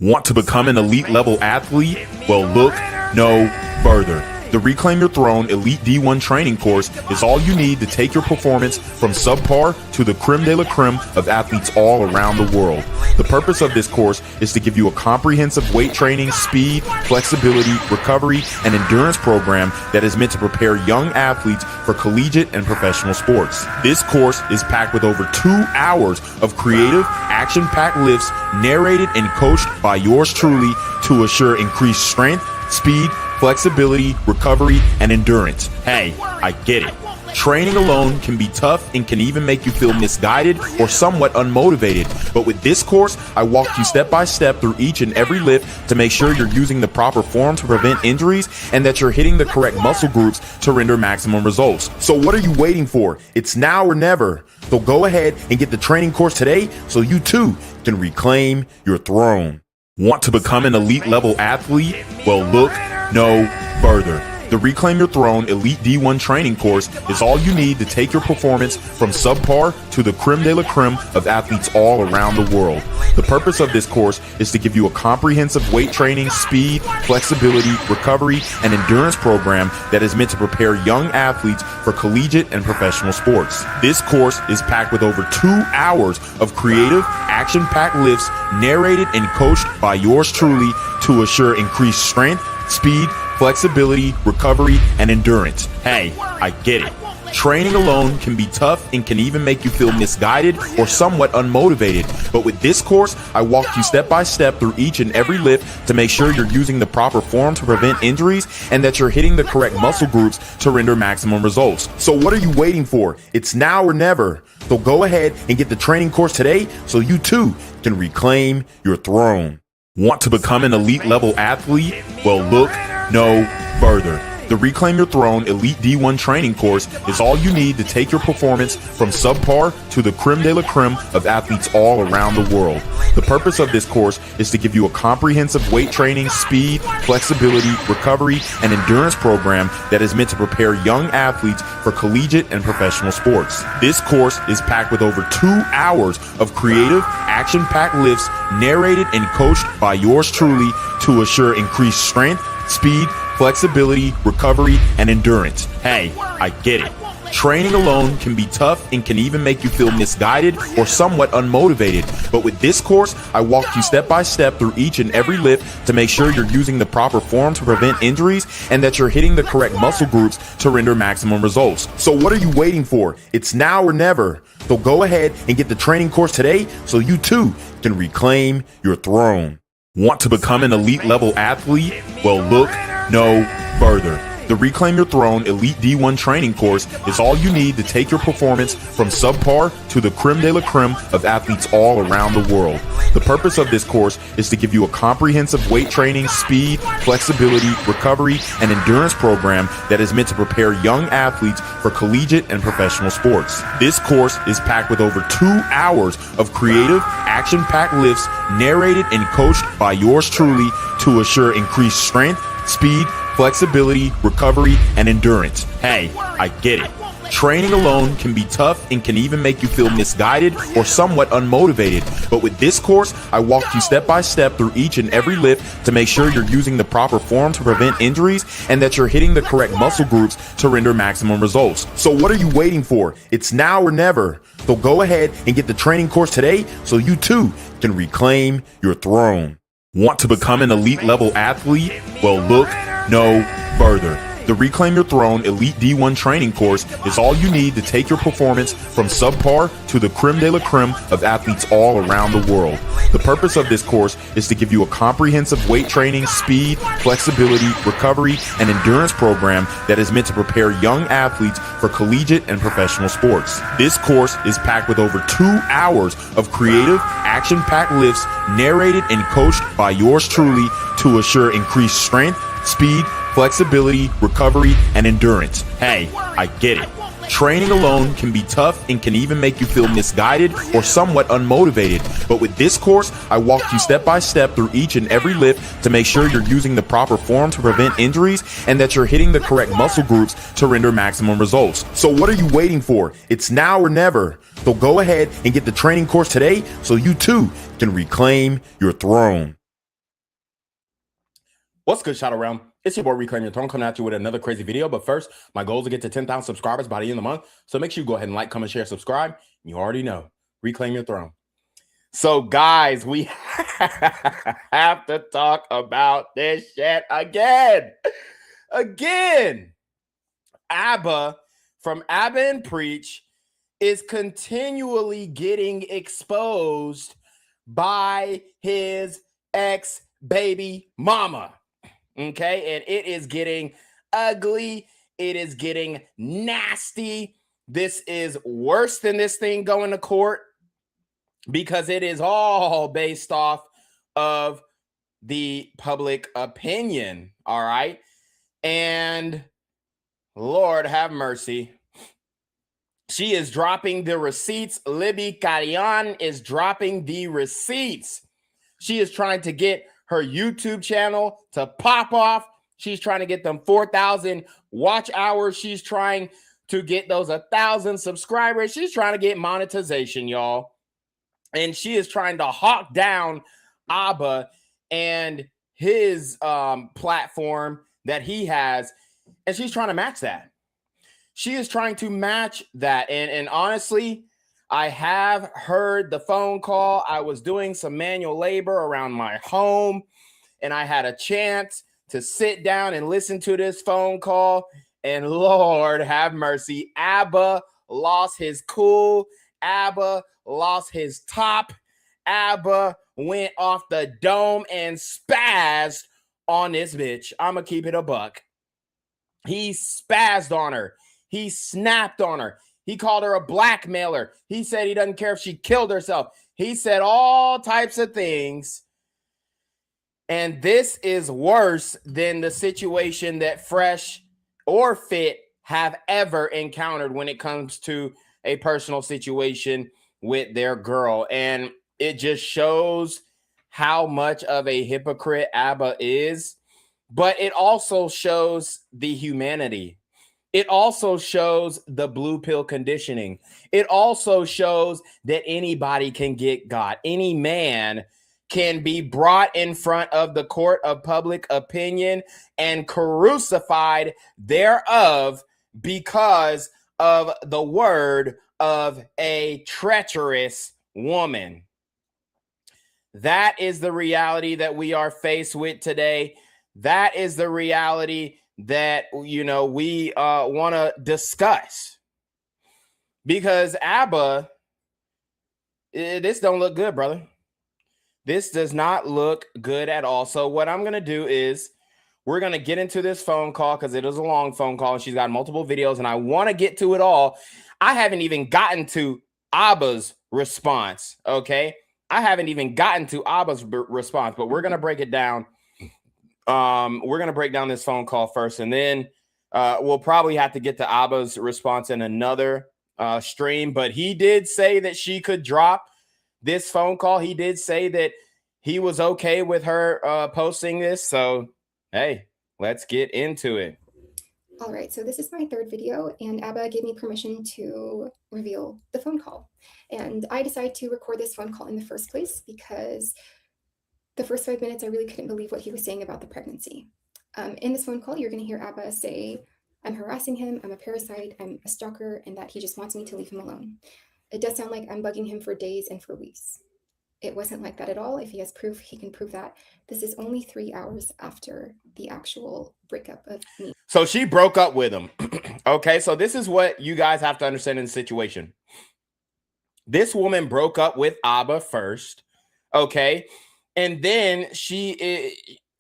Want to become an elite level athlete? Well, look no further. The Reclaim Your Throne Elite D1 training course is all you need to take your performance from subpar to the creme de la creme of athletes all around the world. The purpose of this course is to give you a comprehensive weight training, speed, flexibility, recovery, and endurance program that is meant to prepare young athletes for collegiate and professional sports. This course is packed with over 2 hours of creative, action-packed lifts narrated and coached by yours truly to assure increased strength, speed, flexibility, recovery, and endurance. Hey, I get it. Training alone can be tough and can even make you feel misguided or somewhat unmotivated. But with this course, I walk you step by step through each and every lift to make sure you're using the proper form to prevent injuries and that you're hitting the correct muscle groups to render maximum results. So what are you waiting for? It's now or never. So go ahead and get the training course today so you too can reclaim your throne. Want to become an elite level athlete? Well, look no further. The Reclaim Your Throne Elite D1 training course is all you need to take your performance from subpar to the creme de la creme of athletes all around the world. The purpose of this course is to give you a comprehensive weight training, speed, flexibility, recovery, and endurance program that is meant to prepare young athletes for collegiate and professional sports. This course is packed with over 2 hours of creative, action-packed lifts narrated and coached by yours truly to assure increased strength, speed, flexibility, recovery, and endurance. Hey, I get it. Training alone can be tough and can even make you feel misguided or somewhat unmotivated. But with this course, I walk you step by step through each and every lift to make sure you're using the proper form to prevent injuries and that you're hitting the correct muscle groups to render maximum results. So what are you waiting for? It's now or never. So go ahead and get the training course today so you too can reclaim your throne. Want to become an elite level athlete? Well, look no further. The Reclaim Your Throne Elite D1 training course is all you need to take your performance from subpar to the creme de la creme of athletes all around the world. The purpose of this course is to give you a comprehensive weight training, speed, flexibility, recovery, and endurance program that is meant to prepare young athletes for collegiate and professional sports. This course is packed with over 2 hours of creative, action-packed lifts narrated and coached by yours truly to assure increased strength, speed, flexibility, recovery, and endurance. Hey, I get it. Training alone can be tough and can even make you feel misguided or somewhat unmotivated. But with this course, I walk you step by step through each and every lift to make sure you're using the proper form to prevent injuries and that you're hitting the correct muscle groups to render maximum results. So what are you waiting for? It's now or never. So go ahead and get the training course today so you too can reclaim your throne. Want to become an elite level athlete? Well, look no further. The Reclaim Your Throne Elite D1 training course is all you need to take your performance from subpar to the creme de la creme of athletes all around the world. The purpose of this course is to give you a comprehensive weight training, speed, flexibility, recovery, and endurance program that is meant to prepare young athletes for collegiate and professional sports. This course is packed with over 2 hours of creative, action-packed lifts narrated and coached by yours truly to assure increased strength, speed, flexibility, recovery, and endurance. Hey, I get it. Training alone can be tough and can even make you feel misguided or somewhat unmotivated. But with this course, I walk you step by step through each and every lift to make sure you're using the proper form to prevent injuries and that you're hitting the correct muscle groups to render maximum results. So what are you waiting for? It's now or never. So go ahead and get the training course today so you too can reclaim your throne. Want to become an elite level athlete? Well, look no further. The Reclaim Your Throne Elite D1 training course is all you need to take your performance from subpar to the creme de la creme of athletes all around the world. The purpose of this course is to give you a comprehensive weight training, speed, flexibility, recovery, and endurance program that is meant to prepare young athletes for collegiate and professional sports. This course is packed with over 2 hours of creative, action-packed lifts narrated and coached by yours truly to assure increased strength, speed, flexibility, recovery, and endurance. Hey, I get it. Training alone can be tough and can even make you feel misguided or somewhat unmotivated. But with this course, I walk you step by step through each and every lift to make sure you're using the proper form to prevent injuries and that you're hitting the correct muscle groups to render maximum results. So what are you waiting for? It's now or never. So go ahead and get the training course today so you too can reclaim your throne. What's good, Shadow Realm? It's your boy Reclaim Your Throne coming at you with another crazy video. But first, my goal is to get to 10,000 subscribers by the end of the month. So make sure you go ahead and like, comment, share, subscribe. You already know. Reclaim your throne. So guys, we have to talk about this shit again. ABBA from ABBA and Preach is continually getting exposed by his ex-baby mama. Okay, and it is getting ugly. It is getting nasty. This is worse than this thing going to court because it is all based off of the public opinion. All right. And Lord have mercy. She is dropping the receipts. Libby Carrion is dropping the receipts. She is trying to get her YouTube channel to pop off. She's trying to get them 4,000 watch hours. She's trying to get those 1,000 subscribers. She's trying to get monetization, y'all. And she is trying to hawk down ABBA and his platform that he has. And she's trying to match that. She is trying to match that. And honestly, I have heard the phone call. I was doing some manual labor around my home, and I had a chance to sit down and listen to this phone call. And Lord have mercy, ABBA lost his cool. ABBA lost his top. ABBA went off the dome and spazzed on this bitch. I'm going to keep it a buck. He spazzed on her. He snapped on her. He called her a blackmailer. He said he doesn't care if she killed herself. He said all types of things. And this is worse than the situation that Fresh or Fit have ever encountered when it comes to a personal situation with their girl. And it just shows how much of a hypocrite ABBA is. But it also shows the humanity. It also shows the blue pill conditioning. It also shows that anybody can get got. Any man can be brought in front of the court of public opinion and crucified thereof because of the word of a treacherous woman. That is the reality that we are faced with today. That is the reality that, you know, we want to discuss, because ABBA, this don't look good, brother. This does not look good at all. So what I'm going to do is we're going to get into this phone call because it is a long phone call and she's got multiple videos and I want to get to it all. I haven't even gotten to ABBA's response. Okay. I haven't even gotten to ABBA's response, but we're going to break it down. We're going to break down this phone call first, and then we'll probably have to get to ABBA's response in another stream. But he did say that she could drop this phone call. He did say that he was okay with her posting this. So, hey, let's get into it. All right, so this is my third video, and ABBA gave me permission to reveal the phone call. And I decided to record this phone call in the first place because the first 5 minutes, I really couldn't believe what he was saying about the pregnancy. In this phone call, you're going to hear ABBA say, I'm harassing him, I'm a parasite, I'm a stalker, and that he just wants me to leave him alone. It does sound like I'm bugging him for days and for weeks. It wasn't like that at all. If he has proof, he can prove that. This is only 3 hours after the actual breakup of me. So she broke up with him. Okay, so this is what you guys have to understand in the situation. This woman broke up with ABBA first, okay? And then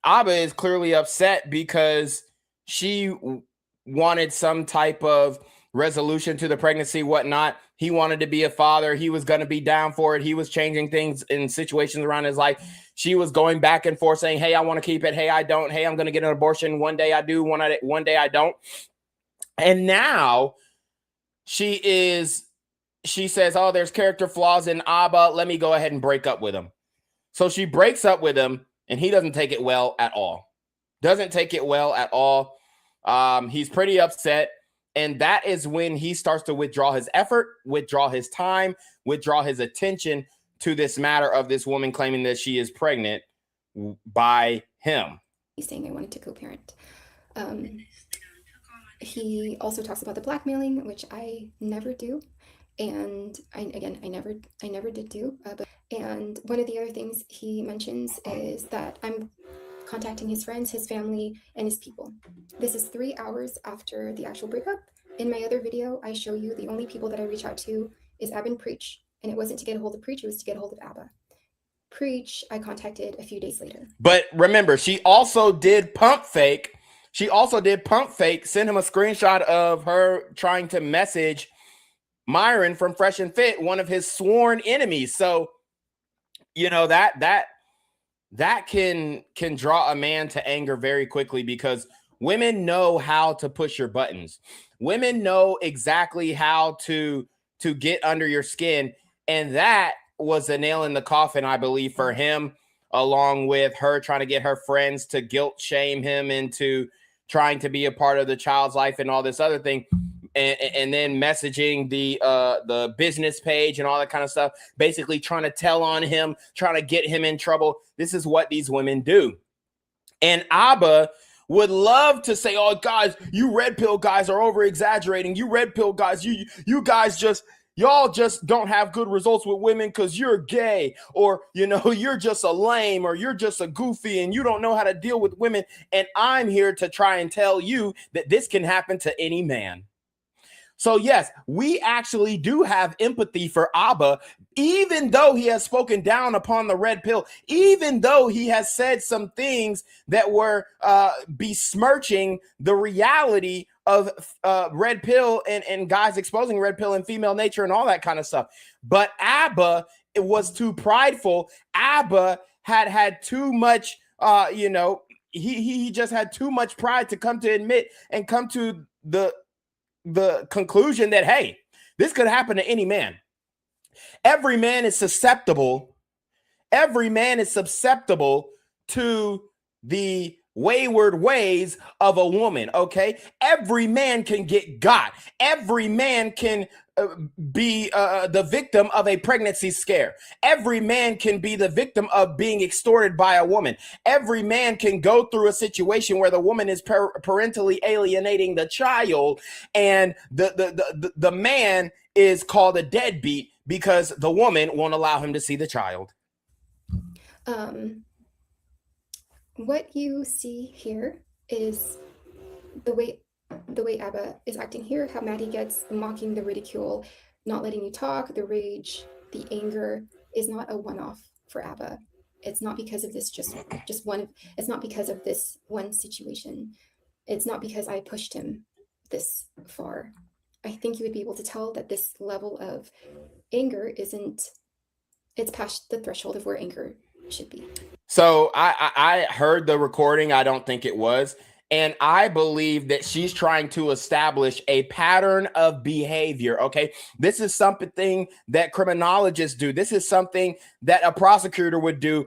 ABBA is clearly upset because she wanted some type of resolution to the pregnancy, whatnot. He wanted to be a father. He was going to be down for it. He was changing things in situations around his life. She was going back and forth saying, hey, I want to keep it. Hey, I don't. Hey, I'm going to get an abortion. One day I do. One day I don't. And now she says, oh, there's character flaws in ABBA. Let me go ahead and break up with him. So she breaks up with him, and he doesn't take it well at all. Doesn't take it well at all. He's pretty upset. And that is when he starts to withdraw his effort, withdraw his time, withdraw his attention to this matter of this woman claiming that she is pregnant by him. saying I wanted to co-parent. He also talks about the blackmailing, which I never do. And I never did do. And one of the other things he mentions is that I'm contacting his friends, his family, and his people. This is 3 hours after the actual breakup. In my other video, I show you the only people that I reach out to is Abba and Preach. And it wasn't to get a hold of Preach, it was to get a hold of Abba. Preach, I contacted a few days later. But remember, she also did pump fake. Send him a screenshot of her trying to message Myron from Fresh and Fit, one of his sworn enemies. So, you know, that can draw a man to anger very quickly, because women know how to push your buttons. Women know exactly how to get under your skin. And that was a nail in the coffin, I believe, for him, along with her trying to get her friends to guilt shame him into trying to be a part of the child's life and all this other thing. And then messaging the business page and all that kind of stuff, basically trying to tell on him, trying to get him in trouble. This is what these women do. And Abba would love to say, oh, guys, you red pill guys are over exaggerating. You red pill guys, you guys y'all just don't have good results with women because you're gay, or, you know, you're just a lame, or you're just a goofy and you don't know how to deal with women. And I'm here to try and tell you that this can happen to any man. So yes, we actually do have empathy for Abba, even though he has spoken down upon the red pill, even though he has said some things that were besmirching the reality of red pill and guys exposing red pill and female nature and all that kind of stuff. But Abba, it was too prideful. Abba had too much, he just had too much pride to come to admit and come to the conclusion that, hey, this could happen to any man. Every man is susceptible. Every man is susceptible to the wayward ways of a woman. Okay. Every man can get got. Every man can be the victim of a pregnancy scare. Every man can be the victim of being extorted by a woman. Every man can go through a situation where the woman is parentally alienating the child, and the man is called a deadbeat because the woman won't allow him to see the child. What you see here is the way Abba is acting here, how mad he gets, the mocking, the ridicule, not letting you talk, the rage, the anger is not a one-off for Abba. It's not because of this it's not because of this one situation. It's not because I pushed him this far. I think you would be able to tell that this level of anger it's past the threshold of where anger should be. So I heard the recording. I don't think it was. And I believe that she's trying to establish a pattern of behavior. Okay. This is something that criminologists do. This is something that a prosecutor would do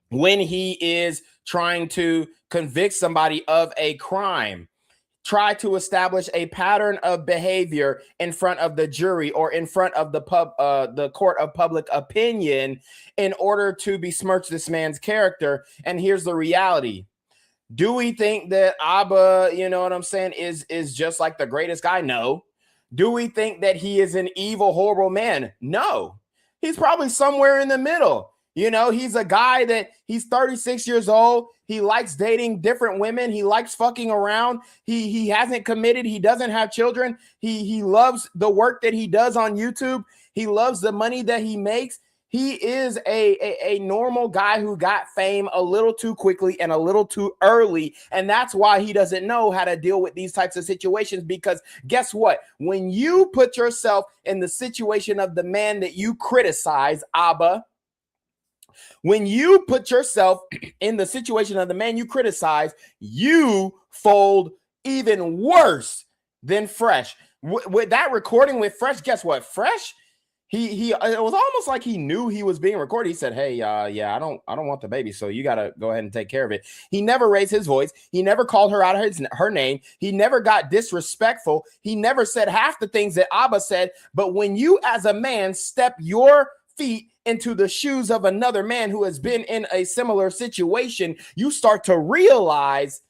when he is trying to convict somebody of a crime. Try to establish a pattern of behavior in front of the jury or in front of the court of public opinion in order to besmirch this man's character. And here's the reality. Do we think that Abba, you know what I'm saying, is just like the greatest guy? No. Do we think that he is an evil, horrible man? No. He's probably somewhere in the middle. You know, he's a guy that he's 36 years old. He likes dating different women. He likes fucking around. He hasn't committed. He doesn't have children. He loves the work that he does on YouTube. He loves the money that he makes. He is a normal guy who got fame a little too quickly and a little too early. And that's why he doesn't know how to deal with these types of situations, because guess what? When you put yourself in the situation of the man that you criticize, Abba, when you put yourself in the situation of the man you criticize, you fold even worse than Fresh. With that recording with Fresh, guess what? Fresh, he it was almost like he knew he was being recorded. He said, hey, yeah, I don't want the baby, so you got to go ahead and take care of it. He never raised his voice. He never called her out of her name. He never got disrespectful. He never said half the things that Abba said. But when you as a man step your feet into the shoes of another man who has been in a similar situation, you start to realize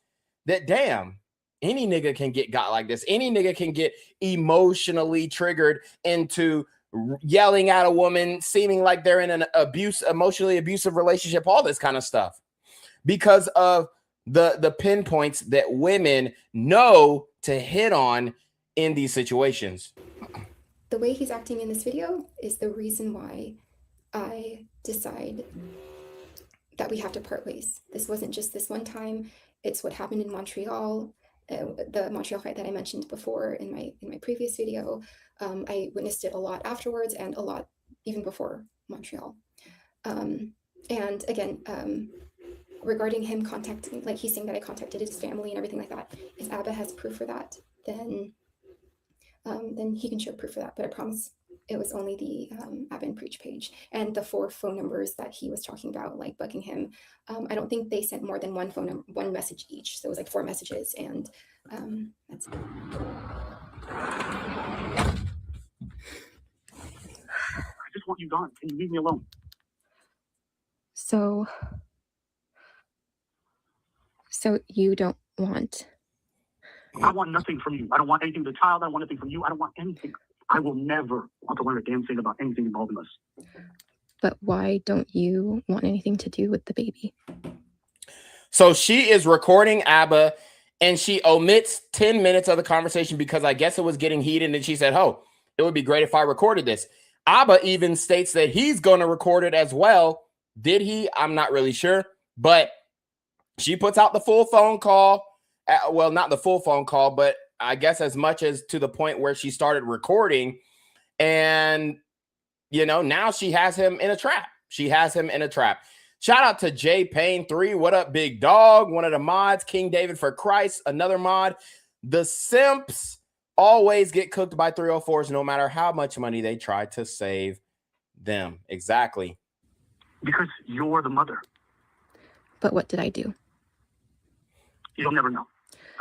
that, damn, any nigga can get got like this. Any nigga can get emotionally triggered into yelling at a woman, seeming like they're in an emotionally abusive relationship, all this kind of stuff, because of the pinpoints that women know to hit on in these situations. The way he's acting in this video is the reason why I decide that we have to part ways. This wasn't just this one time. It's what happened in Montreal, the Montreal fight that I mentioned before in my previous video. I witnessed it a lot afterwards and a lot even before Montreal. And again, regarding him contacting, like he's saying that I contacted his family and everything like that. If Abba has proof for that, then he can show proof for that. But I promise it was only the Abba and Preach page and the 4 phone numbers that he was talking about, like bugging him. I don't think they sent more than one message each. So it was like 4 messages, and that's it. I just want you gone. Can you leave me alone? So you don't want... I want nothing from you. I don't want anything with the child. I don't want anything from you. I don't want anything. I will never want to learn a damn thing about anything involving us. But why don't you want anything to do with the baby? So she is recording Abba, and she omits 10 minutes of the conversation because I guess it was getting heated, and she said, oh, it would be great if I recorded this. Abba even states that he's going to record it as well. Did he? I'm not really sure, but she puts out the full phone call. Well, not the full phone call, but I guess as much as to the point where she started recording. And, you know, now she has him in a trap. She has him in a trap. Shout out to J Payne 3. What up, big dog? One of the mods. King David for Christ, another mod. The simps always get cooked by 304s no matter how much money they try to save them. Exactly. Because you're the mother. But what did I do? You'll never know.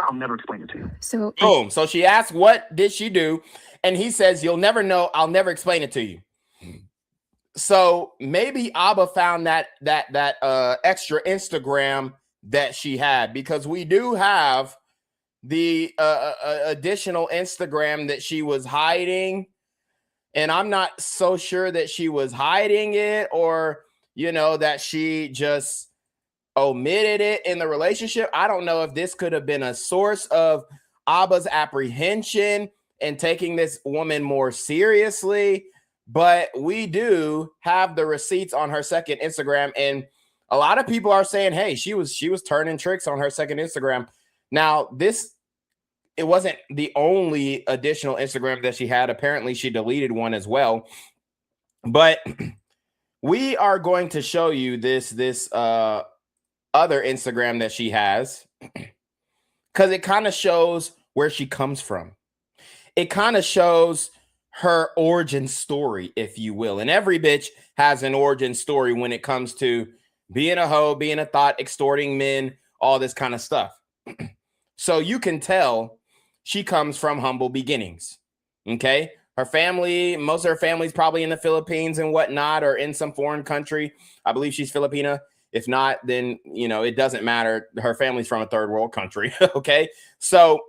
I'll never explain it to you. So boom. So she asked, what did she do? And he says, you'll never know. I'll never explain it to you. So maybe Abba found that extra Instagram that she had, because we do have the additional Instagram that she was hiding. And I'm not so sure that she was hiding it, or, you know, that she just omitted it in the relationship. I don't know if this could have been a source of Abba's apprehension and taking this woman more seriously, but we do have the receipts on her second Instagram, and a lot of people are saying, hey, she was turning tricks on her second Instagram. Now, it wasn't the only additional Instagram that she had. Apparently she deleted one as well, but we are going to show you this other Instagram that she has, because it kind of shows where she comes from. It kind of shows her origin story, if you will. And every bitch has an origin story when it comes to being a hoe, being a thought, extorting men, all this kind of stuff. So you can tell she comes from humble beginnings. Okay. Her family, most of her family's probably in the Philippines and whatnot, or in some foreign country. I believe she's Filipina. If not, then, you know, it doesn't matter. Her family's from a third world country. Okay. So,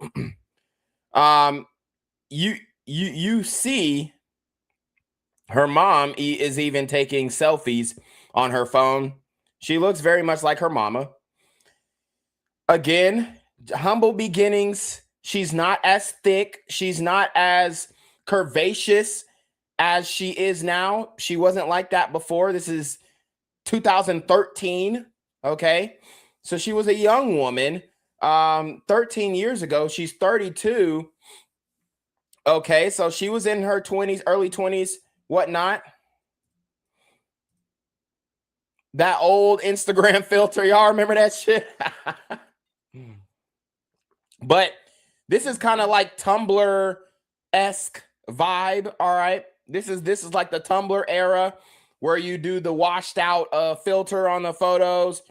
you see her mom is even taking selfies on her phone. She looks very much like her mama. Again, humble beginnings. She's not as thick. She's not as curvaceous as she is now. She wasn't like that before. This is 2013. Okay. So she was a young woman 13 years ago. She's 32. Okay. So she was in her 20s, early 20s, whatnot. That old Instagram filter. Y'all remember that shit? But this is kind of like Tumblr-esque vibe. All right. This is like the Tumblr era, where you do the washed out filter on the photos.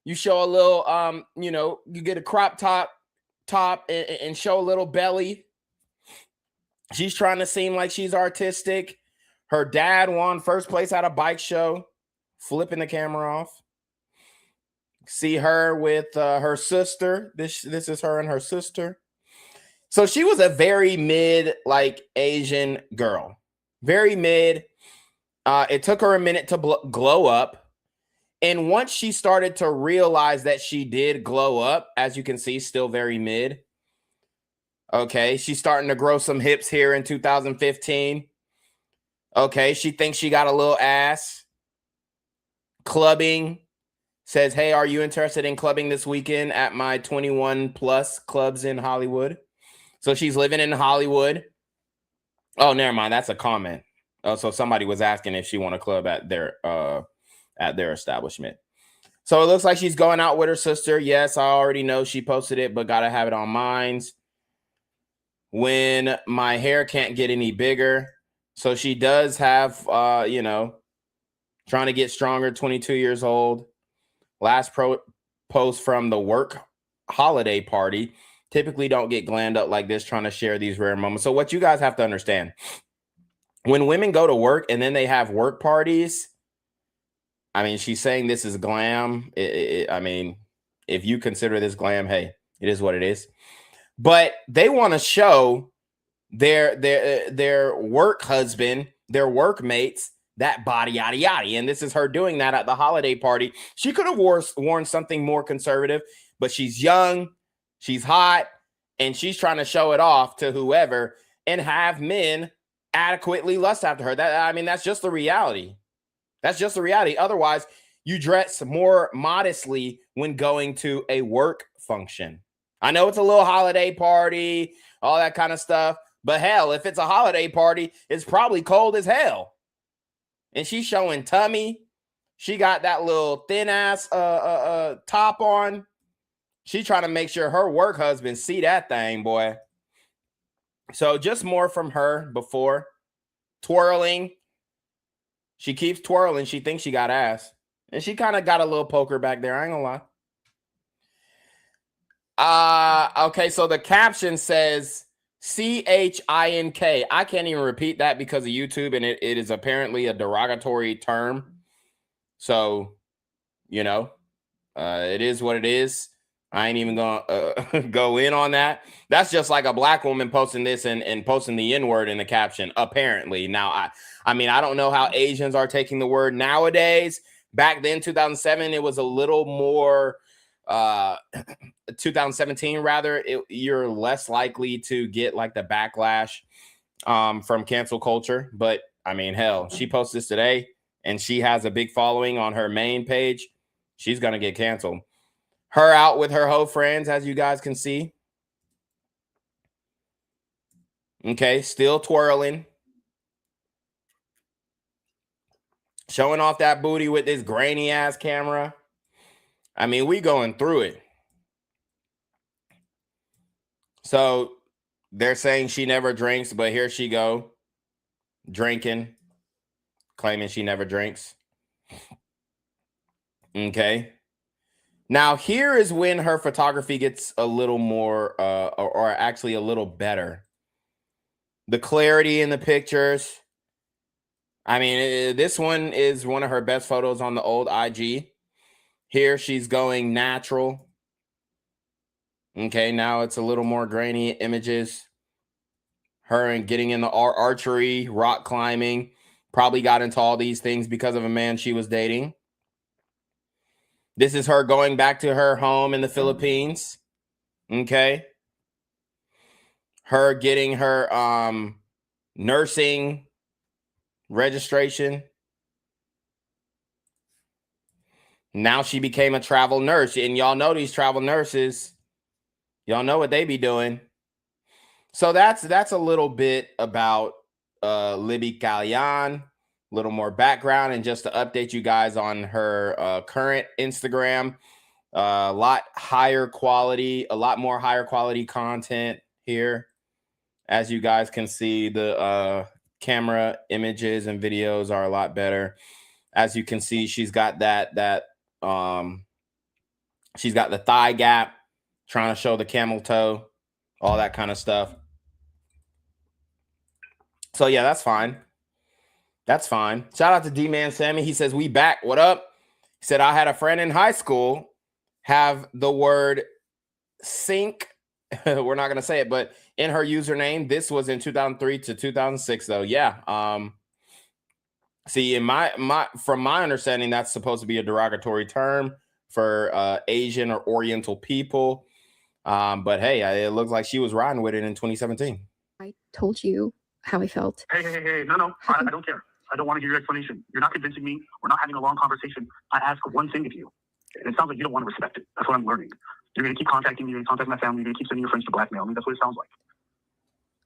You show a little, you know, you get a crop top and show a little belly. She's trying to seem like she's artistic. Her dad won first place at a bike show, flipping the camera off. See her with her sister. This is her and her sister. So she was a very mid, like, Asian girl. Very mid. It took her a minute to glow up. And once she started to realize that she did glow up, as you can see, still very mid. Okay, she's starting to grow some hips here in 2015. Okay, she thinks she got a little ass. Clubbing. Says, hey, are you interested in clubbing this weekend at my 21 plus clubs in Hollywood? So she's living in Hollywood. Oh, never mind. That's a comment. Oh, so somebody was asking if she want to club at their establishment. So it looks like she's going out with her sister. Yes, I already know she posted it, but gotta have it on mines. When my hair can't get any bigger. So she does have, you know, trying to get stronger, 22 years old. Last post from the work holiday party. Typically don't get glammed up like this, trying to share these rare moments. So what you guys have to understand, when women go to work and then they have work parties, I mean, she's saying this is glam. I mean, if you consider this glam, hey, it is what it is. But they want to show their work husband, their workmates, that body, yada, yada. And this is her doing that at the holiday party. She could have worn something more conservative, but she's young, she's hot, and she's trying to show it off to whoever and have men adequately lust after her. I mean, that's just the reality. That's just the reality. Otherwise, you dress more modestly when going to a work function. I know it's a little holiday party, all that kind of stuff, but hell, if it's a holiday party, it's probably cold as hell. And she's showing tummy. She got that little thin ass top on. She trying to make sure her work husband see that thing, boy. So just more from her before. Twirling. She keeps twirling. She thinks she got ass. And she kind of got a little poker back there. I ain't gonna lie. Okay, so the caption says CHINK. I can't even repeat that because of YouTube, and it is apparently a derogatory term. So, you know, it is what it is. I ain't even gonna go in on that. That's just like a black woman posting this and posting the N-word in the caption, apparently. Now, I mean, I don't know how Asians are taking the word nowadays. Back then, 2007, it was a little more 2017 rather, you're less likely to get like the backlash from cancel culture. But I mean, hell, she posted this today and she has a big following on her main page. She's gonna get canceled. Her out with her hoe friends, as you guys can see. Okay, still twirling, showing off that booty with this grainy ass camera. I mean, we going through it. So they're saying she never drinks, but here she go drinking, claiming she never drinks. Okay. Now here is when her photography gets a little more, or actually a little better. The clarity in the pictures. I mean, this one is one of her best photos on the old IG. Here she's going natural. Okay, now it's a little more grainy images. Her and getting into archery, rock climbing. Probably got into all these things because of a man she was dating. This is her going back to her home in the Philippines. Okay. Her getting her nursing registration. Now she became a travel nurse. And y'all know these travel nurses. Y'all know what they be doing. So that's a little bit about Libby Calyan. A little more background, and just to update you guys on her current Instagram. A lot higher quality, a lot more higher quality content here. As you guys can see, the camera images and videos are a lot better. As you can see, she's got she's got the thigh gap, trying to show the camel toe, all that kind of stuff. So yeah, that's fine. That's fine. Shout out to D-Man Sammy. He says, we back. What up? He said, I had a friend in high school have the word sync. We're not going to say it, but in her username. This was in 2003 to 2006, though. Yeah. See, in from my understanding, that's supposed to be a derogatory term for Asian or Oriental people. But hey, it looks like she was riding with it in 2017. I told you how I felt. Hey, no, I don't care. I don't want to hear your explanation. You're not convincing me. We're not having a long conversation. I ask one thing of you, and it sounds like you don't want to respect it. That's what I'm learning. You're going to keep contacting me. You're going to contact my family. You're going to keep sending your friends to blackmail me. That's what it sounds like.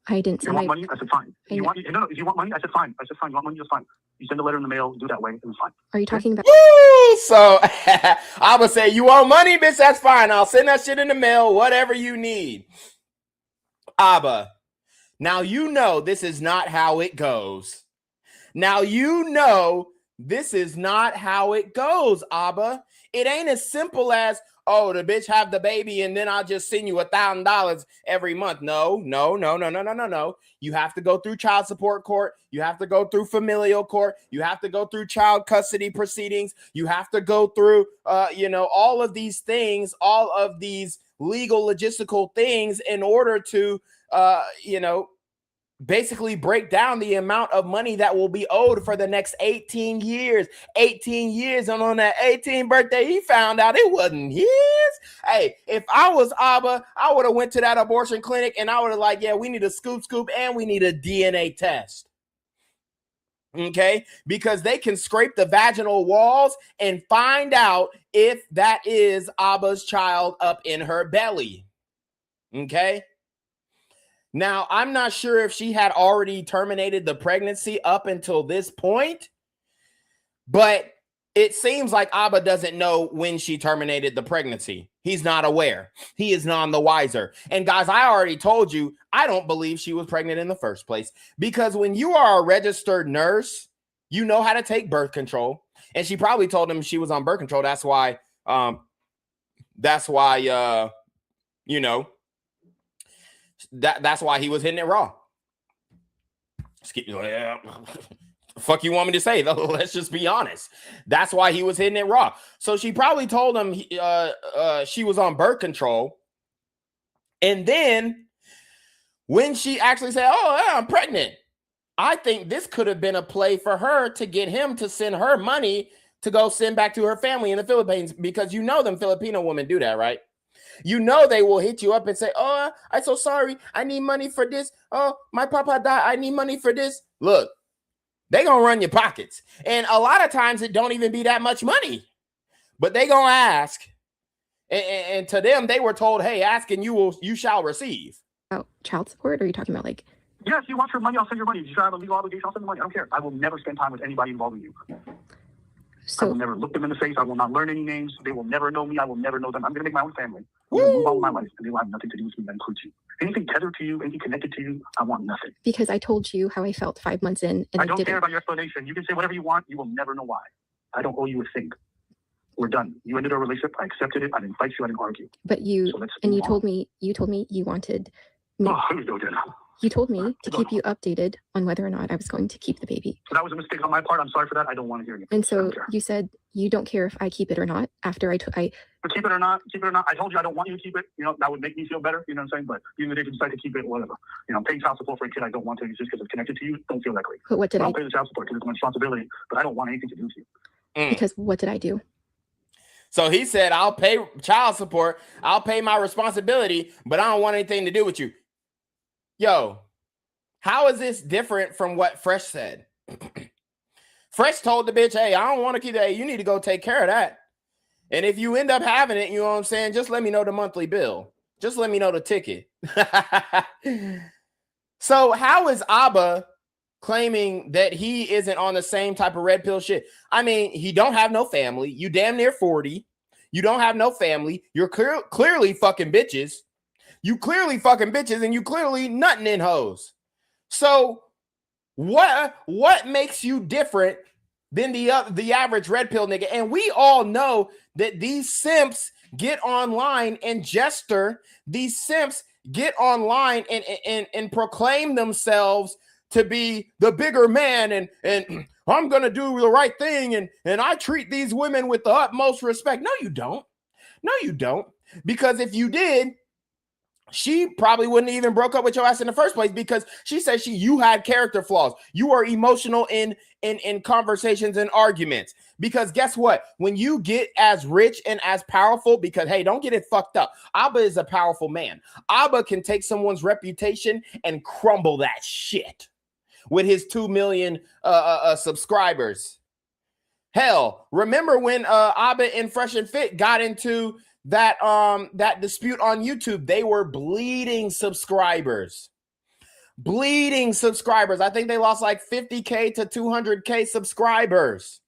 I didn't You say want money? I said fine. If you want money? I said fine. You want money? That's fine. You send a letter in the mail. Do that way, and it's fine. Are you talking about? Woo! So I would say, you want money, bitch? That's fine. I'll send that shit in the mail. Whatever you need. Abba. Now you know this is not how it goes. Now you know this is not how it goes, Abba. It ain't as simple as, oh, the bitch have the baby and then I'll just send you $1,000 every month. No. You have to go through child support court. You have to go through familial court. You have to go through child custody proceedings. You have to go through, all of these things, all of these legal logistical things in order to, basically break down the amount of money that will be owed for the next 18 years. 18 years, and on that 18th birthday, he found out it wasn't his. Hey, if I was Abba, I would have went to that abortion clinic and I would have like, yeah, we need a scoop, and we need a DNA test. Okay, because they can scrape the vaginal walls and find out if that is Abba's child up in her belly. Okay. Now, I'm not sure if she had already terminated the pregnancy up until this point, but it seems like Abba doesn't know when she terminated the pregnancy. He's not aware. He is none the wiser. And guys, I already told you, I don't believe she was pregnant in the first place, because when you are a registered nurse, you know how to take birth control. And she probably told him she was on birth control. That's why, that's why he was hitting it raw. Fuck you want me to say, though? Let's just be honest. That's why he was hitting it raw. So she probably told him she was on birth control. And then when she actually said, oh, yeah, I'm pregnant, I think this could have been a play for her to get him to send her money to go send back to her family in the Philippines, because you know them Filipino women do that, right? You know they will hit you up and say, oh, I'm so sorry. I need money for this. Oh, my papa died. I need money for this. Look, they going to run your pockets. And a lot of times it don't even be that much money. But they going to ask. And to them, they were told, hey, ask and you shall receive. Oh, child support? Or are you talking about like... Yes, you want your money, I'll send your money. If you have a legal obligation, I'll send the money. I don't care. I will never spend time with anybody involved with you. I will never look them in the face. I will not learn any names. They will never know me. I will never know them. I'm going to make my own family. I'm going to move on with my life, and they will have nothing to do with me. That includes you. Anything tethered to you, anything connected to you, I want nothing. Because I told you how I felt 5 months in, and I don't care about your explanation. You can say whatever you want. You will never know why. I don't owe you a thing. We're done. You ended our relationship. I accepted it. I didn't fight you. I didn't argue. But you told me you wanted me. Oh, no, Dad. You told me to keep you updated on whether or not I was going to keep the baby. So that was a mistake on my part. I'm sorry for that. I don't want to hear you. And so you said you don't care if I keep it or not after I But keep it or not. I told you I don't want you to keep it. That would make me feel better. You know what I'm saying? But even if you decide to keep it, whatever. Paying child support for a kid I don't want to, just because it's connected to you, don't feel that great. But what did I'll pay the child support because it's my responsibility, but I don't want anything to do with you. Because what did I do? So he said, I'll pay child support. I'll pay my responsibility, but I don't want anything to do with you. Yo. How is this different from what Fresh said? Fresh told the bitch, hey, I don't want to keep that. You need to go take care of that. And if you end up having it, you know what I'm saying? Just let me know the monthly bill. Just let me know the ticket. So how is Abba claiming that he isn't on the same type of red pill shit? I mean, he don't have no family. You damn near 40. You don't have no family. You're clearly fucking bitches. You clearly fucking bitches, and you clearly nutting in hoes. So what makes you different than the average red pill nigga? And we all know that these simps get online and jester. These simps get online and proclaim themselves to be the bigger man and I'm going to do the right thing and I treat these women with the utmost respect. No, you don't. No, you don't. Because if you did, she probably wouldn't even broke up with your ass in the first place, because she said you had character flaws. You are emotional in conversations and arguments. Because guess what? When you get as rich and as powerful, because hey, don't get it fucked up. Abba is a powerful man. Abba can take someone's reputation and crumble that shit with his 2 million subscribers. Hell, remember when Abba and Fresh and Fit got into that dispute on YouTube? They were bleeding subscribers. I think they lost like 50K to 200K subscribers.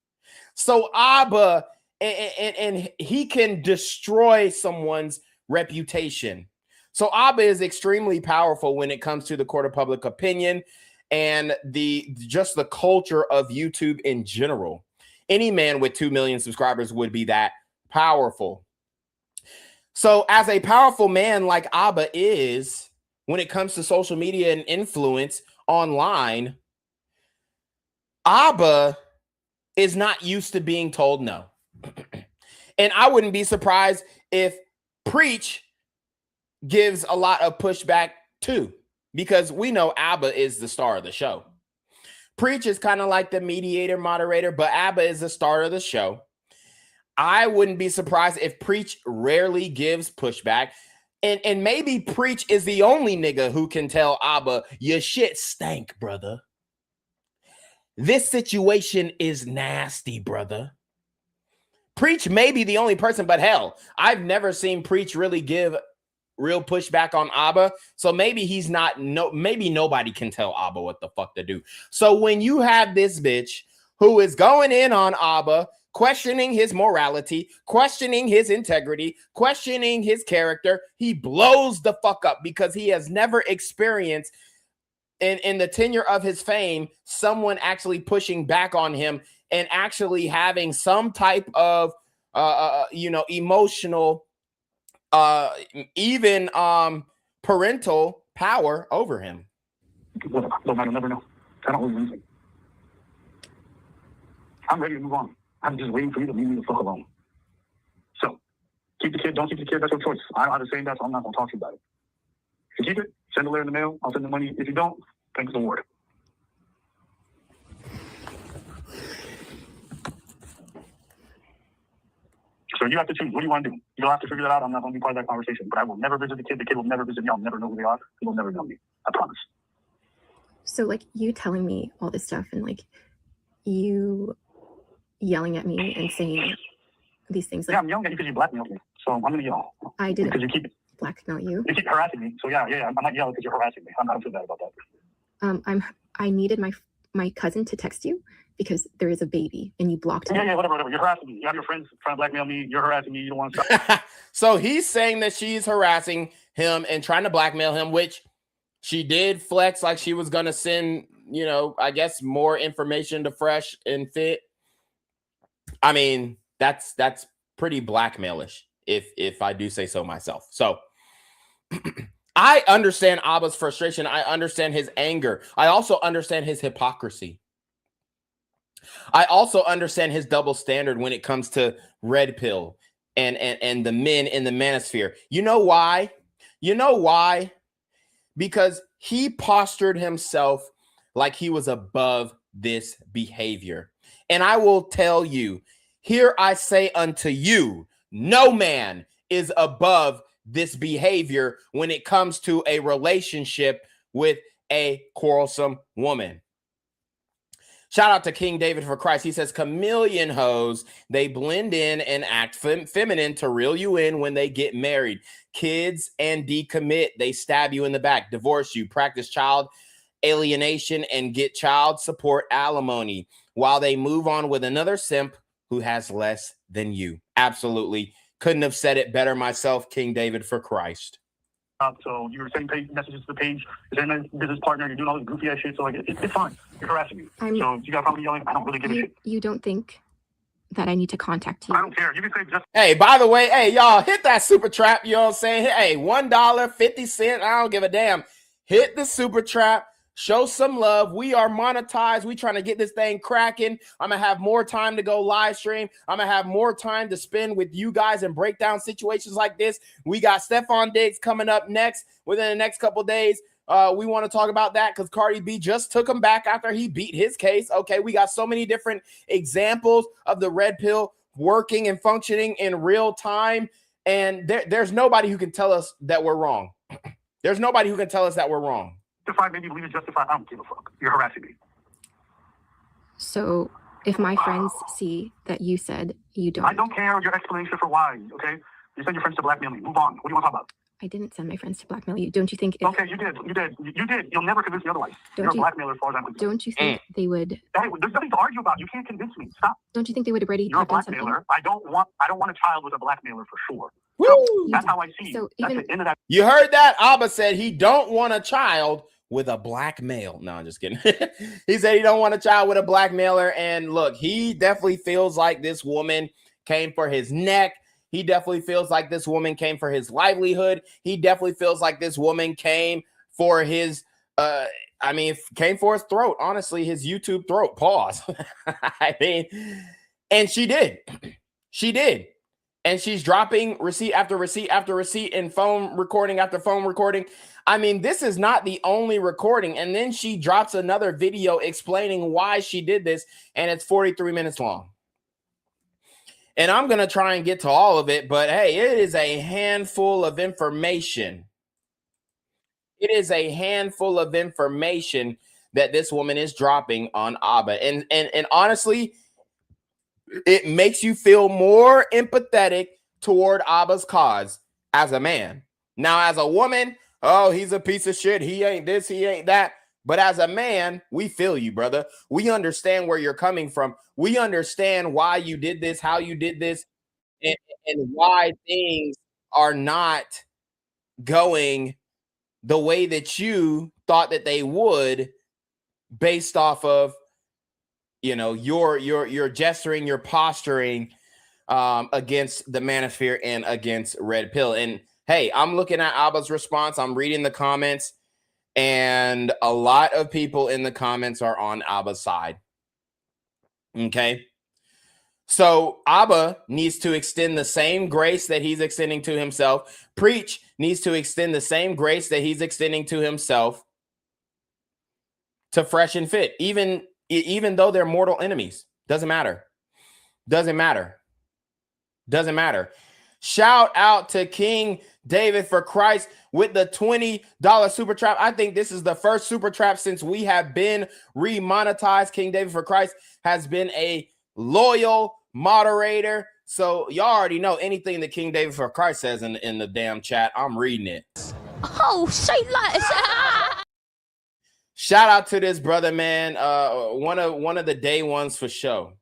So Abba, and he can destroy someone's reputation. So Abba is extremely powerful when it comes to the court of public opinion and just the culture of YouTube in general. Any man with 2 million subscribers would be that powerful. So as a powerful man like Abba is, when it comes to social media and influence online, Abba is not used to being told no. And I wouldn't be surprised if Preach gives a lot of pushback too, because we know Abba is the star of the show. Preach is kind of like the mediator, moderator, but Abba is the star of the show. I wouldn't be surprised if Preach rarely gives pushback. And maybe Preach is the only nigga who can tell Abba, your shit stank, brother. This situation is nasty, brother. Preach may be the only person, but hell, I've never seen Preach really give real pushback on Abba. So maybe he's not, maybe nobody can tell Abba what the fuck to do. So when you have this bitch who is going in on Abba, questioning his morality, questioning his integrity, questioning his character, he blows the fuck up, because he has never experienced in the tenure of his fame someone actually pushing back on him and actually having some type of emotional even parental power over him. Well, I don't never know. I don't lose anything. I'm ready to move on. I'm just waiting for you to leave me the fuck alone. So, keep the kid, don't keep the kid, that's your choice. I don't have to say that, so I'm not going to talk to you about it. If you keep it, send a letter in the mail, I'll send the money. If you don't, thanks the Lord. So you have to choose. What do you want to do? You'll have to figure that out. I'm not going to be part of that conversation. But I will never visit the kid. The kid will never visit me. I'll never know who they are. He will never know me. I promise. So like you telling me all this stuff and like you yelling at me and saying these things. Like, yeah, I'm yelling at you because you blackmailed me. So I'm going to yell. I didn't because you keep blackmail you. You keep harassing me. So yeah, I'm not yelling because you're harassing me. I'm not feel bad about that. I needed my cousin to text you because there is a baby and you blocked me. Yeah, whatever. You're harassing me. You have your friends trying to blackmail me. You're harassing me. You don't want to stop. So he's saying that she's harassing him and trying to blackmail him, which she did flex like she was going to send, I guess more information to Fresh and Fit. I mean, that's pretty blackmailish if I do say so myself. So I understand Abba's frustration. I understand his anger. I also understand his hypocrisy. I also understand his double standard when it comes to Red Pill and the men in the manosphere. You know why? Because he postured himself like he was above this behavior. And I will tell you, here I say unto you, no man is above this behavior when it comes to a relationship with a quarrelsome woman. Shout out to King David for Christ. He says, chameleon hoes, they blend in and act feminine to reel you in when they get married. Kids and decommit, they stab you in the back, divorce you, practice child alienation, and get child support alimony while they move on with another simp who has less than you. Absolutely. Couldn't have said it better myself, King David for Christ. So you were sending messages to the page, you're sending a business partner, you're doing all this goofy ass shit, so like it's fine. You're harassing me. So you got probably yelling, I don't really give a shit. You don't think that I need to contact you? I don't care. You can say just Hey, by the way, hey, y'all, hit that super trap, you know what I'm saying? Hey, $1.50, I don't give a damn. Hit the super trap. Show some love. We are monetized. We trying to get this thing cracking. I'm going to have more time to go live stream. I'm going to have more time to spend with you guys and break down situations like this. We got Stephon Diggs coming up next within the next couple days. We want to talk about that because Cardi B just took him back after he beat his case. Okay, we got so many different examples of the red pill working and functioning in real time. And there's nobody who can tell us that we're wrong. There's nobody who can tell us that we're wrong. Justified, maybe believe it justified. I don't give a fuck. You're harassing me. So if my friends see that you said you don't. I don't care your explanation for why, okay? You send your friends to blackmail me. Move on. What do you want to talk about? I didn't send my friends to blackmail you. Don't you think? Okay, you did. You'll never convince me otherwise. You're a blackmailer as far as I'm concerned. Don't you think they would? Hey, there's nothing to argue about. You can't convince me. Stop. Don't you think they would already? You're a blackmailer. I don't want a child with a blackmailer for sure. Woo! That's how I see you. That's the end of that. You heard that? Abba said he don't want a child with a black male. No, I'm just kidding. He said he don't want a child with a blackmailer. And look, he definitely feels like this woman came for his neck. He definitely feels like this woman came for his livelihood. He definitely feels like this woman came for his, came for his throat. Honestly, his YouTube throat. Pause. And she did. She did. And she's dropping receipt after receipt after receipt and phone recording after phone recording. I mean, this is not the only recording. And then she drops another video explaining why she did this. And it's 43 minutes long. And I'm going to try and get to all of it. But hey, it is a handful of information. It is a handful of information that this woman is dropping on Abba. And honestly, it makes you feel more empathetic toward Abba's cause as a man. Now, as a woman, oh, he's a piece of shit. He ain't this, he ain't that. But as a man, we feel you, brother. We understand where you're coming from. We understand why you did this, how you did this, and why things are not going the way that you thought that they would based off of, you know, your gesturing, your posturing against the manosphere and against red pill. And hey, I'm looking at Abba's response. I'm reading the comments, and a lot of people in the comments are on Abba's side. Okay. So Abba needs to extend the same grace that he's extending to himself. Preach needs to extend the same grace that he's extending to himself to Fresh and Fit, even though they're mortal enemies. Doesn't matter. Doesn't matter. Doesn't matter. Shout out to King David for Christ with the $20 super trap. I think this is the first super trap since we have been remonetized. King David for Christ has been a loyal moderator. So y'all already know anything that King David for Christ says in the damn chat. I'm reading it. Oh, say like Shout out to this brother, man. One of the day ones for show.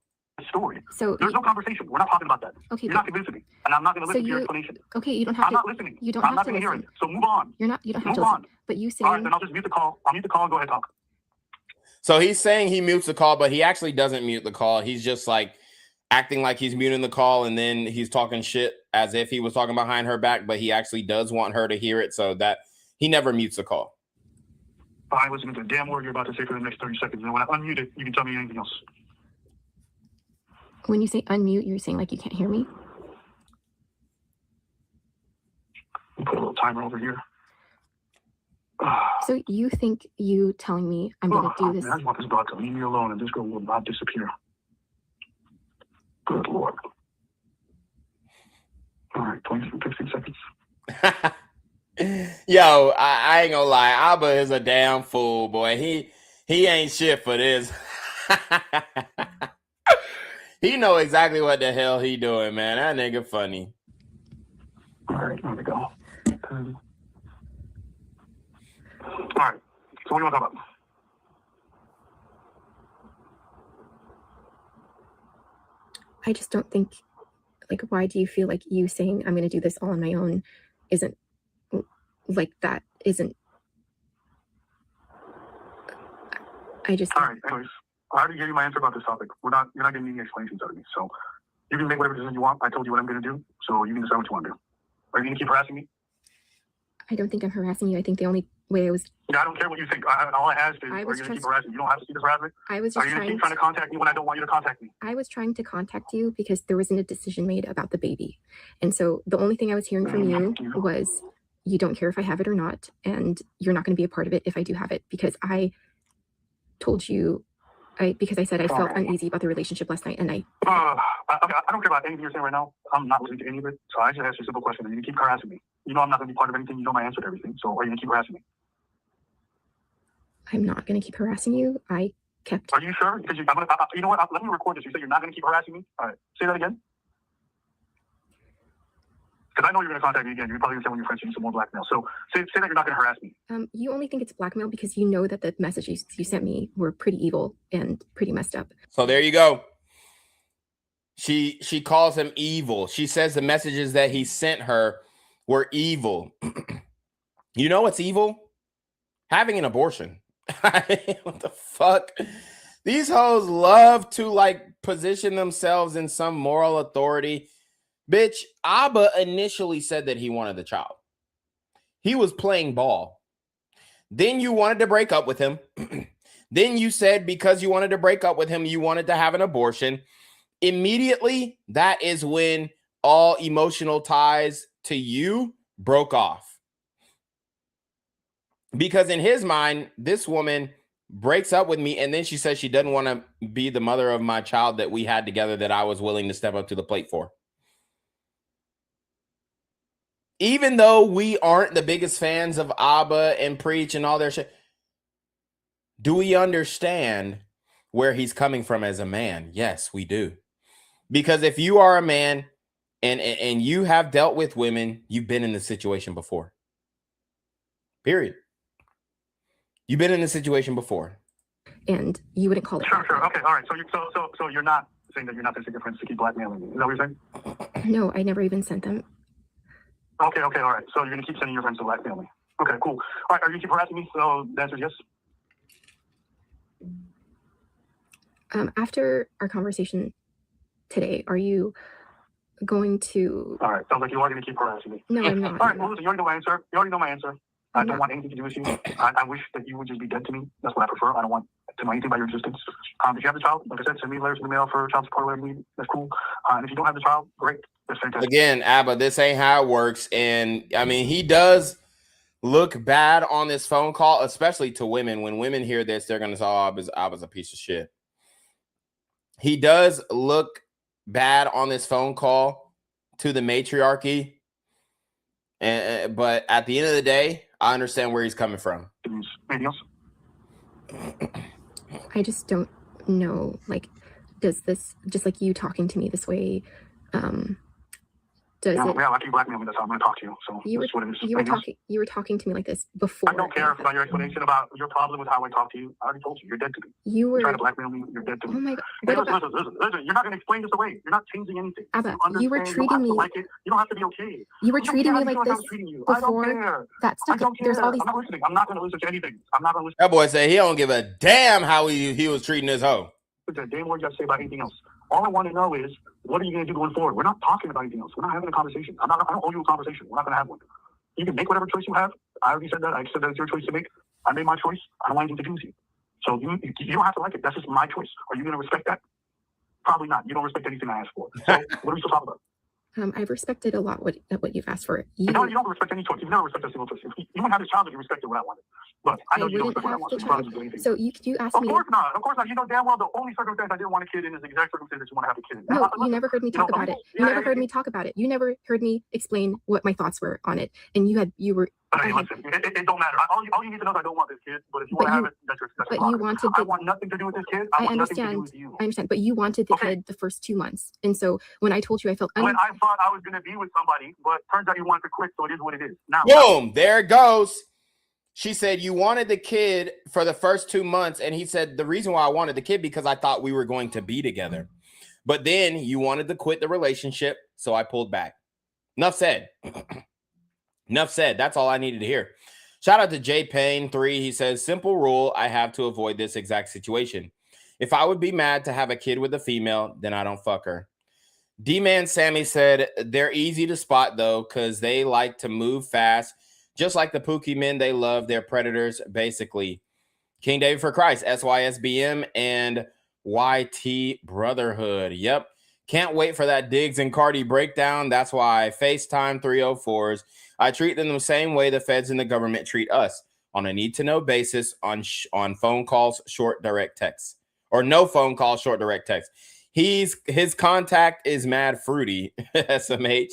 Story. So there's no conversation. We're not talking about that. Okay. You're not convincing me, and I'm not going to listen to your explanation. Okay, you don't have to. I'm not listening. You don't I'm have not to going to hear listen. it. So move on. You don't have move to on. listen. But you saying. All right, then I'll just mute the call. I'll mute the call and go ahead and talk. So he's saying he mutes the call, but he actually doesn't mute the call. He's just like acting like he's muting the call, and then he's talking shit as if he was talking behind her back, but he actually does want her to hear it, so that he never mutes the call. I'm listening to the damn word you're about to say for the next 30 seconds, and when I unmute it, you can tell me anything else. When you say unmute, you're saying like you can't hear me? We'll put a little timer over here. So you think you telling me I'm going to do this? Man, I just want this dog to leave me alone, and this girl will not disappear. Good Lord. All right, 15 seconds. Yo, I ain't gonna lie. Abba is a damn fool, boy. He ain't shit for this. He know exactly what the hell he doing, man. That nigga funny. All right, here we go. All right, so what do you want to talk about? I just don't think, like, why do you feel like you saying I'm going to do this all on my own isn't, like, that isn't, I just... All right, anyways, I already gave you my answer about this topic. You're not getting any explanations out of me, so you can make whatever decision you want. I told you what I'm going to do, so you can decide what you want to do. Are you going to keep harassing me? I don't think I'm harassing you. I think the only way I was. Yeah, I don't care what you think. All I asked is, are you going to keep harassing me? You don't have to keep harassing me. I was Are just you going to keep trying to contact me when I don't want you to contact me? I was trying to contact you because there wasn't a decision made about the baby. And so the only thing I was hearing from you was you don't care if I have it or not, and you're not going to be a part of it if I do have it, because I told you, because I said I felt uneasy about the relationship last night, and I don't care about anything you're saying right now. I'm not listening to any of it. So I just asked you a simple question, and you keep harassing me. You know I'm not going to be part of anything. You know my answer to everything. So are you going to keep harassing me? I'm not going to keep harassing you. I kept. Are you sure? Because you know what? Let me record this. You said you're not going to keep harassing me. All right, say that again. Because I know you're going to contact me again. You're probably going to tell your friends you need some more blackmail. So say that you're not going to harass me. You only think it's blackmail because you know that the messages you sent me were pretty evil and pretty messed up. So there you go. She calls him evil. She says the messages that he sent her were evil. You know what's evil? Having an abortion. What the fuck? These hoes love to like position themselves in some moral authority. Bitch, Abba initially said that he wanted the child. He was playing ball. Then you wanted to break up with him. Then you said because you wanted to break up with him, you wanted to have an abortion. Immediately, that is when all emotional ties to you broke off. Because in his mind, this woman breaks up with me, and then she says she doesn't want to be the mother of my child that we had together that I was willing to step up to the plate for. Even though we aren't the biggest fans of Abba and Preach and all their shit, do we understand where he's coming from as a man? Yes, we do. Because if you are a man and you have dealt with women, you've been in this situation before. Period. You've been in this situation before. And you wouldn't call it. Sure. Okay, all right. So you're not saying that you're not going to take your friends to keep blackmailing me. Is that what you're saying? No, I never even sent them. Okay, all right. So you're going to keep sending your friends to blackmail me. Okay, cool. All right, are you keep harassing me? So the answer is yes. After our conversation today, are you going to... All right, sounds like you are going to keep harassing me. No, I'm not. All right, well, listen, you already know my answer. I don't want anything to do with you. I wish that you would just be dead to me. That's what I prefer. I don't want to know anything about your existence. If you have the child, like I said, send me letters in the mail for child support, whatever you need. That's cool. And if you don't have the child, great. That's fantastic. Again, Abba, this ain't how it works. And I mean, he does look bad on this phone call, especially to women. When women hear this, they're going to say, oh, Abba's a piece of shit. He does look bad on this phone call to the matriarchy. But at the end of the day, I understand where he's coming from. Anything else? I just don't know. Like, does this, just like you talking to me this way, does it? Yeah, like you blackmail me. That's how I'm going to talk to you. So that's what it is. You were talking to me like this before. I don't care about your explanation about your problem with how I talk to you. I already told you. You're dead to me. You were trying to blackmail me. You're dead to me. Oh my God. Listen. You're not going to explain this away. You're not changing anything. Abba, you were treating me like it. You don't have to be okay. You were treating me like this I don't care. That stuff. There's all these. I'm not listening. I'm not going to listen to anything. I'm not going to listen. That boy said he don't give a damn how he was treating this hoe. Damn what you got to say about anything else. All I want to know is, what are you going to do going forward? We're not talking about anything else. We're not having a conversation. I don't owe you a conversation. We're not going to have one. You can make whatever choice you have. I already said that. I said that it's your choice to make. I made my choice. I don't want anything to do with you. So you don't have to like it. That's just my choice. Are you going to respect that? Probably not. You don't respect anything I asked for. So what are we still talking about? I've respected a lot what you've asked for. You don't respect any choice. You've never respected a single choice. You wouldn't have this child if you respected what I wanted. But I know you don't respect what I want. So you asked me. Of course not. You know damn well the only circumstance I didn't want a kid in is the exact circumstance that you want to have a kid in. No, you never heard me talk about it. You never heard me talk about it. You never heard me explain what my thoughts were on it. And you were. Hey, listen, it don't matter. All you need to know is I don't want this kid. But if you want to have it, that's your But you wanted. I want nothing to do with this kid. I understand. I understand. But you wanted the kid the first 2 months, and so when I told you, I felt. When I thought I was going to be with somebody, but turns out you wanted to quit, so it is what it is. Now. Boom! There it goes. She said you wanted the kid for the first 2 months, and he said the reason why I wanted the kid because I thought we were going to be together. But then you wanted to quit the relationship, so I pulled back. Enough said. Enough said. That's all I needed to hear. Shout out to J Payne 3. He says, simple rule I have to avoid this exact situation. If I would be mad to have a kid with a female, then I don't fuck her. D-Man Sammy said, they're easy to spot, though, because they like to move fast. Just like the Pookie men, they love their predators, basically. King David for Christ, SYSBM, and YT Brotherhood. Yep. Can't wait for that Diggs and Cardi breakdown. That's why I FaceTime 304s. I treat them the same way the feds and the government treat us, on a need-to-know basis, on phone calls, short direct texts, or no phone calls, short direct text. His contact is mad fruity, SMH.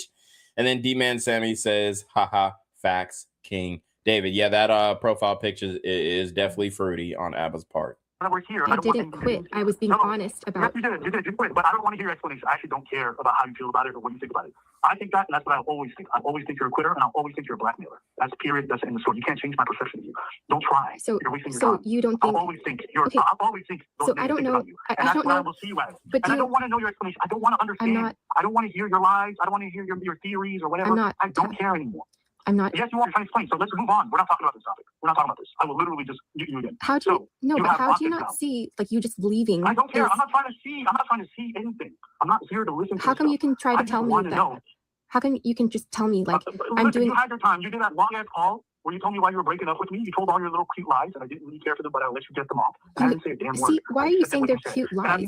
And then D-Man Sammy says, haha, facts, King David. Yeah, that profile picture is definitely fruity on Abba's part. We're here. I didn't quit. I was being honest about. Yes, you did. You quit, but I don't want to hear your explanation. I actually don't care about how you feel about it or what you think about it. I think that, and that's what I always think. I always think you're a quitter, and I always think you're a blackmailer. That's period. That's in the story. You can't change my perception of you. Don't try. So, you're wasting your so time. you don't think? I'll always think you're. Okay. I'll always think. So I don't know. You. I that's don't what know. I will see you as. But and I don't want to know your explanation. I don't want to understand. I don't want to hear your lies. I don't want to hear your theories or whatever. I don't care anymore. I'm not. Yes, you are trying to explain. So let's move on. We're not talking about this topic. We're not talking about this. I will literally just mute you again. How do you? No, but how do you not see? Like you just leaving. I don't care. I'm not trying to see. I'm not trying to see anything. I'm not here to listen to. How come you can try to tell me that? How come you can just tell me like I'm doing? You had your time. You did that long ass call where you told me why you were breaking up with me. You told all your little cute lies, and I didn't really care for them, but I'll let you get them off. I didn't say a damn word. See, why are you saying they're cute lies?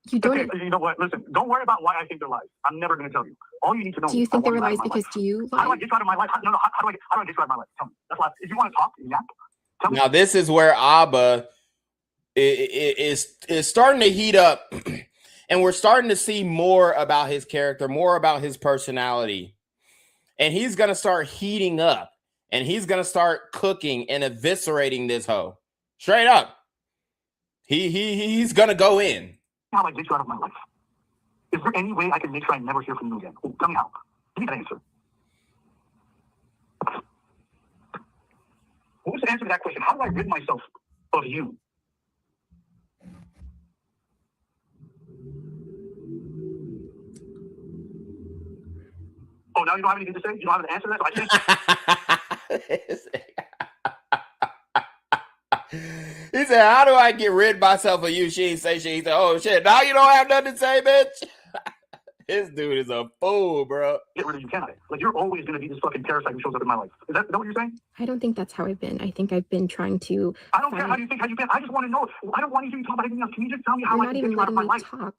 You don't. Okay, you know what? Listen, don't worry about why I think they're lies. I'm never going to tell you. All you need to know. Do you think they were lies because do you lie? How do I get you out of my life? How do I get you out of my life? Tell me. That's why. If you want to talk, yeah. Tell me. Now this is where Abba is starting to heat up, and we're starting to see more about his character, more about his personality, and he's going to start heating up, and he's going to start cooking and eviscerating this hoe straight up. He's going to go in. How do I get you out of my life? Is there any way I can make sure I never hear from you again? Tell me how. Give me an answer. Who's the answer to that question? How do I rid myself of you? Oh, now you don't have anything to say? You don't have an answer to that? So I can't. He said, how do I get rid myself of you? She ain't say shit. He said, oh shit, now you don't have nothing to say, bitch. This dude is a fool, bro. Get rid of you, can I? Like, you're always going to be this fucking parasite who shows up in my life. Is that what you're saying? I don't think that's how I've been. I think I've been trying to. I don't care how you think, how you can. I just want to know. I don't want to hear you talk about anything else. Can you just tell me how I can get you out of my life? Talk.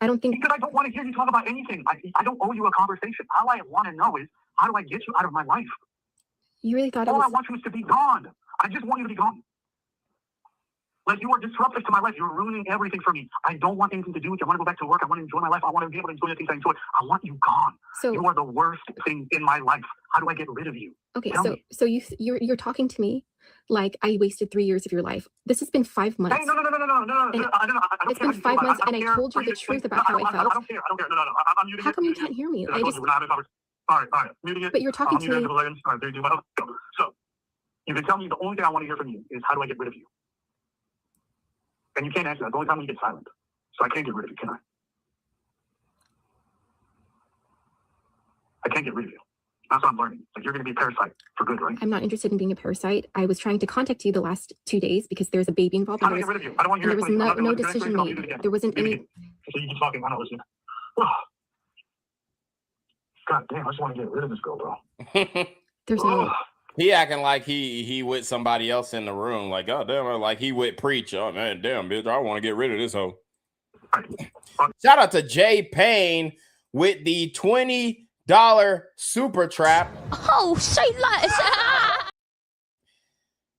I don't think. Because I don't want to hear you talk about anything. I don't owe you a conversation. All I want to know is, how do I get you out of my life? You really thought all I want you is to be gone. I just want you to be gone. Like, you are disruptive to my life. You're ruining everything for me. I don't want anything to do with you. I want to go back to work. I want to enjoy my life. I want to be able to enjoy the things I enjoy. I want you gone. So you are the worst thing in my life. How do I get rid of you? Okay, so you're talking to me like I wasted 3 years of your life. This has been 5 months. Hey, no. It's been 5 months, and I told you the truth about how I felt. I don't care. No. I'm muting it. How come you can't hear me? I just. All right. Muting it. But you're talking to me. So you can tell me the only thing I want to hear from you is, how do I get rid of you? And you can't answer that. The only time you get silent. So I can't get rid of you, can I? I can't get rid of you. That's what I'm learning. Like, you're going to be a parasite for good, right? I'm not interested in being a parasite. I was trying to contact you the last 2 days because there's a baby involved. How do I get rid of you? I don't want you to explain. There was no decision made. There wasn't any. So you keep talking. I'm not listening. God damn, I just want to get rid of this girl, bro. There's no. He acting like he with somebody else in the room. Like, oh, damn, like he with Preach. Oh, man, damn, bitch, I want to get rid of this hoe. Shout out to Jay Payne with the $20 super trap. Oh, say less.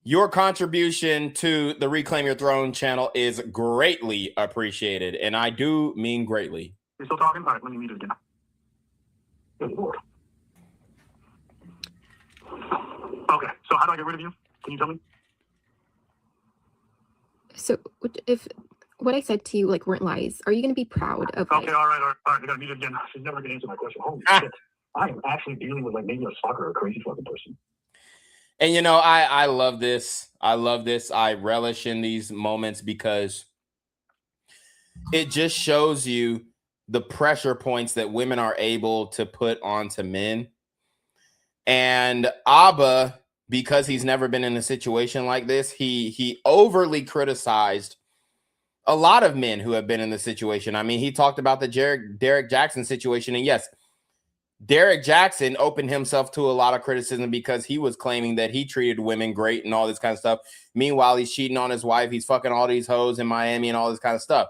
Your contribution to the Reclaim Your Throne channel is greatly appreciated, and I do mean greatly. You're still talking? All right, let me meet it again. Good Lord. Okay, so how do I get rid of you? Can you tell me? So if what I said to you like weren't lies, are you going to be proud of? Okay, all right. I gotta meet it again. She's never gonna answer my question. Holy shit! I am actually dealing with like maybe a stalker or a crazy fucking person. And you know, I love this. I love this. I relish in these moments because it just shows you the pressure points that women are able to put onto men. And Abba, because he's never been in a situation like this, he overly criticized a lot of men who have been in the situation. I mean, he talked about the Derek Jackson situation. And yes, Derek Jackson opened himself to a lot of criticism because he was claiming that he treated women great and all this kind of stuff. Meanwhile, he's cheating on his wife. He's fucking all these hoes in Miami and all this kind of stuff.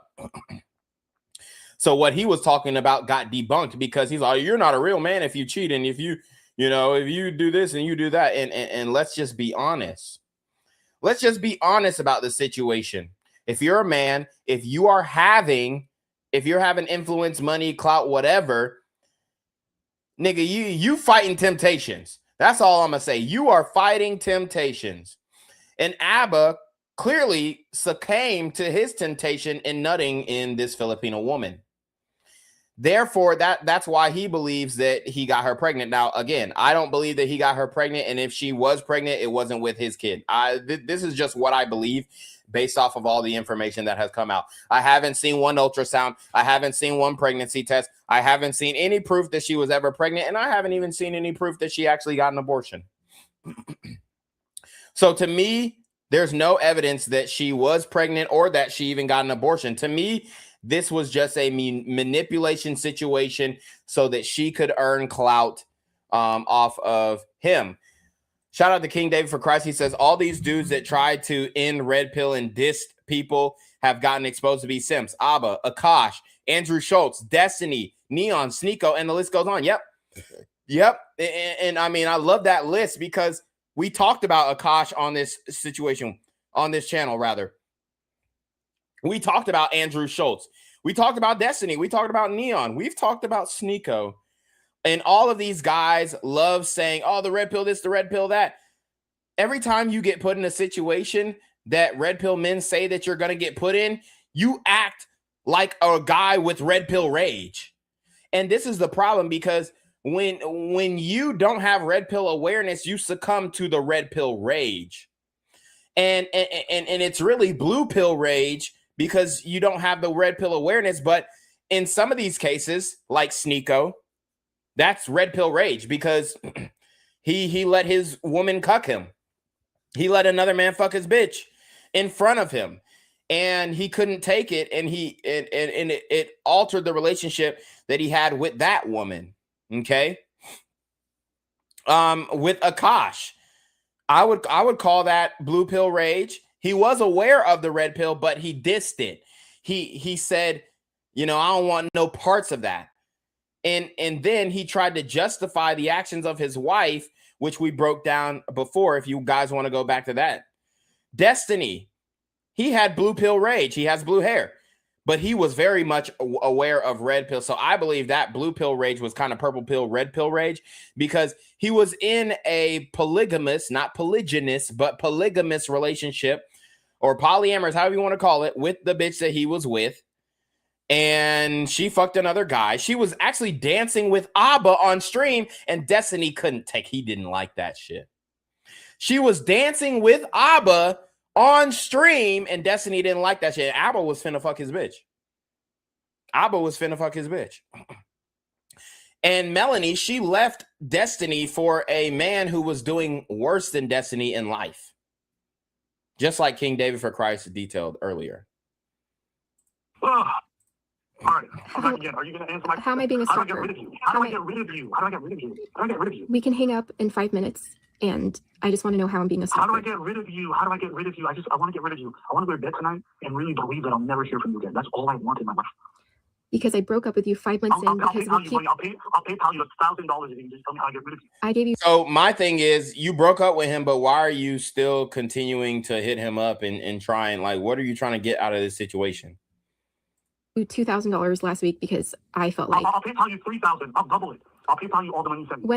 So what he was talking about got debunked because he's like, you're not a real man if you cheat and if you do this and you do that. And let's just be honest. Let's just be honest about the situation. If you're a man, if you're having influence, money, clout, whatever, nigga, you fighting temptations. That's all I'm gonna say. You are fighting temptations. And Abba clearly succumbed to his temptation in nutting in this Filipino woman. Therefore, that's why he believes that he got her pregnant. Now, again, I don't believe that he got her pregnant. And if she was pregnant, it wasn't with his kid. This is just what I believe based off of all the information that has come out. I haven't seen one ultrasound. I haven't seen one pregnancy test. I haven't seen any proof that she was ever pregnant. And I haven't even seen any proof that she actually got an abortion. So to me, there's no evidence that she was pregnant or that she even got an abortion. To me, this was just a manipulation situation so that she could earn clout off of him. Shout out to King David for Christ. He says, all these dudes that tried to end Red Pill and dissed people have gotten exposed to be simps. Abba, Akash, Andrew Schultz, Destiny, Neon, Sneeko, and the list goes on. Yep. And I mean, I love that list because we talked about Akash on this situation, on this channel, rather. We talked about Andrew Schultz. We talked about Destiny. We talked about Neon. We've talked about Sneeko. And all of these guys love saying, oh, the red pill this, the red pill that. Every time you get put in a situation that red pill men say that you're going to get put in, you act like a guy with red pill rage. And this is the problem because when you don't have red pill awareness, you succumb to the red pill rage. And it's really blue pill rage because you don't have the red pill awareness. But in some of these cases, like Sneeko, that's red pill rage because he let his woman cuck him. He let another man fuck his bitch in front of him. And he couldn't take it. And it altered the relationship that he had with that woman. Okay. With Akash, I would call that blue pill rage. He was aware of the red pill, but he dissed it. He said, I don't want no parts of that. And then he tried to justify the actions of his wife, which we broke down before, if you guys want to go back to that. Destiny, he had blue pill rage. He has blue hair, but he was very much aware of red pill. So I believe that blue pill rage was kind of purple pill, red pill rage, because he was in a polygamous, not polygynous, but polygamous relationship or polyamorous, however you want to call it, with the bitch that he was with. And she fucked another guy. She was actually dancing with Abba on stream, and Destiny couldn't take. He didn't like that shit. She was dancing with Abba on stream, and Destiny didn't like that shit. Abba was finna fuck his bitch. And Melanie, she left Destiny for a man who was doing worse than Destiny in life. Just like King David for Christ detailed earlier. All right. Again, are you going to answer my question? How am I being a stalker? How do I get rid of you? How do I get rid of you? How do I get rid of you? How do I get rid of you? We can hang up in 5 minutes, and I just want to know how I'm being a stalker. How do I get rid of you? How do I get rid of you? I want to get rid of you. I want to go to bed tonight and really believe that I'll never hear from you again. That's all I want in my life. Because I broke up with you 5 months in. I'll PayPal you $1,000 if you just tell me how to get rid of you. I gave you. So my thing is, you broke up with him, but why are you still continuing to hit him up and trying? Like, what are you trying to get out of this situation? $2,000 last week because I felt like I'll PayPal you $3,000. I'll double it. I'll PayPal you all the money you send me.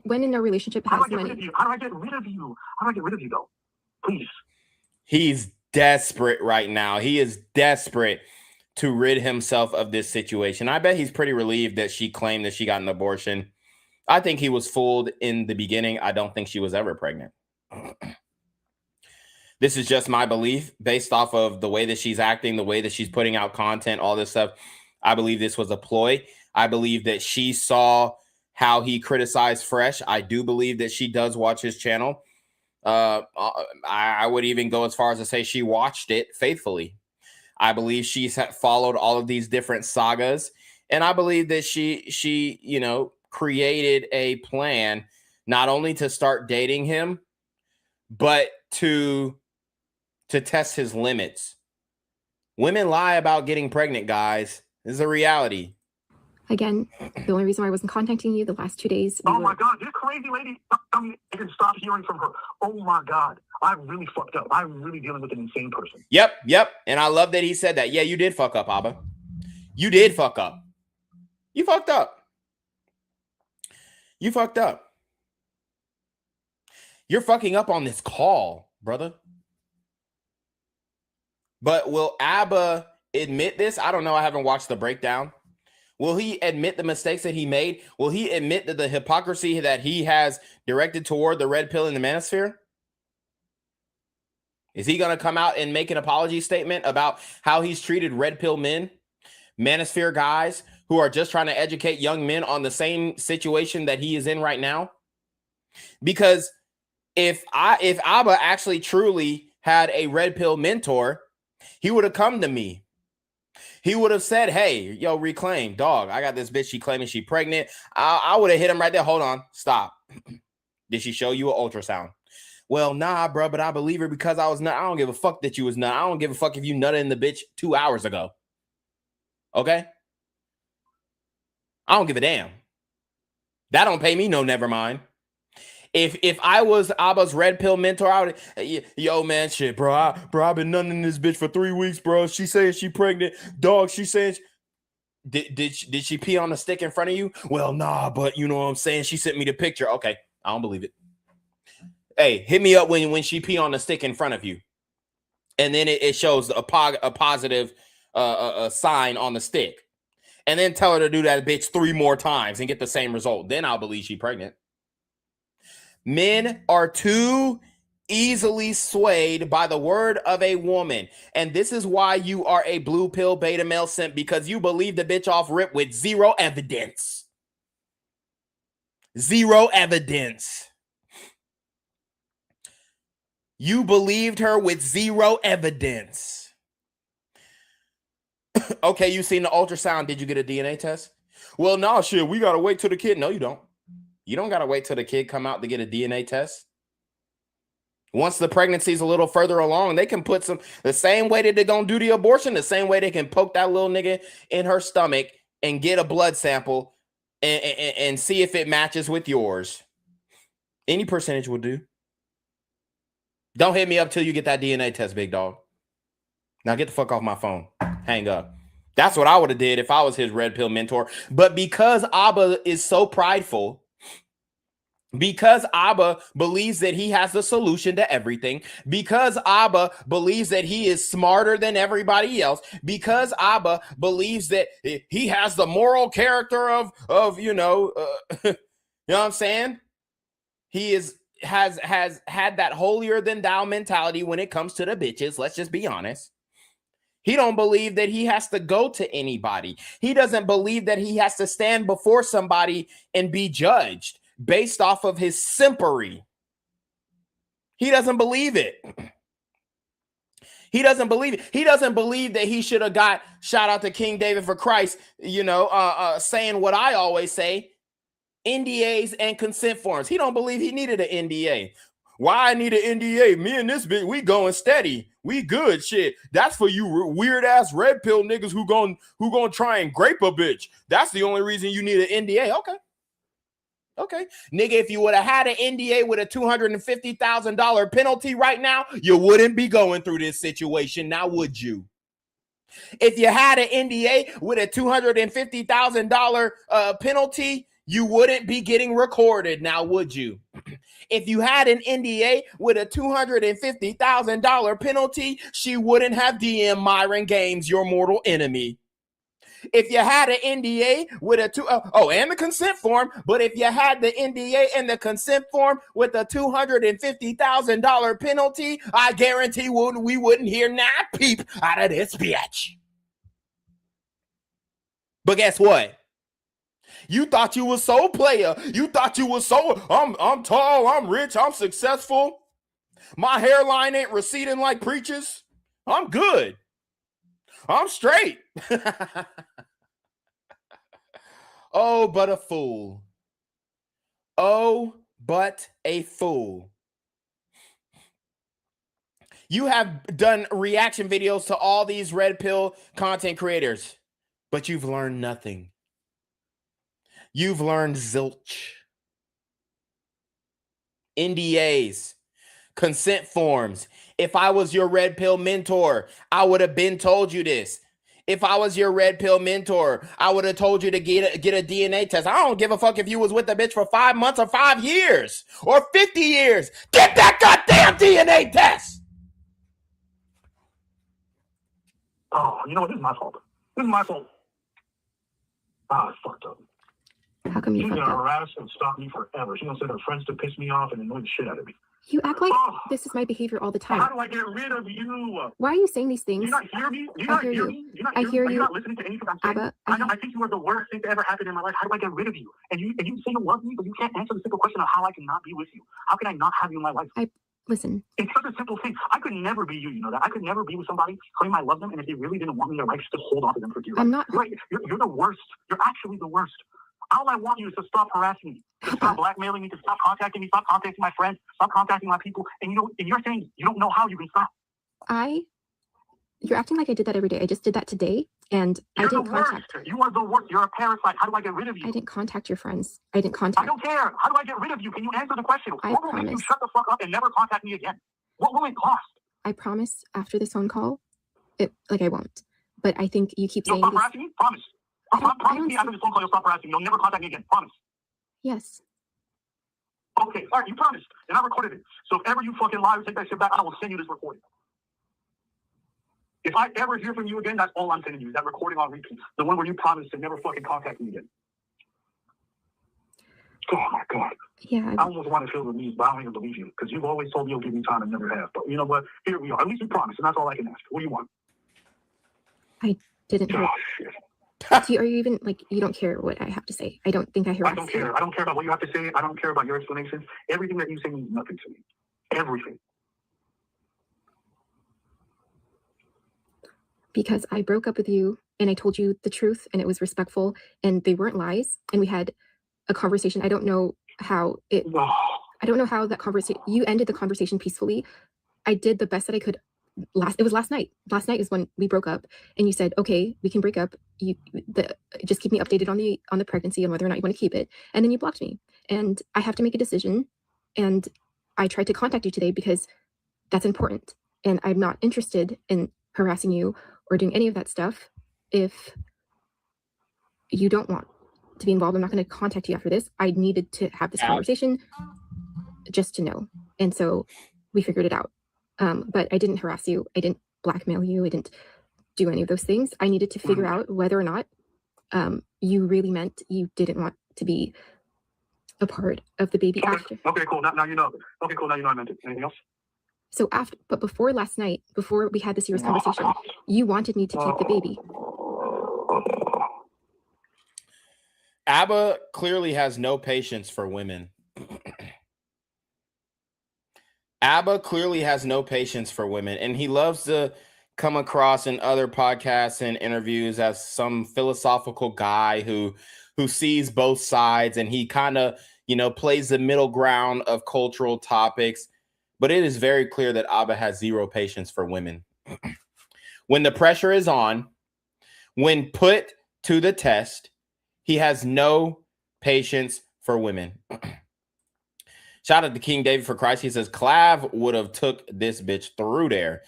When in a relationship has money. How do I get rid of you? How do I get rid of you though? Please. He's desperate right now. He is desperate to rid himself of this situation. I bet he's pretty relieved that she claimed that she got an abortion. I think he was fooled in the beginning. I don't think she was ever pregnant. This is just my belief based off of the way that she's acting, the way that she's putting out content, all this stuff. I believe this was a ploy. I believe that she saw how he criticized Fresh. I do believe that she does watch his channel. I would even go as far as to say she watched it faithfully. I believe she's followed all of these different sagas. And I believe that she created a plan not only to start dating him, but to test his limits. Women lie about getting pregnant, guys. This is a reality. Again, the only reason why I wasn't contacting you the last 2 days. Oh my God, this crazy lady. I can stop hearing from her. Oh my God, I really fucked up. I'm really dealing with an insane person. Yep. And I love that he said that. Yeah, you did fuck up, Abba. You did fuck up. You fucked up. You fucked up. You're fucking up on this call, brother. But will Abba admit this? I don't know. I haven't watched the breakdown. Will he admit the mistakes that he made? Will he admit that the hypocrisy that he has directed toward the red pill in the manosphere? Is he going to come out and make an apology statement about how he's treated red pill men, manosphere guys who are just trying to educate young men on the same situation that he is in right now? Because if Abba actually truly had a red pill mentor, he would have come to me. He would have said, hey, yo, Reclaim, dog, I got this bitch. She claiming she pregnant. I would have hit him right there. Hold on. Stop. Did she show you an ultrasound? Well, nah, bro, but I believe her because I was nut. I don't give a fuck that you was nut. I don't give a fuck if you nutted in the bitch 2 hours ago. Okay? I don't give a damn. That don't pay me no never mind. If I was Abba's red pill mentor, I would, yo, man, shit, bro, I've been nutting this bitch for 3 weeks, bro. She saying she pregnant. Dog, she saying, did she pee on the stick in front of you? Well, nah, but you know what I'm saying? She sent me the picture. Okay, I don't believe it. Hey, hit me up when she pee on the stick in front of you. And then it shows a positive sign on the stick. And then tell her to do that bitch 3 more times and get the same result. Then I'll believe she's pregnant. Men are too easily swayed by the word of a woman. And this is why you are a blue pill beta male simp, because you believe the bitch off rip with zero evidence. Zero evidence. You believed her with zero evidence. Okay, you seen the ultrasound. Did you get a DNA test? Well, no, shit, we got to wait till the kid. No, you don't. You don't got to wait till the kid come out to get a DNA test. Once the pregnancy is a little further along, they can put the same way that they're going to do the abortion, the same way they can poke that little nigga in her stomach and get a blood sample and see if it matches with yours. Any percentage will do. Don't hit me up till you get that DNA test, big dog. Now get the fuck off my phone. Hang up. That's what I would have did if I was his red pill mentor. But because Abba is so prideful, because Abba believes that he has the solution to everything, because Abba believes that he is smarter than everybody else, because Abba believes that he has the moral character of you know what I'm saying? He has had that holier than thou mentality when it comes to the bitches. Let's just be honest. He don't believe that he has to go to anybody. He doesn't believe that he has to stand before somebody and be judged based off of his simpery. He doesn't believe it. He doesn't believe it. He doesn't believe that he should have got, shout out to King David for Christ, saying what I always say, NDAs and consent forms. He don't believe he needed an NDA. Why I need an NDA? Me and this bitch, we going steady. We good shit. That's for you weird ass red pill niggas who gonna try and grape a bitch. That's the only reason you need an NDA. Okay. Nigga, if you would have had an NDA with a $250,000 penalty right now, you wouldn't be going through this situation. Now, would you? If you had an NDA with a $250,000 penalty, you wouldn't be getting recorded. Now, would you? If you had an NDA with a $250,000 penalty, she wouldn't have DM Myron Games, your mortal enemy. If you had an NDA with and the consent form, but if you had the NDA and the consent form with a $250,000 penalty, I guarantee we wouldn't hear not peep out of this bitch. But guess what? You thought you was so player. You thought you was so, I'm tall, I'm rich, I'm successful. My hairline ain't receding like preachers. I'm good. I'm straight. Oh, but a fool. Oh, but a fool. You have done reaction videos to all these red pill content creators, but you've learned nothing. You've learned zilch. NDAs, consent forms. If I was your red pill mentor, I would have been told you this. If I was your red pill mentor, I would have told you to get a DNA test. I don't give a fuck if you was with the bitch for 5 months or 5 years or 50 years. Get that goddamn DNA test. Oh, you know what? This is my fault. This is my fault. Ah, it's fucked up. How come you She's fucked gonna up? harass and stalk me forever. She's gonna send her friends to piss me off and annoy the shit out of me. You act like Oh. this is my behavior all the How time. do I get rid of you? Why are you saying these Do you things? not hear me? Do you I not hear hear you. me? Do you not I hear me? hear Are you you. not listening to anything I'm saying? Abba, I think you are the worst thing to ever happen in my life. How do I get rid of you? And you say you love me, but you can't answer the simple question of how I can not be with you. How can I not have you in my life? Listen, It's such a simple thing. I could never be you, you know that. I could never be with somebody, claim I love them, and if they really didn't want me in their life, just hold on to them for dear life. I'm not. You're the worst. You're actually the worst. All I want you is to stop harassing me, to stop blackmailing me, to stop contacting me, stop contacting my friends, stop contacting my people. And you're saying you don't know how you can stop. You're acting like I did that every day. I just did that today, and You're I didn't the worst. contact. You are the worst. You're a parasite. How do I get rid of you? I didn't contact your friends. I didn't I contact. don't care. How do I get rid of you? Can you answer the question? I What will make you promise. shut the fuck up and never contact me again? What will it cost? I promise after this phone call, I won't. But I think you keep You'll saying stop this. harassing me? Promise. Promise me after this phone call you'll stop harassing me. You'll never contact me again. Promise. Yes. Okay, all right, you promised, and I recorded it. So if ever you fucking lie or take that shit back, I will send you this recording. If I ever hear from you again, that's all I'm sending you, is that recording on repeat. The one where you promised to never fucking contact me again. Oh my God. Yeah. I almost want to feel relieved, but I don't even believe you, because you've always told me you'll give me time and never have. But you know what? Here we are. At least you promised, and that's all I can ask. What do you want? I didn't hear. Oh, shit. Are you even you don't care what I have to say? I don't think I hear. I don't care. I don't care about what you have to say. I don't care about your explanations. Everything that you say means nothing to me. Everything. Because I broke up with you and I told you the truth and it was respectful and they weren't lies and we had a conversation. I don't know how that conversation, you ended the conversation peacefully. I did the best that I could. It was last night. Last night is when we broke up and you said, okay, we can break up. Just keep me updated on the pregnancy and whether or not you want to keep it. And then you blocked me and I have to make a decision. And I tried to contact you today because that's important. And I'm not interested in harassing you or doing any of that stuff. If you don't want to be involved, I'm not going to contact you after this. I needed to have this conversation just to know. And so we figured it out. But I didn't harass you. I didn't blackmail you. I didn't do any of those things. I needed to figure out whether or not you really meant you didn't want to be a part of the baby after. Okay, cool. Now you know. Okay, cool. Now you know I meant it. Anything else? So but before last night, before we had this serious conversation, you wanted me to keep the baby. Abba clearly has no patience for women. Abba clearly has no patience for women, and he loves to come across in other podcasts and interviews as some philosophical guy who sees both sides, and he kind of, plays the middle ground of cultural topics. But it is very clear that Abba has zero patience for women. When the pressure is on, when put to the test, he has no patience for women. Shout out to King David for Christ. He says, Clav would have took this bitch through there.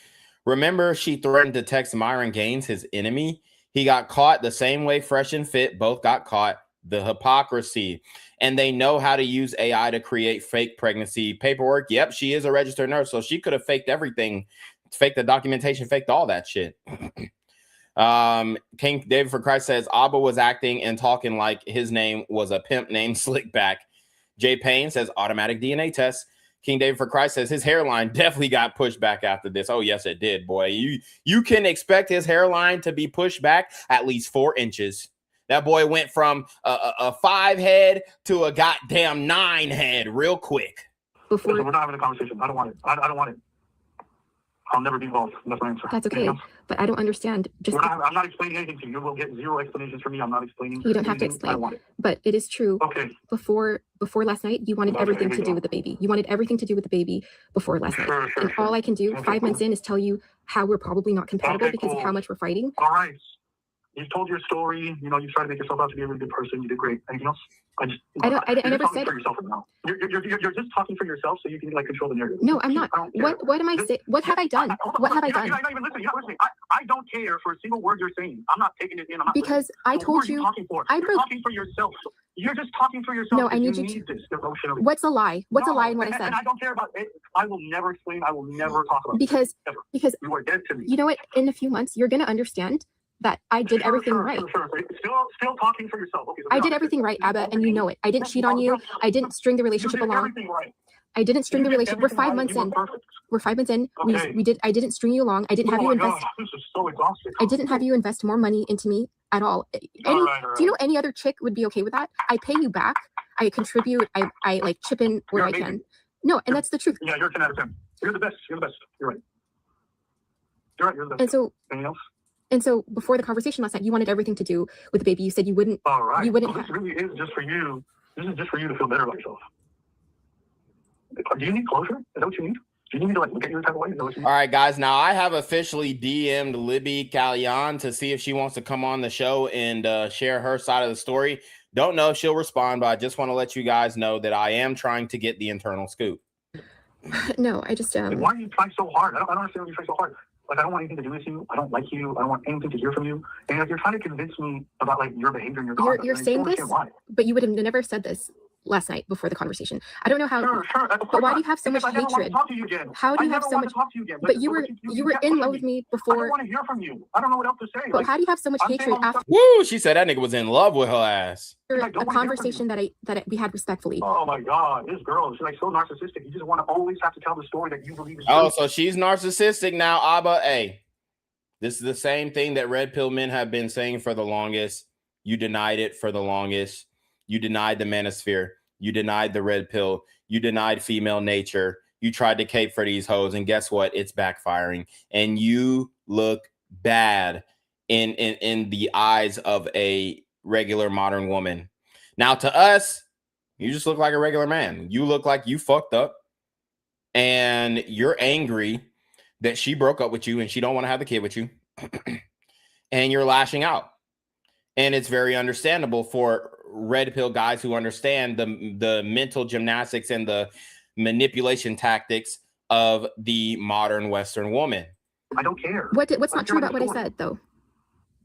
Remember, she threatened to text Myron Gaines, his enemy. He got caught the same way Fresh and Fit both got caught. The hypocrisy. And they know how to use AI to create fake pregnancy paperwork. Yep, she is a registered nurse, so she could have faked everything. Faked the documentation, faked all that shit. King David for Christ says, Abba was acting and talking like his name was a pimp named Slickback. Jay Payne says, automatic DNA test. King David for Christ says his hairline definitely got pushed back after this. Oh, yes, it did, boy. You can expect his hairline to be pushed back at least 4 inches. That boy went from a 5 head to a goddamn 9 head real quick. Listen, we're not having a conversation. I don't want it. I don't want it. I'll never be involved. That's my answer. That's okay, but I don't understand. I'm not explaining anything to you. You will get zero explanations from me. I'm not explaining. You don't have to anything. I explain. don't want it. But it is true. Okay. Before last night, you wanted everything to do with the baby. You wanted everything to do with the baby before last night. And all I can do 5 months in is tell you how we're probably not compatible because of how much we're fighting. All right. You've told your story. You know, you tried to make yourself out to be a really good person. You did great. Anything else? I never said. For yourself now. You're just talking for yourself so you can like control the narrative. No, I'm not. What am I saying? What have I done? What have I done? You're not even listening. You're not listening. I don't care for a single word you're saying. I'm not taking it in. I'm not because listening. I told you. You're talking for yourself. You're just talking for yourself. No, I need you to. This emotionally. What's a lie? What's a lie in what I said? And I don't care about it. I will never explain. I will never talk about it. Because you are dead to me. You know what? In a few months, you're gonna understand that I did everything right. Still talking for yourself. Okay, so I did everything right, Abba, and you know it. I didn't cheat on you. I didn't string the relationship along. Right. I didn't string the relationship. We're 5 months in. We're 5 months in. Okay. We did. I didn't string you along. I didn't have you invest. God, this is so exhausting. I didn't have you invest more money into me at all. Do you know any other chick would be okay with that? I pay you back. I contribute. I like chip in where I can. No, and that's the truth. Yeah, you're a 10 out of 10. You're the best. You're the best. You're right. You're the best. And so. Anything else? And so before the conversation last night, you wanted everything to do with the baby. You said you wouldn't. All right. You wouldn't. So this really is just for you. This is just for you to feel better about yourself. Do you need closure? Is that what you need? Do you need to like look at your type of way? Is that what you need? All right, guys. Now I have officially DM'd Libby Callion to see if she wants to come on the show and share her side of the story. Don't know if she'll respond, but I just want to let you guys know that I am trying to get the internal scoop. No, I just Why are you trying so hard? I don't understand why you try so hard. Like, I don't want anything to do with you. I don't like you. I don't want anything to hear from you. And like, you're trying to convince me about like your behavior and your conduct. You're saying this, but you would have never said this last night before the conversation. I don't know how. Sure. But why do you have so much hatred? How do you have so much? But you were in love with me before. I don't want to hear from you. I don't know what else to say. But how do you have so much hatred after? Woo! She said that nigga was in love with her ass. A conversation that we had respectfully. Oh my God, this girl is like so narcissistic. You just want to always have to tell the story that you believe is true. Oh, so she's narcissistic now, Abba. Hey, this is the same thing that red pill men have been saying for the longest. You denied it for the longest. You denied the manosphere. You denied the red pill. You denied female nature. You tried to cape for these hoes, and guess what? It's backfiring. And you look bad in the eyes of a regular modern woman. Now, to us, you just look like a regular man. You look like you fucked up, and you're angry that she broke up with you and she don't want to have the kid with you, and you're lashing out. And it's very understandable for red pill guys who understand the mental gymnastics and the manipulation tactics of the modern Western woman. I don't care. What's not true about what I said, though?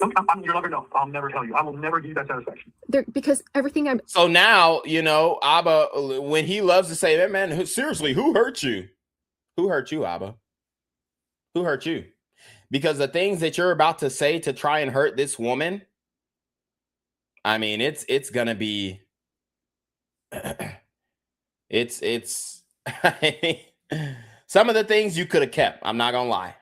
I'm your lover. No, I'll never tell you. I will never give you that satisfaction. Because everything I'm. So now, you know, Abba, when he loves to say that, man, seriously, who hurt you? Who hurt you, Abba? Who hurt you? Because the things that you're about to say to try and hurt this woman, I mean, it's gonna be, it's some of the things you could have kept. I'm not gonna lie.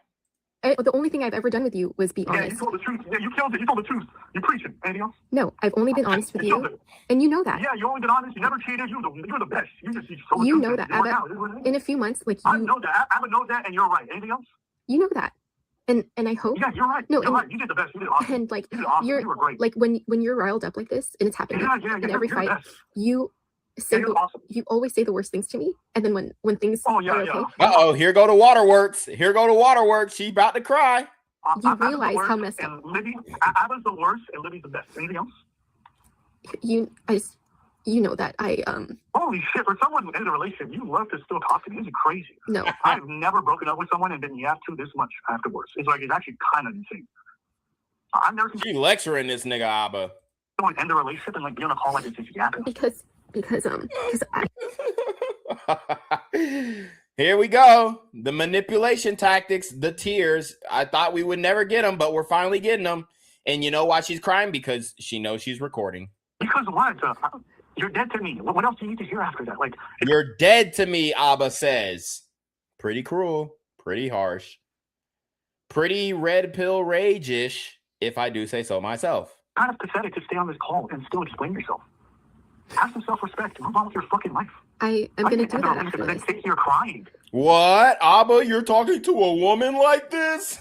The only thing I've ever done with you was be honest. Yeah, you told the truth. Yeah, you killed it. You told the truth. You're preaching. Anything else? No, I've only been honest with you, and you know that. Yeah, you only been honest. You never cheated. You're the best. You know that. Abba, in a few months, like you. I know that. Abba knows that, and you're right. Anything else? You know that. And I hope. Yeah, you're right. No, you're right. You did the best. You did awesome. And like you did awesome. You were great. Like when you're riled up like this, and it's happening in every fight, you say awesome. You always say the worst things to me, and then when things are okay. Here go to Waterworks. Here go to Waterworks. She about to cry. You realize how messed up. Libby, Abba's the worst, and Libby's the best. Anything else? You know that I Holy shit! For someone in a relationship, you love to still talk to me. This is crazy. No, I've never broken up with someone and been yapped to this much afterwards. It's actually kind of insane. I've never seen. She lecturing this nigga Abba. Someone end a relationship and like be on a call like it's just yapping. Because I. Here we go. The manipulation tactics, the tears. I thought we would never get them, but we're finally getting them. And you know why she's crying? Because she knows she's recording. Because what? You're dead to me. What else do you need to hear after that? Like, you're dead to me, Abba says. Pretty cruel, pretty harsh, pretty red pill rage-ish, if I do say so myself. Kind of pathetic to stay on this call and still explain yourself. Have some self-respect. Move on with your fucking life. I'm going to do that after and then this. sit here crying. What? Abba, you're talking to a woman like this?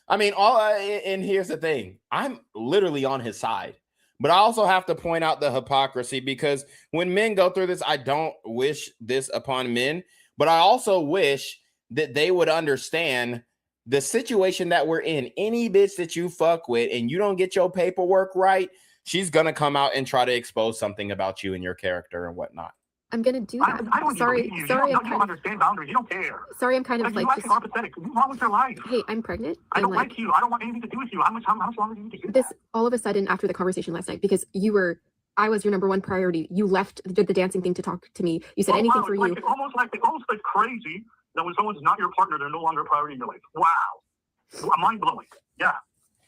I mean, and here's the thing. I'm literally on his side. But I also have to point out the hypocrisy, because when men go through this, I don't wish this upon men, but I also wish that they would understand the situation that we're in. Any bitch that you fuck with and you don't get your paperwork right, she's going to come out and try to expose something about you and your character and whatnot. I'm going to do that. I don't Sorry, you. sorry. You don't understand boundaries. You don't care. Sorry, I'm kind of you like just... are pathetic. Move on with your life. Hey, I'm pregnant. I don't like you. I don't want anything to do with you. How much longer do you need to do this? That? All of a sudden, after the conversation last night, because I was your number one priority. You left, did the dancing thing to talk to me. You said anything for you. It's almost like crazy that when someone's not your partner, they're no longer a priority in your life. Wow. Mind blowing. Yeah.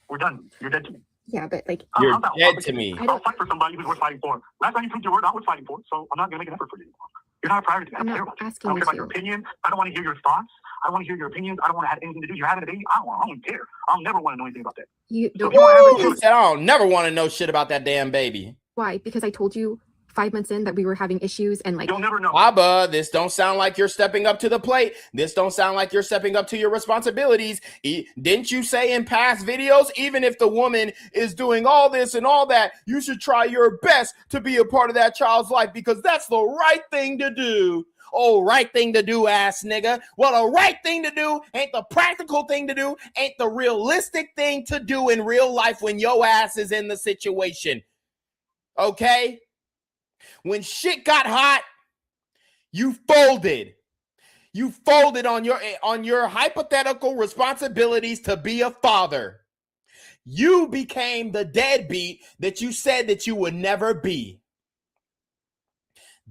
We're done. You're dead to me. Yeah, but like... You're dead to me. I'll fight for somebody who's worth fighting for. Last time you proved you were not worth fighting for, so I'm not going to make an effort for you anymore. You're not a priority. I don't care about you. I don't care about your opinion. I don't want to hear your thoughts. I don't want to hear your opinions. I don't want to have anything to do. You're having a baby. I don't care. I'll never want to know anything about that. He said, I don't never want to know shit about that damn baby. Why? Because I told you 5 months in that we were having issues, and like... You'll never know. Abba, this don't sound like you're stepping up to the plate. This don't sound like you're stepping up to your responsibilities. Didn't you say in past videos, even if the woman is doing all this and all that, you should try your best to be a part of that child's life, because that's the right thing to do. Oh, right thing to do, ass nigga. Well, the right thing to do ain't the practical thing to do, ain't the realistic thing to do in real life when your ass is in the situation. Okay? When shit got hot, you folded. You folded on your hypothetical responsibilities to be a father. You became the deadbeat that you said that you would never be.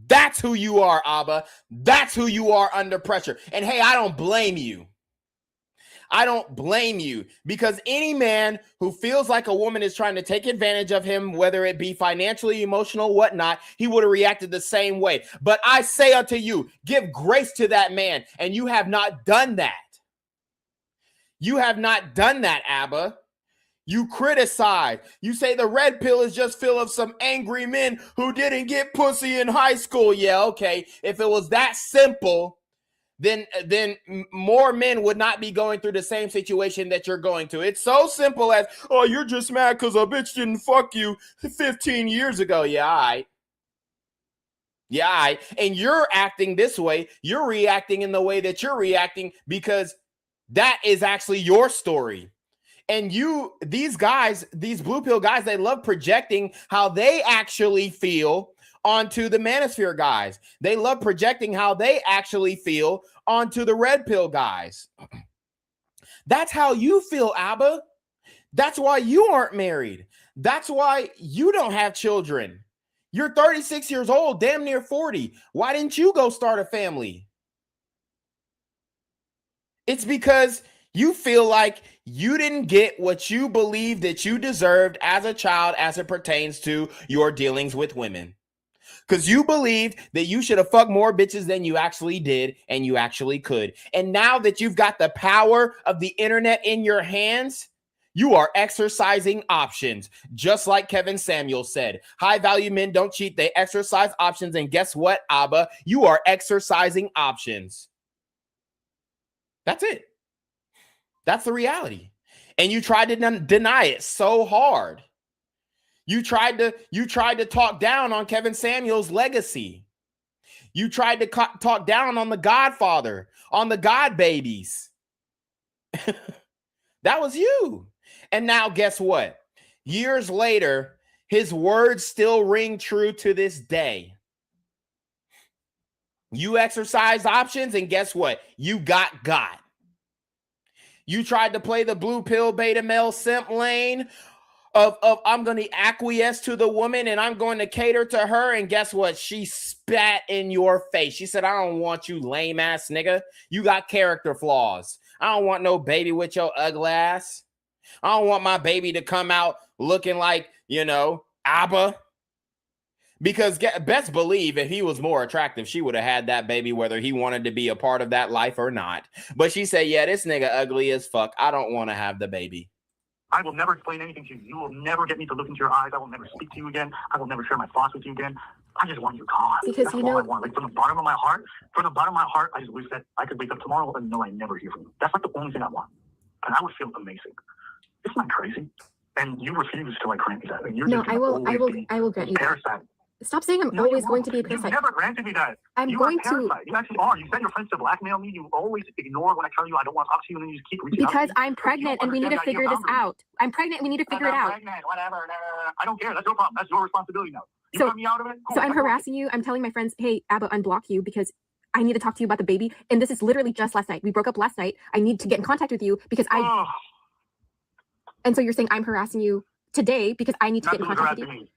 That's who you are, Abba. That's who you are under pressure. And hey, I don't blame you. I don't blame you, because any man who feels like a woman is trying to take advantage of him, whether it be financially, emotional, whatnot, he would have reacted the same way. But I say unto you, give grace to that man. And you have not done that. You have not done that, Abba. You criticize. You say the red pill is just full of some angry men who didn't get pussy in high school. Yeah, okay. If it was that simple, then more men would not be going through the same situation that you're going to. It's so simple as, oh, you're just mad because a bitch didn't fuck you 15 years ago. Yeah, all right. Yeah, all right. And you're acting this way. You're reacting in the way that you're reacting because that is actually your story. And these guys, these blue pill guys, they love projecting how they actually feel onto the manosphere guys. They love projecting how they actually feel onto the red pill guys. That's how you feel, Abba. That's why you aren't married. That's why you don't have children. You're 36 years old, damn near 40. Why didn't you go start a family? It's because you feel like you didn't get what you believe that you deserved as a child as it pertains to your dealings with women. Because you believed that you should have fucked more bitches than you actually did and you actually could. And now that you've got the power of the internet in your hands, you are exercising options. Just like Kevin Samuel said, high value men don't cheat. They exercise options. And guess what, Abba? You are exercising options. That's it. That's the reality. And you tried to deny it so hard. You tried to talk down on Kevin Samuel's legacy. You tried to talk down on the Godfather, on the God babies. That was you. And now guess what? Years later, his words still ring true to this day. You exercised options, and guess what? You got. You tried to play the blue pill beta male simp lane of I'm going to acquiesce to the woman and I'm going to cater to her. And guess what? She spat in your face. She said, I don't want you lame ass nigga. You got character flaws. I don't want no baby with your ugly ass. I don't want my baby to come out looking like, Abba. Because best believe if he was more attractive, she would have had that baby, whether he wanted to be a part of that life or not. But she said, yeah, this nigga ugly as fuck. I don't want to have the baby. I will never explain anything to you. You will never get me to look into your eyes. I will never speak to you again. I will never share my thoughts with you again. I just want you gone. Because that's all I want. Like from the bottom of my heart, I just wish that I could wake up tomorrow and know I never hear from you. That's like the only thing I want. And I would feel amazing. Isn't that crazy? And you refuse to like grant me that. And you're No, just I will grant you that. parasite. Stop saying I'm always going to be a parasite. You never granted me that. I'm you going are a parasite. You actually are. You send your friends to blackmail me. You always ignore when I tell you I don't want to talk to you, and then you just keep reaching out. Because I'm pregnant and we need to figure this out. I'm pregnant and we need to figure it out. Pregnant, whatever. I don't care. That's your problem. That's your responsibility now. You cut me out of it. Cool. So I'm harassing you. I'm telling my friends, hey, Abba, unblock you because I need to talk to you about the baby. And this is literally just last night. We broke up last night. I need to get in contact with you because And so you're saying I'm harassing you today because I need to get in contact with you.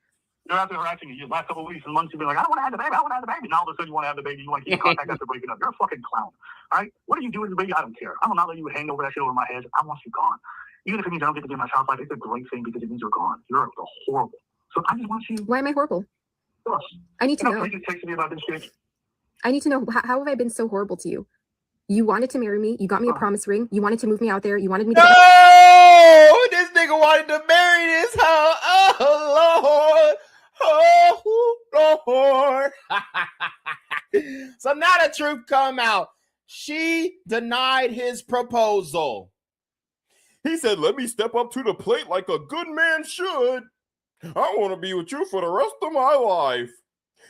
You're out there harassing me. The last couple of weeks and months, you've been like, I don't want to have the baby. I want to have the baby. Now all of a sudden you want to have the baby. You want to keep contact after breaking up. You're a fucking clown. All right? What are you doing with the baby? I don't care. I will not let you hang over that shit over my head. I want you gone. Even if it means I don't get to be in my child's life, it's a great thing because it means you're gone. You're horrible. So I just want you. Why am I horrible? I need to know. You just texted me about this shit. I need to know, how have I been so horrible to you? You wanted to marry me. You got me a promise ring. You wanted to move me out there. You wanted me to... Oh, this nigga wanted to marry this hoe. Oh, Lord. Oh, Lord. So now the truth come out. She denied his proposal. He said, let me step up to the plate like a good man should. I want to be with you for the rest of my life.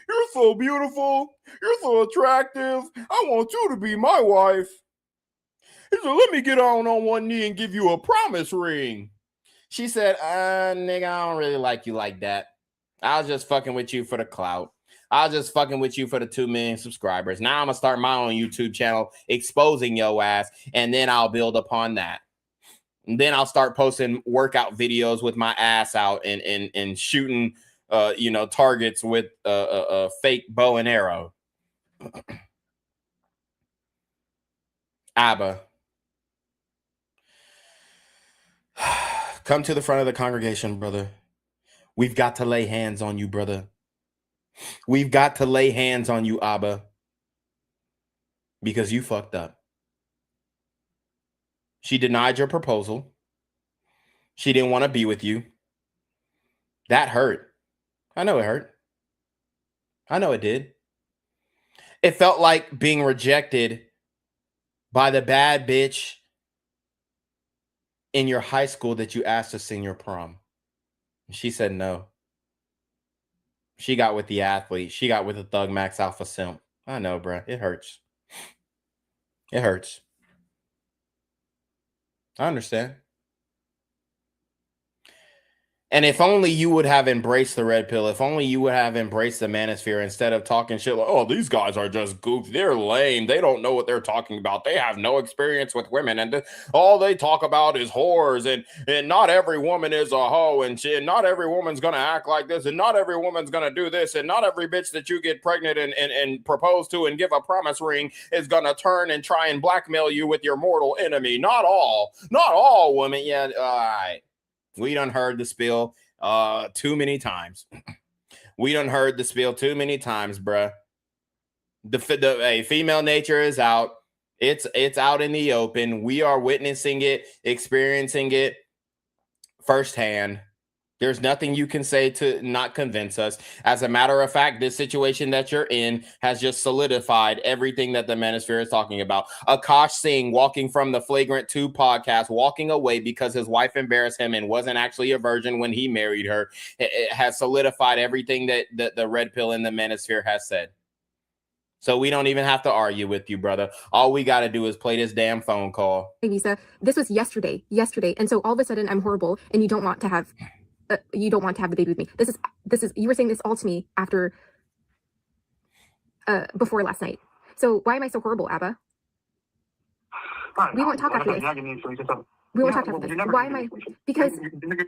You're so beautiful. You're so attractive. I want you to be my wife. He said, let me get on one knee and give you a promise ring. She said, nigga, I don't really like you like that. I was just fucking with you for the clout. I was just fucking with you for the 2 million subscribers. Now I'm going to start my own YouTube channel exposing your ass, and then I'll build upon that. And then I'll start posting workout videos with my ass out and shooting targets with a fake bow and arrow. Abba, come to the front of the congregation, brother. We've got to lay hands on you, brother. We've got to lay hands on you, Abba, because you fucked up. She denied your proposal. She didn't want to be with you. That hurt. I know it hurt. I know it did. It felt like being rejected by the bad bitch in your high school that you asked to sing your prom. She said no. She got with the athlete. She got with the Thug Max Alpha Simp. I know, bro. It hurts. It hurts. I understand. And if only you would have embraced the red pill, if only you would have embraced the manosphere instead of talking shit like, oh, these guys are just goofy. They're lame. They don't know what they're talking about. They have no experience with women. And all they talk about is whores. And not every woman is a hoe. And not every woman's going to act like this. And not every woman's going to do this. And not every bitch that you get pregnant and propose to and give a promise ring is going to turn and try and blackmail you with your mortal enemy. Not all women. Yeah, all right. We done heard the spiel too many times. We done heard the spiel too many times, bruh. The female nature is out. It's out in the open. We are witnessing it, experiencing it firsthand. There's nothing you can say to not convince us. As a matter of fact, this situation that you're in has just solidified everything that the manosphere is talking about. Akash Singh walking from the Flagrant 2 podcast, walking away because his wife embarrassed him and wasn't actually a virgin when he married her. It has solidified everything that the red pill in the manosphere has said. So we don't even have to argue with you, brother. All we got to do is play this damn phone call. Hey, Lisa, this was yesterday. And so all of a sudden I'm horrible and you don't want to have the baby with me. This is you were saying this all to me after before last night. So why am I so horrible, Abba? We won't talk after this. We won't talk after this. Why am I? Because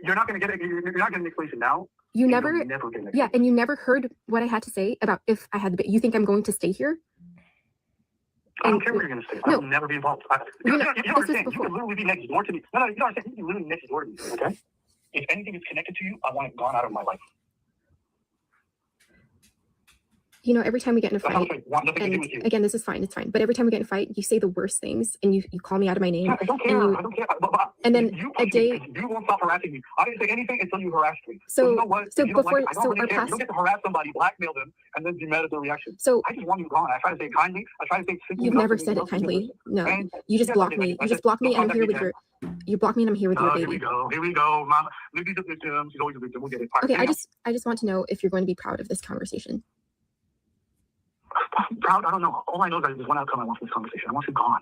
you're not going to get it. You're not going to explain it now. You never and you never heard what I had to say about if I had the baby. You think I'm going to stay here? I don't care where you're going to stay. I will never be involved. You don't understand. You can literally be next door to me. No, you don't understand. You can literally be next door to me. Okay. If anything is connected to you, I want it gone out of my life. You know, every time we get in a That fight, sounds like want nothing to do and with you. again, this is fine, it's fine. But every time we get in a fight, you say the worst things and you call me out of my name. Yeah, I don't care. And, I don't care. But and then you a day. You won't stop harassing me. I didn't say anything until you harassed me. So you know what? so If you don't before like it, I don't really our care. past. You don't get to harass somebody, blackmail them, and then be mad at their reaction. So I just want you gone. I try to say it kindly. I try to say it simply. you've never said it kindly. No, And you just yes, I block did. me. I You said, just block me, "Don't and I'm contact here me with again." your. You block me, and I'm here with your Here we baby. go. Here we go. Mama, Libby's a victim. She's always a victim. We'll get it. All right, Okay, anything I just want to know if you're going to be proud of this conversation. I'm proud. I don't know. All I know is that there's one outcome I want from this conversation. I want you gone.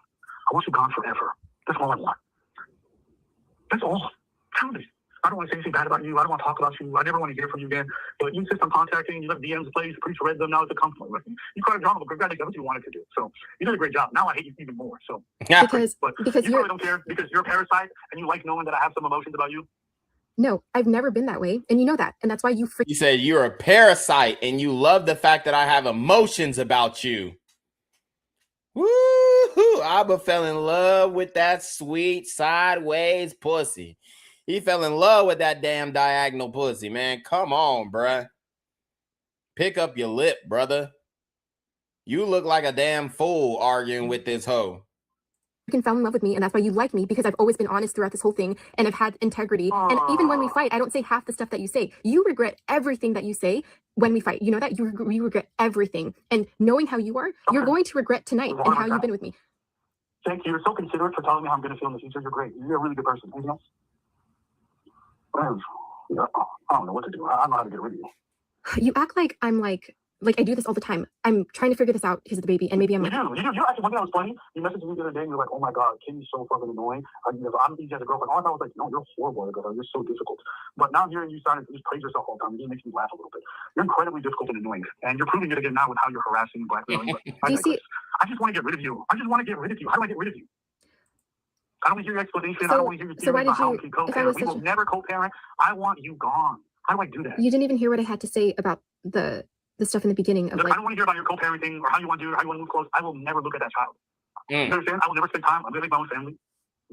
I want you gone forever. That's all I want. That's all. Truly. I don't want to say anything bad about you. I don't want to talk about you. I never want to hear from you again. But you insist on contacting. You left DMs place. Preach read them. Now it's a compliment with me. You cried drama, but that's what you wanted to do. So you did a great job. Now I hate you even more. So Because you probably don't care because you're a parasite and you like knowing that I have some emotions about you. No, I've never been that way, and you know that, and that's why you. You said you're a parasite and you love the fact that I have emotions about you. Woo-hoo! Abba fell in love with that sweet sideways pussy. He fell in love with that damn diagonal pussy, man. Come on, bruh. Pick up your lip, brother. You look like a damn fool arguing with this hoe. You fell in love with me, and that's why you like me, because I've always been honest throughout this whole thing, and I've had integrity. And even when we fight, I don't say half the stuff that you say. You regret everything that you say when we fight. You know that? You regret everything. And knowing how you are, you're going to regret tonight and how you've been with me. Thank you. You're so considerate for telling me how I'm going to feel in the future. You're great. You're a really good person. Anything else? I don't know what to do. I don't know how to get rid of you. You act like I'm like I do this all the time. I'm trying to figure this out because of the baby, and maybe I'm like. You actually, one thing that was funny, you messaged me the other day and you're like, oh my God, Kimmy's so fucking annoying. I'm easy as a girlfriend. All I thought was like, no, you're horrible as a girlfriend. You're so difficult. But now hearing you starting to just praise yourself all the time, it makes me laugh a little bit. You're incredibly difficult and annoying. And you're proving it again now with how you're harassing and blackmailing. Do you see? I just want to get rid of you. I just want to get rid of you. How do I get rid of you? I don't want to hear your explanation. I don't want to hear your theory about how we can co-parent. We will never co-parent. I want you gone. How do I do that? You didn't even hear what I had to say about the stuff in the beginning of I don't want to hear about your co-parenting or how you want to do it, how you want to move close. I will never look at that child. You understand? I will never spend time. I'm going to make my own family.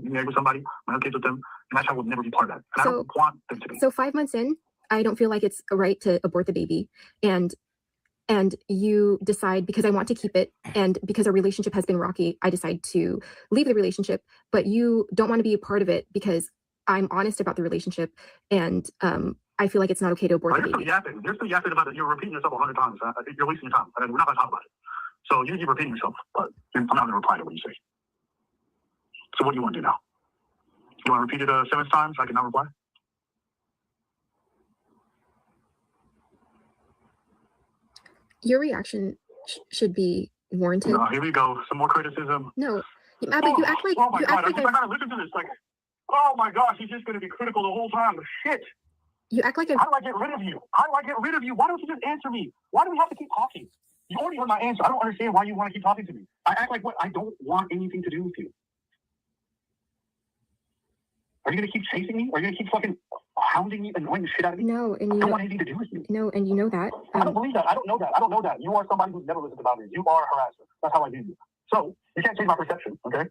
Be married with somebody, my own kids with them, and that child will never be part of that. And I don't want them to be. So 5 months in, I don't feel like it's right to abort the baby. And you decide, because I want to keep it, and because our relationship has been rocky, I decide to leave the relationship. But you don't want to be a part of it because I'm honest about the relationship, and I feel like it's not okay to abort the baby. You're still yapping about it. You're repeating yourself 100 times. You're wasting your time. We're not going to talk about it. So you keep repeating yourself, but I'm not going to reply to what you say. So what do you want to do now? You want to repeat it 7 times so I can not reply? Your reaction should be warranted. Here we go. Some more criticism. No, Abba, you act like. Oh my you God! act like I gotta listen to this. Like, oh my gosh, he's just gonna be critical the whole time. Shit. You act like. How do I get rid of you? How do I get rid of you? Why don't you just answer me? Why do we have to keep talking? You already heard my answer. I don't understand why you want to keep talking to me. I act like what? I don't want anything to do with you. Are you going to keep chasing me? Are you going to keep fucking hounding me, annoying the shit out of me? No, and I don't want anything to do with you. No, and you know that. I don't believe that. I don't know that. I don't know that. You are somebody who's never listened to boundaries. You are a harasser. That's how I view you. So you can't change my perception, okay?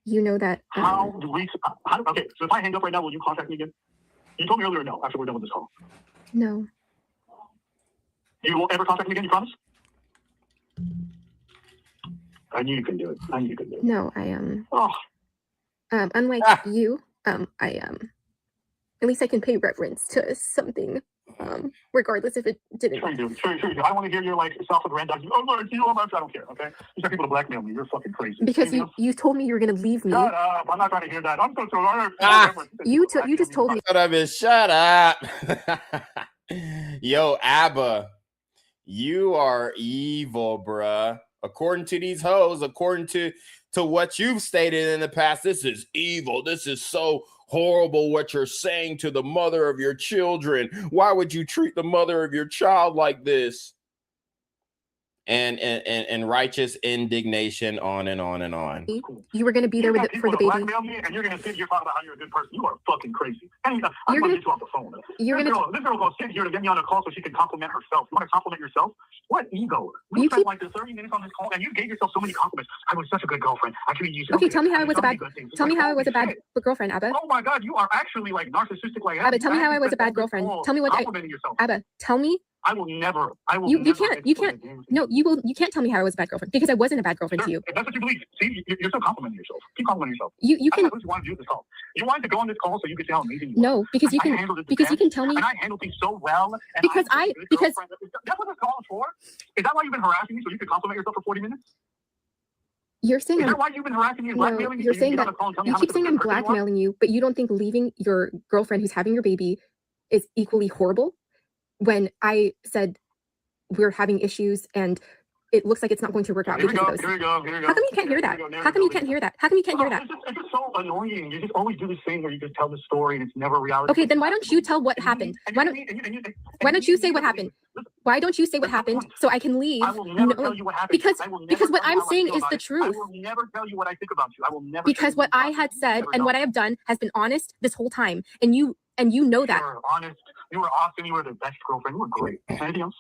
You know that. Okay, so if I hang up right now, will you contact me again? You told me earlier no, after we're done with this call. No. You won't ever contact me again, you promise? I knew you could do it. I knew you could do it. No, I unlike you, at least I can pay reference to something, regardless if it didn't. Sure you do. Sure you do. I want to hear your like self-aggrandizing. Oh, look, you almost. I don't care. Okay, you got people to blackmail me. You're fucking crazy. Because you told me you were gonna leave me. Shut up! I'm not trying to hear that. I'm so sorry. You just told me. Shut up and shut up. Yo, Abba, you are evil, bruh. According to these hoes, according to what you've stated in the past, this is evil. This is so horrible what you're saying to the mother of your children. Why would you treat the mother of your child like this? And righteous indignation, on and on and on. You were going to be there for the baby. Blackmail me, and you're going to sit here talking about how you're a good person. You are fucking crazy. And I'm going to get you off the phone. This girl going to sit here to get me on a call so she can compliment herself. You want to compliment yourself? What ego? We spent like 30 minutes on this call, and you gave yourself so many compliments. I was such a good girlfriend. I treated you so okay, tell me how I was a bad. Tell me how I was a bad girlfriend, Abba. Oh my God, you are actually like narcissistic like Abba, tell me how I was a bad girlfriend. Tell me what complimenting yourself. Abba, tell me I will never. You can't. No, you can't tell me how I was a bad girlfriend because I wasn't a bad girlfriend to you. If that's what you believe, see, you're still complimenting yourself. Keep complimenting yourself. You can. That's what you want to do this call. You wanted to go on this call so you could see how amazing you are. No, because you can tell me. And I handle things so well. And because that's what this call is for. Is that why you've been harassing me so you could compliment yourself for 40 minutes? You're saying is that why you've been harassing me and blackmailing me? You're saying that you keep saying I'm blackmailing you, but you don't think leaving your girlfriend who's having your baby is equally horrible? When I said we're having issues and it looks like it's not going to work out. Here we go. Here we go. How come you can't hear that? How come you can't hear that? How come you can't hear that? It's just so annoying. You just always do this thing where you just tell the story and it's never reality. Okay, then why don't you tell what happened? Why don't you say what happened? Why don't you say what happened so I can leave? I will never tell you what happened. Because what I'm saying is the truth. I will never tell you what I think about you. I will never. Because what I had said and what I have done has been honest this whole time, and you know that. You were honest. You were awesome. You were the best girlfriend. You were great. Anything else?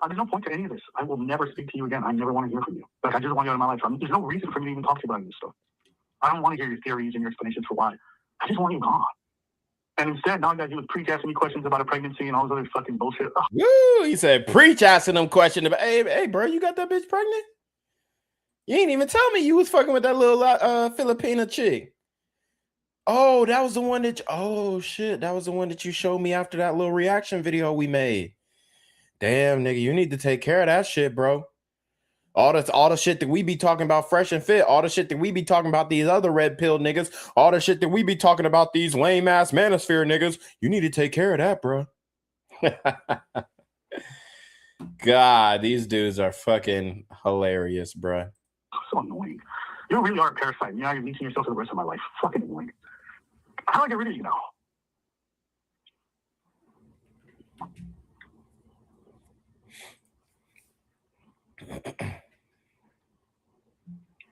There's no point to any of this. I will never speak to you again. I never want to hear from you. Like, I just want you out of my life. There's no reason for me to even talk to you about this stuff. I don't want to hear your theories and your explanations for why. I just want you gone. And instead, now that you would preach asking me questions about a pregnancy and all this other fucking bullshit. Ugh. Woo! He said, preach asking them questions about, hey, bro, you got that bitch pregnant? You ain't even tell me you was fucking with that little Filipina chick. Oh, that was the one that, oh shit, that was the one that you showed me after that little reaction video we made. Damn, nigga, you need to take care of that shit, bro. All the shit that we be talking about fresh and fit, all the shit that we be talking about these other red pill niggas, all the shit that we be talking about these lame ass manosphere niggas, you need to take care of that, bro. God, these dudes are fucking hilarious, bro. So annoying. You really are a parasite. Now you're leeching yourself for the rest of my life. Fucking annoying. How do I get rid of you now?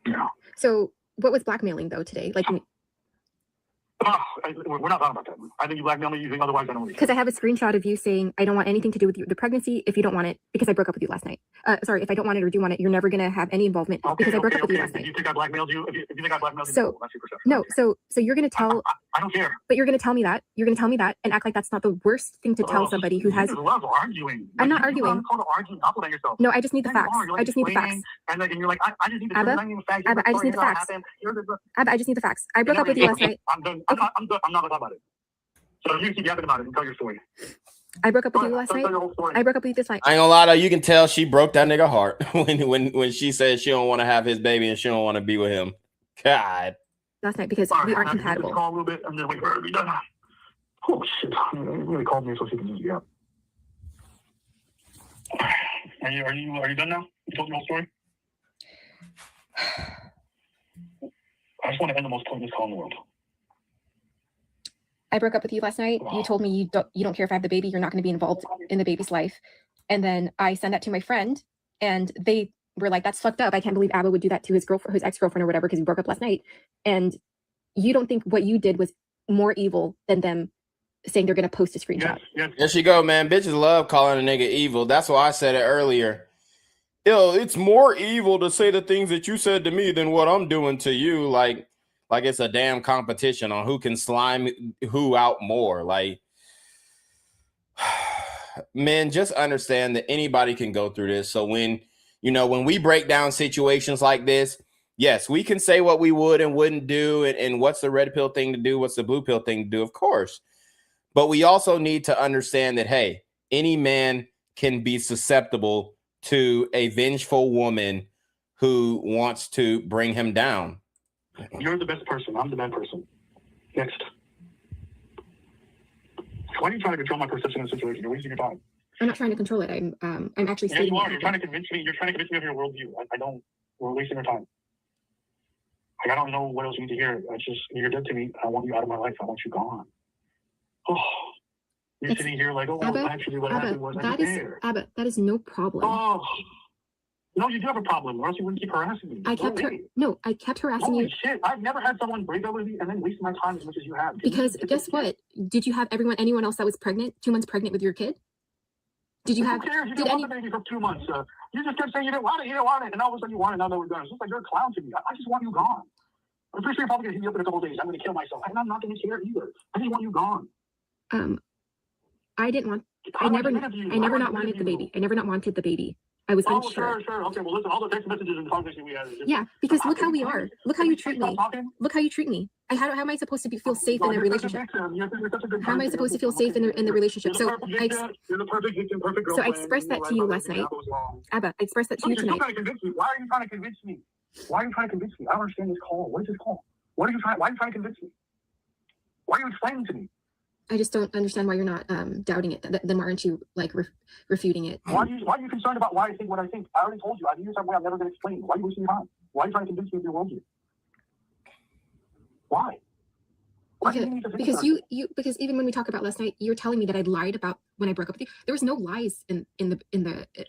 Yeah. So what was blackmailing though today? Like, we're not talking about that. I think you blackmailed me using otherwise I don't. Because I have a screenshot of you saying I don't want anything to do with the pregnancy. If you don't want it, because I broke up with you last night. Sorry, if I don't want it or do want it, you're never gonna have any involvement because I broke up with you last night. If you think I blackmailed you, if you think I blackmailed you, so that's your perception. No, so you're gonna tell. I don't care. But you're gonna tell me that. You're gonna tell me that and act like that's not the worst thing to tell somebody who has. You love arguing. I'm not arguing. Compliment yourself. No, I just need the facts. I just need the facts. And you're like, I just need the facts. Abba, I just need the facts. Abba, I just need the facts. I broke up with you last night. I'm done. I'm not gonna talk about it. So you keep yapping about it and tell your story. I broke up with you last night. I broke up with you this night. I ain't gonna lie though, you can tell she broke that nigga heart when she said she don't want to have his baby and she don't want to be with him. God. Last night because we aren't compatible. Call a little bit and then wait for her to be done. Oh shit! He really called me so she can just yap. Are you done now? You told me the whole story. I just want to end the most pointless call in the world. I broke up with you last night. You told me you don't care if I have the baby. You're not going to be involved in the baby's life. And then I sent that to my friend, and they were like, "That's fucked up. I can't believe Abba would do that to his girlfriend, his ex-girlfriend, or whatever, because we broke up last night." And you don't think what you did was more evil than them saying they're going to post a screenshot? Yes. There she go, man. Bitches love calling a nigga evil. That's why I said it earlier. Yo, it's more evil to say the things that you said to me than what I'm doing to you. Like it's a damn competition on who can slime who out more. Like, man, just understand that anybody can go through this. So when we break down situations like this, yes, we can say what we would and wouldn't do, and what's the red pill thing to do, what's the blue pill thing to do, of course. But we also need to understand that, hey, any man can be susceptible to a vengeful woman who wants to bring him down. You're the best person. I'm the bad person. Next. Why are you trying to control my perception of the situation? You're wasting your time. I'm not trying to control it. I'm actually stating. Yeah, you are. You're trying to convince me. You're trying to convince me of your worldview. I don't. We're wasting our time. Like, I don't know what else you need to hear. You're dead to me. I want you out of my life. I want you gone. Oh, you're sitting here like, oh, Abba, actually, what happened was Abba, that is no problem. Oh. No, you do have a problem, or else you wouldn't keep harassing me. I kept harassing Holy you. Shit, I've never had someone break up with me and then waste my time as much as you have. Because guess what? Did you have anyone else that was pregnant, 2 months pregnant with your kid? Did you have? Who cares? You didn't want the baby for 2 months. You just kept saying you didn't want it, and all of a sudden you want it. Now that we're done, it's just like you're a clown to me. I just want you gone. I'm pretty sure you're probably gonna hit me up in a couple of days. I'm gonna kill myself, and I'm not gonna care either. I just want you gone. I didn't want. I never not wanted the baby. I never not wanted the baby. I was unsure. Sure. Okay, well, listen, all the text messages and conversation we had. Yeah, because look how we are. Look how you treat me. Look how you treat me. How am I supposed to feel safe in a relationship? How am I supposed to feel safe in the relationship? So I expressed that to you last night. Abba, I expressed that to you tonight. Why are you trying to convince me? Why are you trying to convince me? I don't understand this call. What is this call? Why are you trying to convince me? Why are you explaining to me? I just don't understand why you're not doubting it. Then why aren't you like refuting it? Why are you concerned about why I think what I think? I already told you. I knew some way I'm never going to explain. Why are you wasting your time? Why are you trying to convince me of your worldview? Why? Because even when we talk about last night, you're telling me that I lied about when I broke up with you. There was no lies in the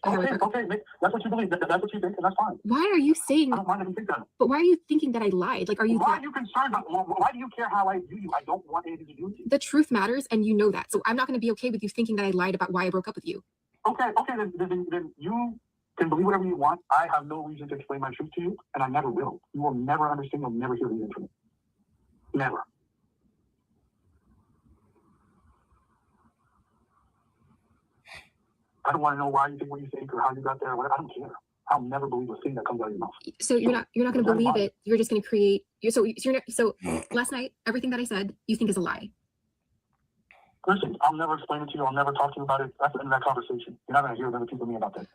Okay, that's what you believe. That's what you think, and that's fine. Why are you saying? I don't mind if you think that. But why are you thinking that I lied? Like, are you? Why are you concerned about? Why do you care how I view you? I don't want anything to do with you. The truth matters, and you know that. So I'm not going to be okay with you thinking that I lied about why I broke up with you. Okay, then you can believe whatever you want. I have no reason to explain my truth to you, and I never will. You will never understand. You'll never hear reason from me. Never. I don't want to know why you think what you think or how you got there. Or whatever. I don't care. I'll never believe a thing that comes out of your mouth. So you're not going to believe it. You're just going to create. So last night, everything that I said, you think is a lie. Listen, I'll never explain it to you. I'll never talk to you about it. That's the end of that conversation. You're not going to hear other people me about that.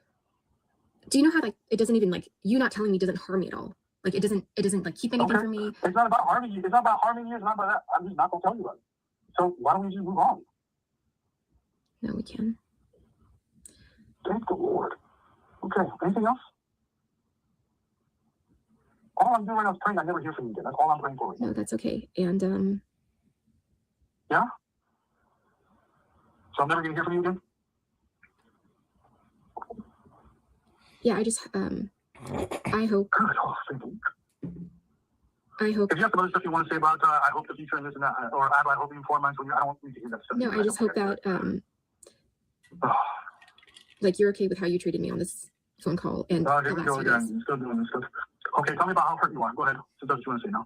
Do you know how like it doesn't even like you not telling me doesn't harm me at all? Like it doesn't like keep anything from me. It's not about harming you. It's not about harming you. It's not about that. I'm just not going to tell you about it. So why don't we just move on? No, we can. Thank the Lord. Okay. Anything else? All I'm doing right now is praying I never hear from you again. That's all I'm praying for. No, that's okay. And yeah. So I'm never gonna hear from you again. Yeah, I just I hope. Good. Oh, thank you. I hope. If you have some other stuff you want to say about, I hope the future and this and that, or I hope you inform mine, so I don't want you to hear that stuff. No, I just hope that like you're okay with how you treated me on this phone call and here we go again. Still doing this stuff. Okay, tell me about how hurt you are. Go ahead. So that's what you want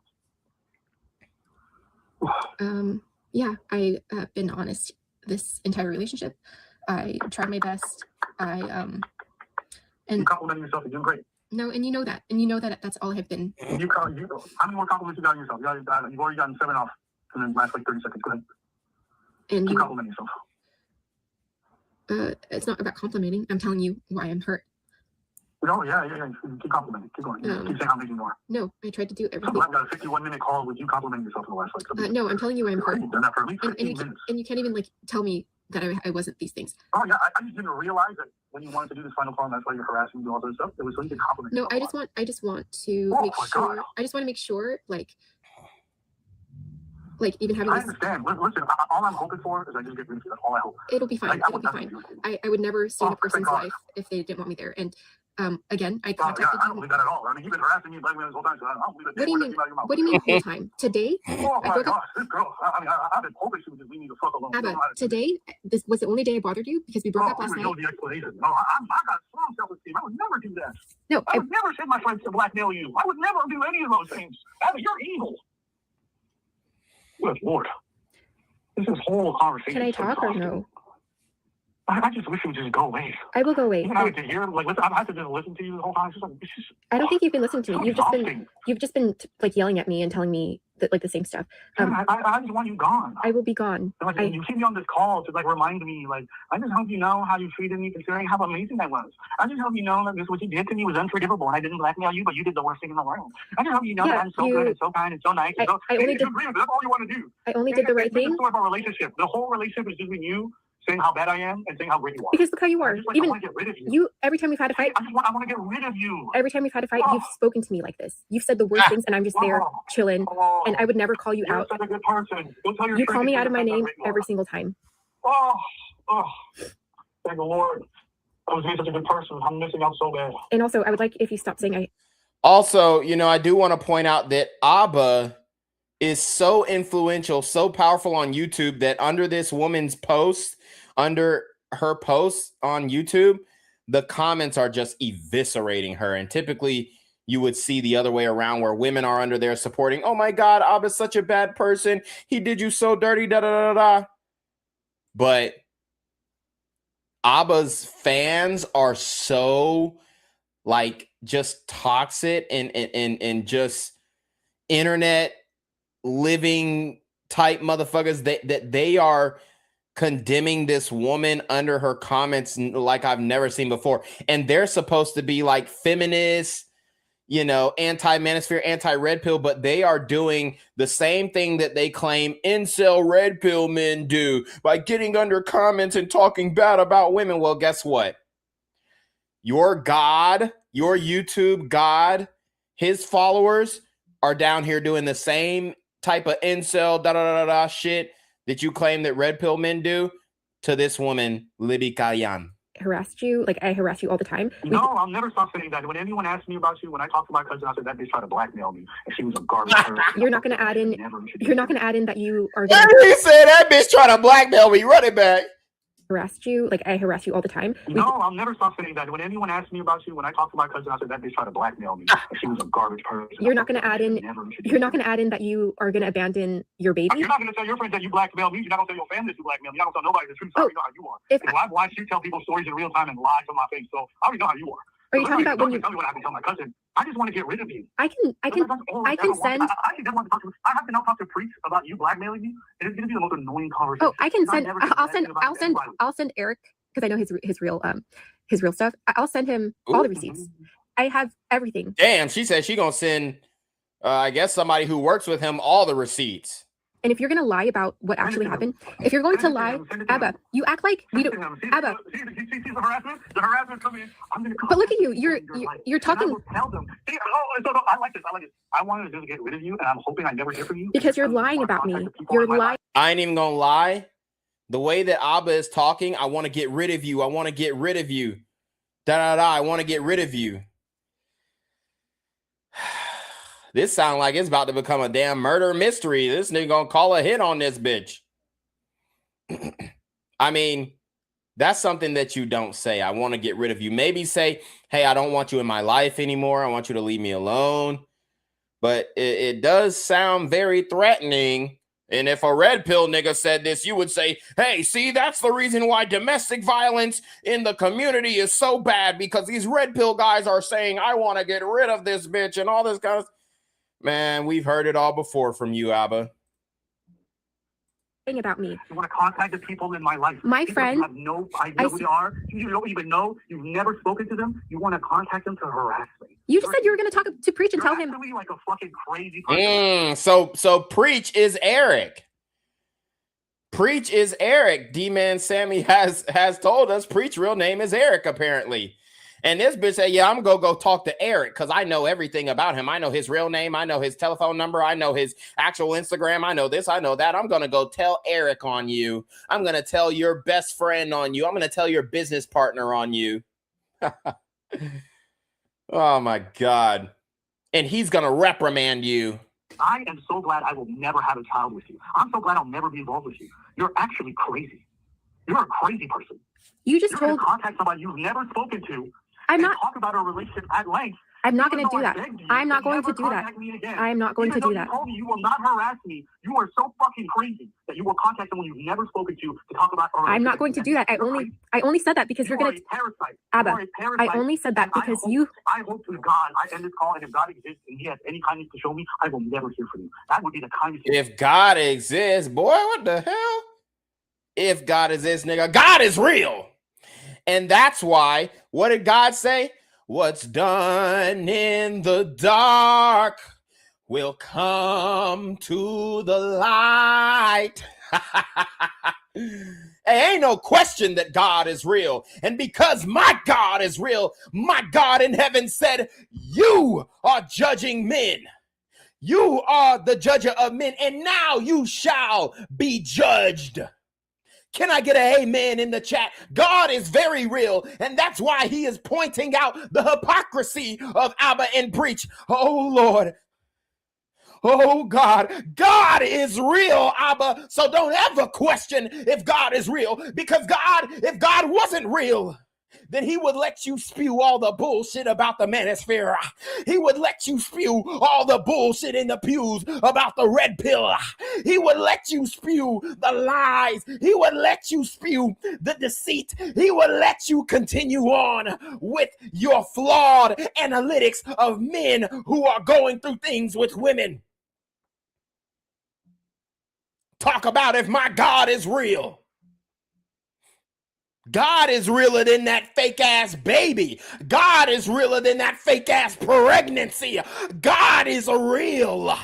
to say now. Yeah, I have been honest this entire relationship. I tried my best. And you complimenting yourself. You're doing great. No, and you know that that's all I have been. How many more compliments you got yourself? You've already gotten 7 off in the last like 30 seconds. Go ahead. And keep complimenting yourself. It's not about complimenting. I'm telling you why I'm hurt. No, yeah. Keep complimenting. Keep going. Keep saying how amazing you are. No, I tried to do everything. I've got a 51-minute call with you complimenting yourself in the last like. No, I'm telling you why I'm hurt. You've done that for at least 15 minutes. And you can't even like tell me that I wasn't these things. Oh yeah, I just didn't realize that when you wanted to do this final call, and that's why you're harassing me and all that stuff. It was so you could compliment. No, I just want to make sure. I just want to make sure, like even having. I understand. Listen, all I'm hoping for is I just get rid of you. That's all I hope. It'll be fine. It'll be fine. I would never stay in a person's life if they didn't want me there. And again, I contacted you. I don't believe that at all. I mean, you've been harassing me and blaming me this whole time, so I don't believe that. What do you mean the whole time? Today? Oh my gosh, this girl. I mean, I've been hoping she would just leave me the fuck alone. Abba, today, this was the only day I bothered you because we broke up last night. No, the explanation. No, I got strong self-esteem. I would never do that. No, I would never send my friends to blackmail you. I would never do any of those things. Abba, you're evil. Good Lord. This whole conversation. Can I talk or no? I just wish it would just go away. I will go away. Even I have to hear, I have to just listen to you the whole time. I don't think you've been listening to me. You've just been like yelling at me and telling me that, like the same stuff. I just want you gone. I will be gone. You keep me on this call to like remind me, like I just hope you know how you treated me, considering how amazing I was. I just hope you know that what you did to me was unforgivable, and I didn't blackmail you, but you did the worst thing in the world. I just hope you know that I'm so good and so kind and so nice. I only did. That's all you want to do. I only did the right thing. It's about relationship. The whole relationship is just with you saying how bad I am and saying how great you are. Because look how you are. I want to get rid of you. Every time we've had a fight, I want to get rid of you. Every time we've had a fight, you've spoken to me like this. You've said the worst things, and I'm just there chilling. And I would never call you out. Such a good person. You call me out of my name every single time. Oh, thank the Lord. I was being such a good person. I'm missing out so bad. And also, I would like if you stop saying I. Also, I do want to point out that Abba is so influential, so powerful on YouTube that under this woman's post, under her posts on YouTube, the comments are just eviscerating her. And typically you would see the other way around where women are under there supporting, oh my God, Abba's such a bad person. He did you so dirty, da da da da. But Abba's fans are so like just toxic and just internet living type motherfuckers that they are condemning this woman under her comments like I've never seen before. And they're supposed to be like feminists, you know, anti-manosphere, anti-red pill, but they are doing the same thing that they claim incel red pill men do by getting under comments and talking bad about women. Well, guess what? Your God, your YouTube God, his followers are down here doing the same type of incel shit that you claim that red pill men do to this woman, Libby Kayan. Harassed you, like I harass you all the time. No, I'll never stop saying that. When anyone asks me about you, when I talk to my cousin, I said that bitch tried to blackmail me, and she was a garbage person. You're not going to add in. You're not going to add in that you are. He said that bitch trying to blackmail me. Run it back. Harassed you, like I harass you all the time. No, I'll never stop saying that. When anyone asks me about you, when I talk to my cousin, I said that bitch tried to blackmail me, and she was a garbage person. You're not going to add in. You're not going to add in that you are going to abandon your baby. You're not going to tell your friends that you blackmail me. You're not going to tell your family that you blackmail me. You're not going to tell nobody the truth. I already know how you are. And I've watched you tell people stories in real time and lie to my face, so I already know how you are. Are you talking about when you tell me what I can tell my cousin? I just want to get rid of you. I can send. I have to now talk to Preach about you blackmailing me. It is going to be the most annoying conversation. Oh, I can send. I'll send Eric because I know his real stuff. I'll send him all the receipts. I have everything. Damn, she said she gonna send. I guess somebody who works with him all the receipts. And if you're going to lie about what actually happened, if you're going to lie, Abba, you act like we don't. Abba. The harassment coming in. I'm going to come. But look at you. You're talking. I will tell them. I like this. I wanted to just get rid of you, and I'm hoping I never hear from you. Because you're lying about me. You're lying. I ain't even gonna lie. The way that Abba is talking, I want to get rid of you. I want to get rid of you. I want to get rid of you. This sounds like it's about to become a damn murder mystery. This nigga gonna call a hit on this bitch. I mean, that's something that you don't say. I want to get rid of you. Maybe say, hey, I don't want you in my life anymore. I want you to leave me alone. But it does sound very threatening. And if a red pill nigga said this, you would say, hey, see, that's the reason why domestic violence in the community is so bad, because these red pill guys are saying, I want to get rid of this bitch and all this kind of. Man, we've heard it all before from you, Abba. About me. You want to contact the people in my life. My friend. You have no idea who they are. You don't even know. You've never spoken to them. You want to contact them to harass me. You just said you were going to talk to Preach and tell him. You're like a fucking crazy person. So Preach is Eric. Preach is Eric. D-Man Sammy has told us Preach real name is Eric, apparently. And this bitch said, yeah, I'm going to go talk to Eric because I know everything about him. I know his real name. I know his telephone number. I know his actual Instagram. I know this. I know that. I'm going to go tell Eric on you. I'm going to tell your best friend on you. I'm going to tell your business partner on you. Oh, my God. And he's going to reprimand you. I am so glad I will never have a child with you. I'm so glad I'll never be involved with you. You're actually crazy. You're a crazy person. You just told contact somebody you've never spoken to. I'm not talk about our relationship at length. I'm not going to do that. I'm not going to do that. I'm not going to do that. You told me you will not harass me. You are so fucking crazy that you will contact someone you've never spoken to talk about our relationship. I'm not going to do that. I only said that because you're going to parasite. Abba, I only said that because I hope to God I end this call, and if God exists and he has any kindness to show me, I will never hear from you. That would be the kindest. If God exists, boy, what the hell? If God exists, nigga, God is real. And that's why, what did God say? What's done in the dark will come to the light. Hey, ain't no question that God is real. And because my God is real, my God in heaven said, you are judging men. You are the judger of men, and now you shall be judged. Can I get an amen in the chat? God is very real, and that's why he is pointing out the hypocrisy of Abba and Preach. Oh, Lord. Oh, God. God is real, Abba, so don't ever question if God is real, because if God wasn't real, then he would let you spew all the bullshit about the manosphere. He would let you spew all the bullshit in the pews about the red pill. He would let you spew the lies. He would let you spew the deceit. He would let you continue on with your flawed analytics of men who are going through things with women. Talk about if my God is real. God is realer than that fake ass baby. God is realer than that fake ass pregnancy. God is real.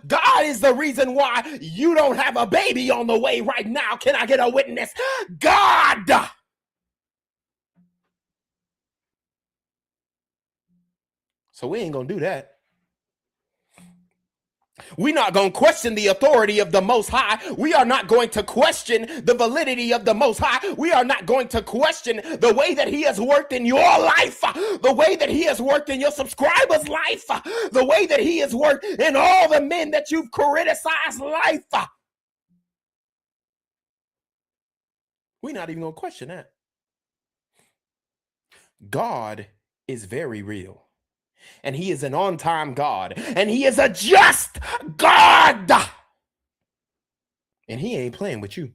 God is the reason why you don't have a baby on the way right now. Can I get a witness? God. So we ain't gonna do that. We're not going to question the authority of the Most High. We are not going to question the validity of the Most High. We are not going to question the way that he has worked in your life, the way that he has worked in your subscribers' life, the way that he has worked in all the men that you've criticized life. We're not even going to question that. God is very real. And he is an on-time God. And he is a just God. And he ain't playing with you.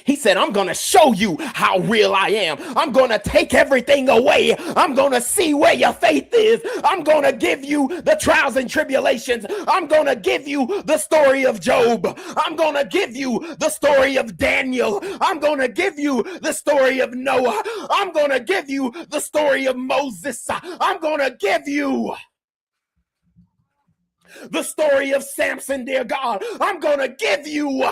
He said, I'm going to show you how real I am. I'm going to take everything away. I'm going to see where your faith is. I'm going to give you the trials and tribulations. I'm going to give you the story of Job. I'm going to give you the story of Daniel. I'm going to give you the story of Noah. I'm going to give you the story of Moses. I'm going to give you the story of Samson, dear God. I'm going to give you,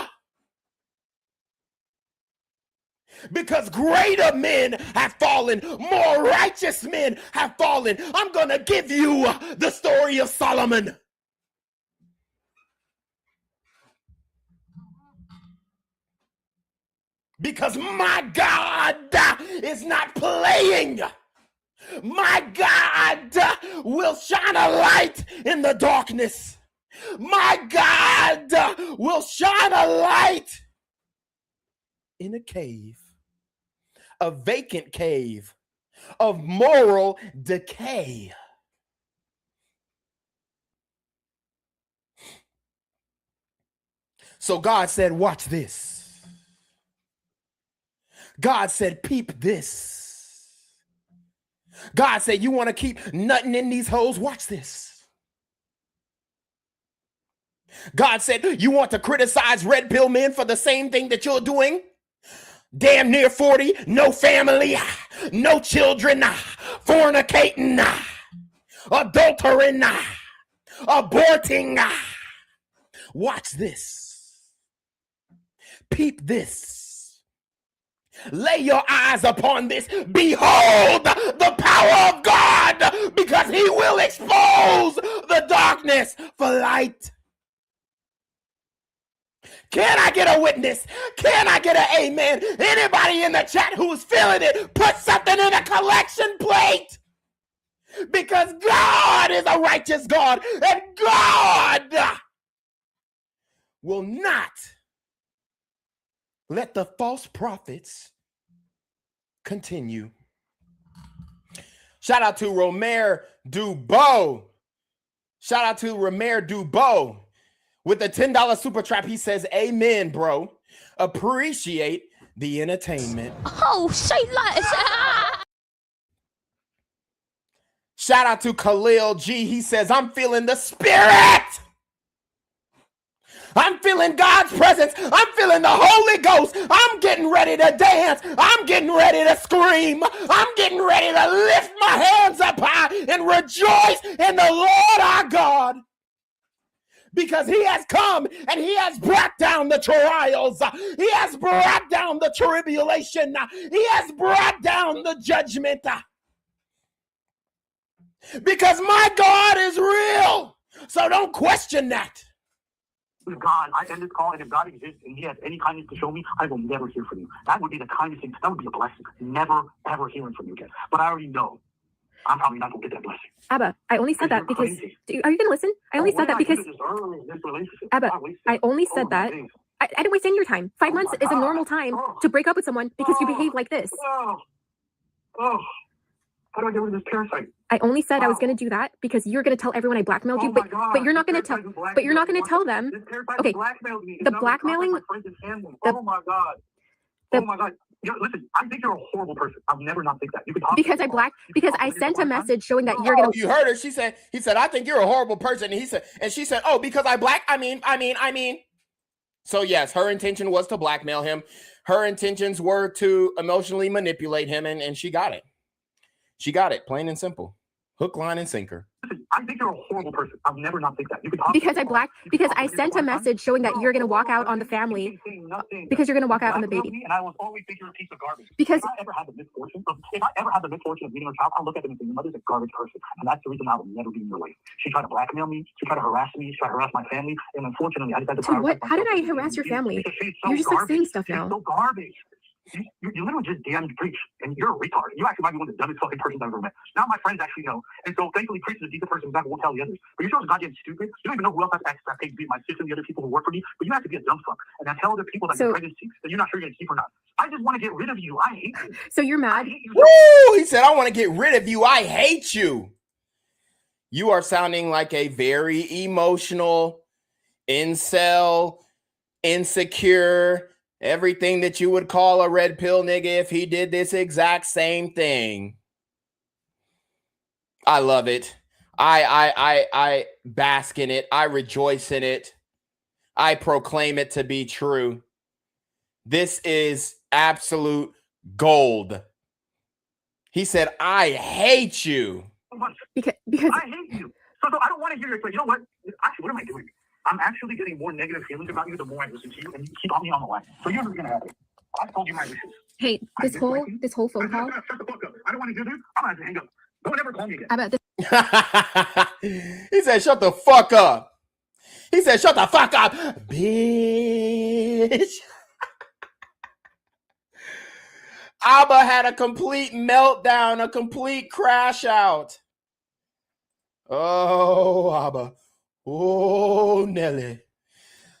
because greater men have fallen, more righteous men have fallen. I'm going to give you the story of Solomon. Because my God is not playing. My God will shine a light in the darkness. My God will shine a light in a cave. A vacant cave of moral decay. So God said, watch this. God said, peep this. God said, you want to keep nutting in these holes? Watch this. God said, you want to criticize red pill men for the same thing that you're doing? Damn near 40, no family, no children, fornicating, adultering, aborting. Watch this. Peep this. Lay your eyes upon this. Behold the power of God, because he will expose the darkness for light. Can I get a witness? Can I get an amen? Anybody in the chat who's feeling it, put something in a collection plate. Because God is a righteous God, and God will not let the false prophets continue. Shout out to Romer Dubois. Shout out to Romer Dubois. With the $10 super trap, he says, amen, bro. Appreciate the entertainment. Oh, say less. Shout out to Khalil G. He says, I'm feeling the spirit. I'm feeling God's presence. I'm feeling the Holy Ghost. I'm getting ready to dance. I'm getting ready to scream. I'm getting ready to lift my hands up high and rejoice in the Lord our God. Because he has come and he has brought down the trials. He has brought down the tribulation. He has brought down the judgment. Because my God is real. So don't question that. If God, I end this call, and if God exists and he has any kindness to show me, I will never hear from you. That would be the kindest thing. That would be a blessing. Never, ever hearing from you again. But I already know I'm probably not going to get that blessing. Abba, I only said that because... are you going to listen? I only said that because... Abba, I only said that... I didn't waste any of your time. 5 months is a normal time to break up with someone because you behave like this. How do I get rid of this parasite? I only said I was going to do that because you're going to tell everyone I blackmailed you, but you're not going to tell. But you're not going to tell them. Okay. The blackmailing. Oh my god. Oh my god. Listen, I think you're a horrible person. I'll never not think that. You can talk because I sent a message showing that you're going to. You heard her. He said, I think you're a horrible person. And she said, oh, because I mean. So yes, her intention was to blackmail him. Her intentions were to emotionally manipulate him, and she got it. She got it, plain and simple. Hook, line, and sinker. Listen, I think you're a horrible person. I'll never not think that. You can talk because I sent a message showing that you're going to walk out on the family. Because you're going to walk out on the baby. And I will always think you're a piece of garbage. Because if I ever had the misfortune of meeting a child, I'll look at them and think, your mother's a garbage person. And that's the reason I will never be in your life. She tried to blackmail me. She tried to harass me. She tried to harass my family. And unfortunately, I just had to. So what? How did I harass your family? You're just like saying stuff now. She's so garbage. You literally just damned Preach, and you're a retard. You actually might be one of the dumbest fucking persons I've ever met. Now my friends actually know, and so thankfully Preach is a decent person that won't tell the others. But you're so goddamn stupid. You don't even know who else has access to pay my sister and the other people who work for me. But you have to be a dumb fuck, and then tell other people that you're pregnant that you're not sure you're gonna keep or not. I just want to get rid of you. I hate you. So you're mad? Woo! He said, I want to get rid of you. I hate you. You are sounding like a very emotional, incel, insecure, everything that you would call a red pill nigga if he did this exact same thing. I love it. I bask in it. I rejoice in it. I proclaim it to be true. This is absolute gold. He said, I hate you. Because I hate you. So I don't want to hear your you know what? Actually, what am I doing? I'm actually getting more negative feelings about you the more I listen to you, and you keep on me on the line. So here's what's gonna happen. I've told you my wishes. Hey, this whole phone call. Shut the fuck up. I don't want to do this. I'm gonna have to hang up. Don't ever call me again. How about this? He said, shut the fuck up. He said, shut the fuck up, bitch. Abba had a complete meltdown, a complete crash out. Oh, Abba. Oh, Nelly.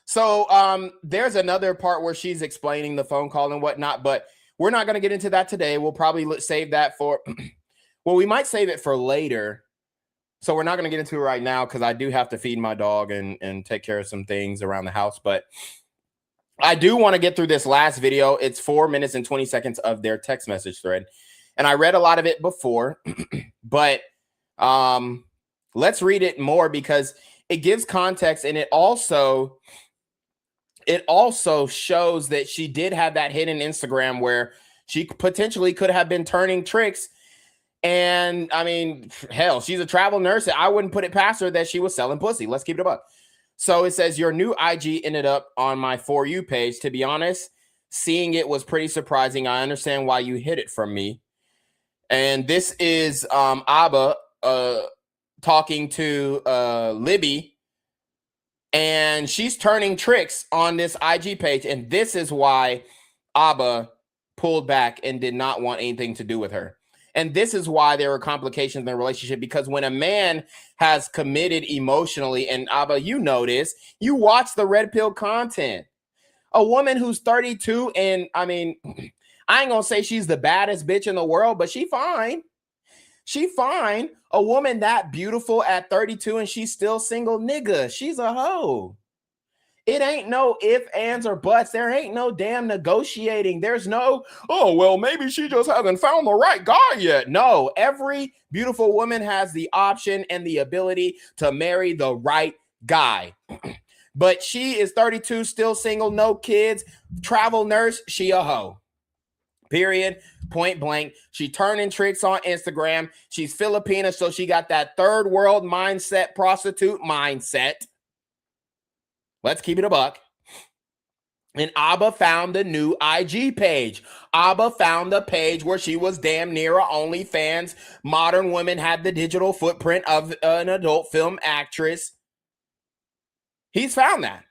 So there's another part where she's explaining the phone call and whatnot, but we're not going to get into that today. We'll probably save that for, well, we might save it for later. So we're not going to get into it right now because I do have to feed my dog and take care of some things around the house. But I do want to get through this last video. It's 4 minutes and 20 seconds of their text message thread. And I read a lot of it before, but let's read it more because it gives context, and it also shows that she did have that hidden Instagram where she potentially could have been turning tricks. And I mean, hell, she's a travel nurse. I wouldn't put it past her that she was selling pussy. Let's keep it up. So it says your new IG ended up on my For You page. To be honest, seeing it was pretty surprising. I understand why you hid it from me. And this is Abba talking to Libby, and she's turning tricks on this IG page. And this is why Abba pulled back and did not want anything to do with her. And this is why there were complications in the relationship, because when a man has committed emotionally, and Abba, you know this, you watch the red pill content. A woman who's 32, and I mean, I ain't gonna say she's the baddest bitch in the world, but she fine. She fine. A woman that beautiful at 32 and she's still single, nigga, she's a hoe. It ain't no ifs, ands, or buts. There ain't no damn negotiating. There's no, oh, well, maybe she just hasn't found the right guy yet. No, every beautiful woman has the option and the ability to marry the right guy. But she is 32, still single, no kids, travel nurse, she a hoe. Period. Point blank. She turning tricks on Instagram. She's Filipina, so she got that third world mindset, prostitute mindset. Let's keep it a buck. And Abba found the new IG page. Abba found the page where she was damn near a OnlyFans. Modern women had the digital footprint of an adult film actress. He's found that.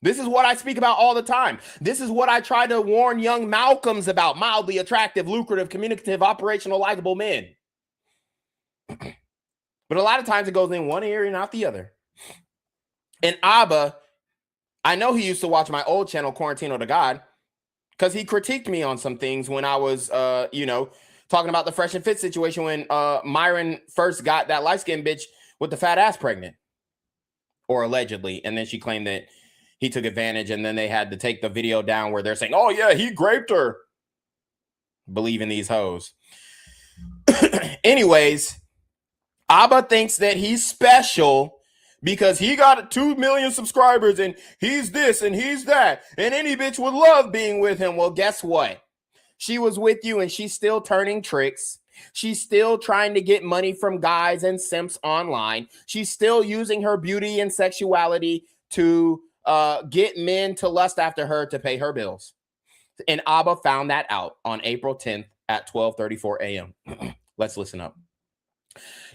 This is what I speak about all the time. This is what I try to warn young Malcolms about. Mildly attractive, lucrative, communicative, operational, likable men. But a lot of times it goes in one ear and out the other. And Abba I know he used to watch my old channel, Quarantino to God, because he critiqued me on some things when I was, talking about the Fresh and Fit situation when Myron first got that light-skinned bitch with the fat ass pregnant, or allegedly. And then she claimed that he took advantage, and then they had to take the video down where they're saying, oh, yeah, he raped her. Believe in these hoes. Anyways, Abba thinks that he's special because he got 2 million subscribers and he's this and he's that. And any bitch would love being with him. Well, guess what? She was with you and she's still turning tricks. She's still trying to get money from guys and simps online. She's still using her beauty and sexuality to get men to lust after her to pay her bills. And Abba found that out on April 10th at 12:34 a.m. Let's listen up.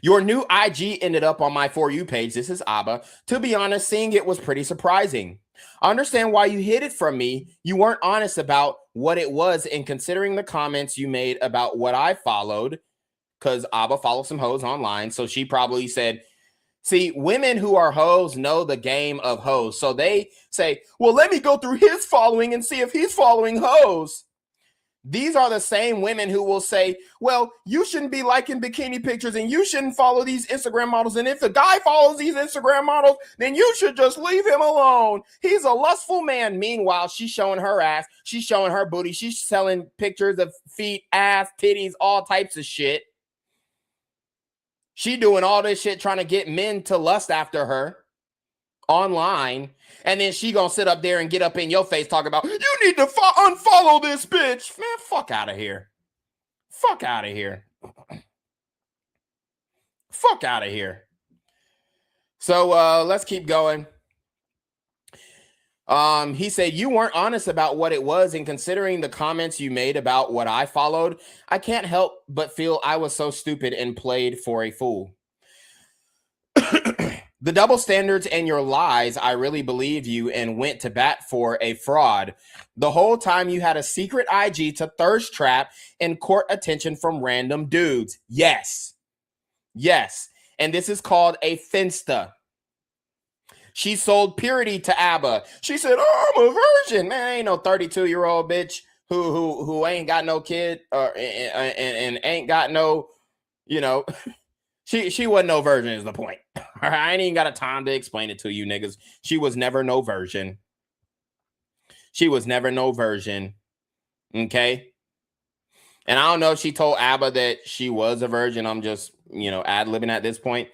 Your new IG ended up on my For You page. This is Abba. To be honest, seeing it was pretty surprising. I understand why you hid it from me. You weren't honest about what it was, and considering the comments you made about what I followed, because Abba follows some hoes online. So she probably said, see, women who are hoes know the game of hoes. So they say, well, let me go through his following and see if he's following hoes. These are the same women who will say, well, you shouldn't be liking bikini pictures and you shouldn't follow these Instagram models. And if the guy follows these Instagram models, then you should just leave him alone. He's a lustful man. Meanwhile, she's showing her ass. She's showing her booty. She's selling pictures of feet, ass, titties, all types of shit. She doing all this shit trying to get men to lust after her online. And then she gonna sit up there and get up in your face talking about, you need to unfollow this bitch. Man, fuck out of here. Fuck out of here. Fuck out of here. So let's keep going. He said, you weren't honest about what it was, and considering the comments you made about what I followed, I can't help but feel I was so stupid and played for a fool. The double standards and your lies, I really believe you and went to bat for a fraud. The whole time you had a secret IG to thirst trap and court attention from random dudes. Yes. Yes. And this is called a finsta. She sold purity to Abba. She said, oh, I'm a virgin. Man, ain't no 32-year-old bitch who ain't got no kid and ain't got no, She wasn't no virgin is the point. All right, I ain't even got a time to explain it to you niggas. She was never no virgin. She was never no virgin. Okay? And I don't know if she told Abba that she was a virgin. I'm just, ad-libbing at this point.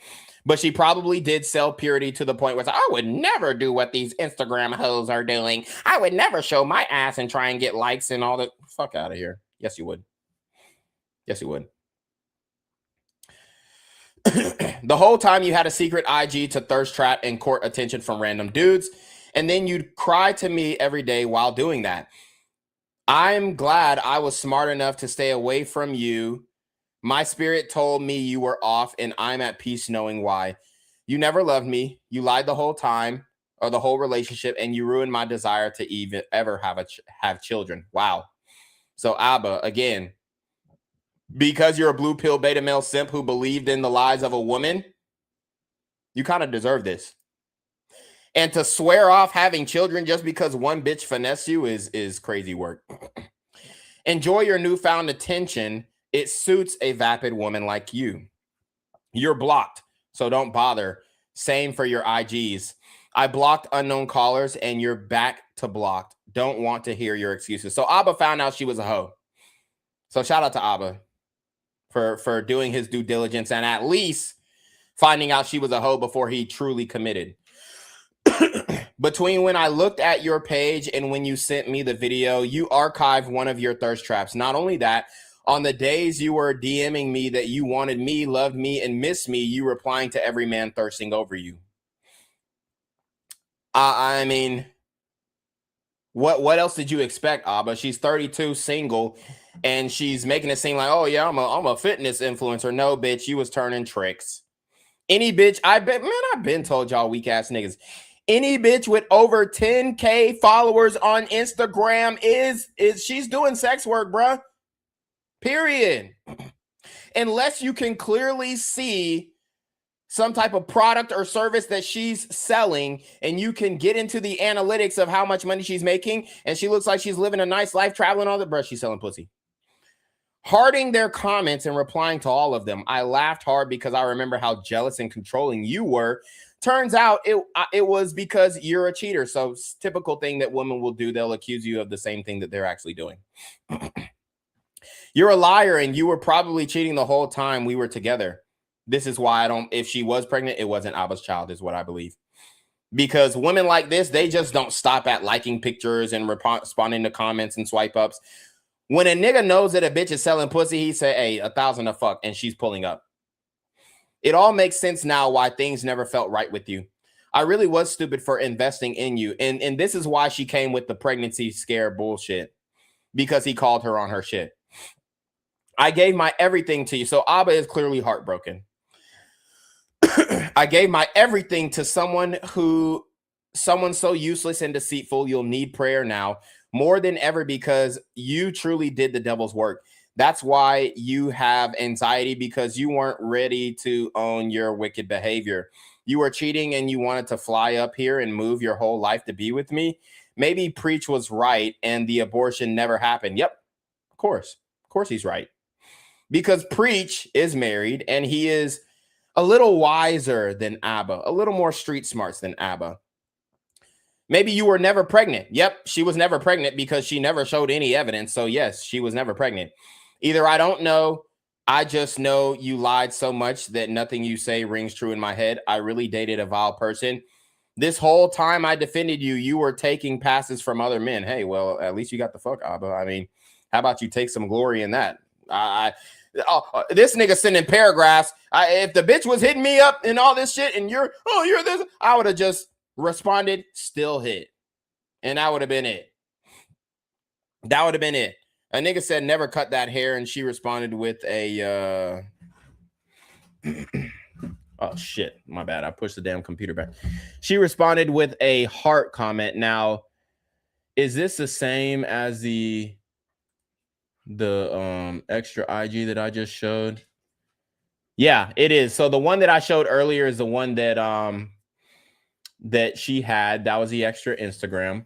But she probably did sell purity to the point where it's like, I would never do what these Instagram hoes are doing. I would never show my ass and try and get likes and all that. Fuck out of here. Yes, you would. Yes, you would. The whole time you had a secret IG to thirst trap and court attention from random dudes, and then you'd cry to me every day while doing that. I'm glad I was smart enough to stay away from you. My spirit told me you were off, and I'm at peace knowing why. You never loved me. You lied the whole time, or the whole relationship, and you ruined my desire to even ever have children. Wow. So Abba, again, because you're a blue pill beta male simp who believed in the lies of a woman, you kind of deserve this. And to swear off having children just because one bitch finessed you is crazy work. Enjoy your newfound attention. It suits a vapid woman like you. You're blocked, so don't bother. Same for your IGs. I blocked unknown callers and you're back to blocked. Don't want to hear your excuses. So Abba found out she was a hoe. So shout out to Abba for doing his due diligence and at least finding out she was a hoe before he truly committed. Between when I looked at your page and when you sent me the video, you archived one of your thirst traps. Not only that, on the days you were DMing me that you wanted me, loved me, and missed me, you replying to every man thirsting over you. I mean, what else did you expect, Abba? She's 32, single, and she's making it seem like, oh yeah, I'm a fitness influencer. No, bitch, you was turning tricks. Any bitch, I've been told y'all weak ass niggas. Any bitch with over 10K followers on Instagram is she's doing sex work, bruh. Period. Unless you can clearly see some type of product or service that she's selling, and you can get into the analytics of how much money she's making, and she looks like she's living a nice life, traveling all the brush, she's selling pussy. Hearting their comments and replying to all of them. I laughed hard because I remember how jealous and controlling you were. Turns out it was because you're a cheater. So typical thing that women will do. They'll accuse you of the same thing that they're actually doing. You're a liar, and you were probably cheating the whole time we were together. This is why if she was pregnant, it wasn't Abba's child, is what I believe. Because women like this, they just don't stop at liking pictures and responding to comments and swipe ups. When a nigga knows that a bitch is selling pussy, he say, hey, 1,000 a fuck, and she's pulling up. It all makes sense now why things never felt right with you. I really was stupid for investing in you. And this is why she came with the pregnancy scare bullshit. Because he called her on her shit. I gave my everything to you. So Abba is clearly heartbroken. I gave my everything to someone so useless and deceitful. You'll need prayer now more than ever because you truly did the devil's work. That's why you have anxiety, because you weren't ready to own your wicked behavior. You were cheating and you wanted to fly up here and move your whole life to be with me. Maybe Preach was right and the abortion never happened. Yep, of course he's right. Because Preach is married and he is a little wiser than Abba, a little more street smarts than Abba. Maybe you were never pregnant. Yep, she was never pregnant because she never showed any evidence. So yes, she was never pregnant. Either I don't know, I just know you lied so much that nothing you say rings true in my head. I really dated a vile person. This whole time I defended you, you were taking passes from other men. Hey, well, at least you got the fuck, Abba. I mean, how about you take some glory in that? This nigga sending paragraphs. If the bitch was hitting me up and all this shit and you're this, I would have just responded, still hit. And that would have been it. That would have been it. A nigga said, never cut that hair. And she responded with a, oh shit, my bad. I pushed the damn computer back. She responded with a heart comment. Now, is this the same as the extra IG that I just showed? Yeah, it is. So the one that I showed earlier is the one that that she had. That was the extra Instagram.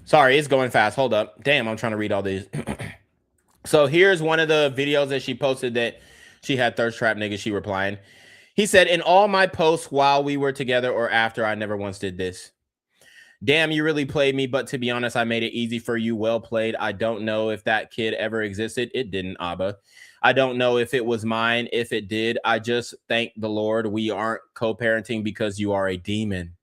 Sorry, it's going fast. Hold up. Damn, I'm trying to read all these. So here's one of the videos that she posted that she had thirst trap nigga. She replying. He said, in all my posts while we were together or after, I never once did this. Damn, you really played me, but to be honest, I made it easy for you. Well played. I don't know if that kid ever existed. It didn't, Abba. I don't know if it was mine. If it did, I just thank the Lord we aren't co-parenting because you are a demon.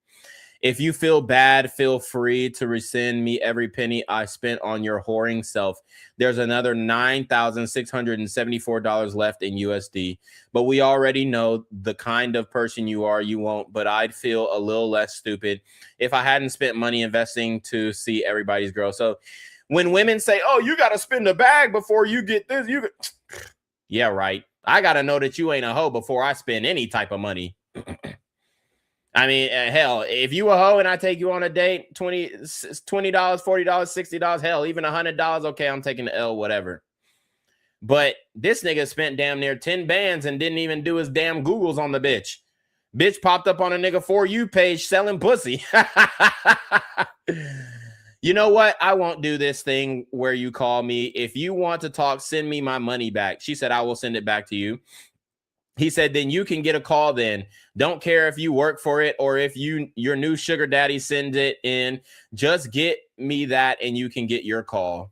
If you feel bad, feel free to rescind me every penny I spent on your whoring self. There's another $9,674 left in USD. But we already know the kind of person you are. You won't, but I'd feel a little less stupid if I hadn't spent money investing to see everybody's girl. So when women say, oh, you got to spend a bag before you get this, yeah, right. I got to know that you ain't a hoe before I spend any type of money. I mean, hell, if you a hoe and I take you on a date, $20, $40, $60, hell, even $100, okay, I'm taking the L, whatever. But this nigga spent damn near 10 bands and didn't even do his damn Googles on the bitch. Bitch popped up on a nigga For You page selling pussy. You know what? I won't do this thing where you call me. If you want to talk, send me my money back. She said, I will send it back to you. He said, then you can get a call then. Don't care if you work for it or if your new sugar daddy sends it in. Just get me that and you can get your call.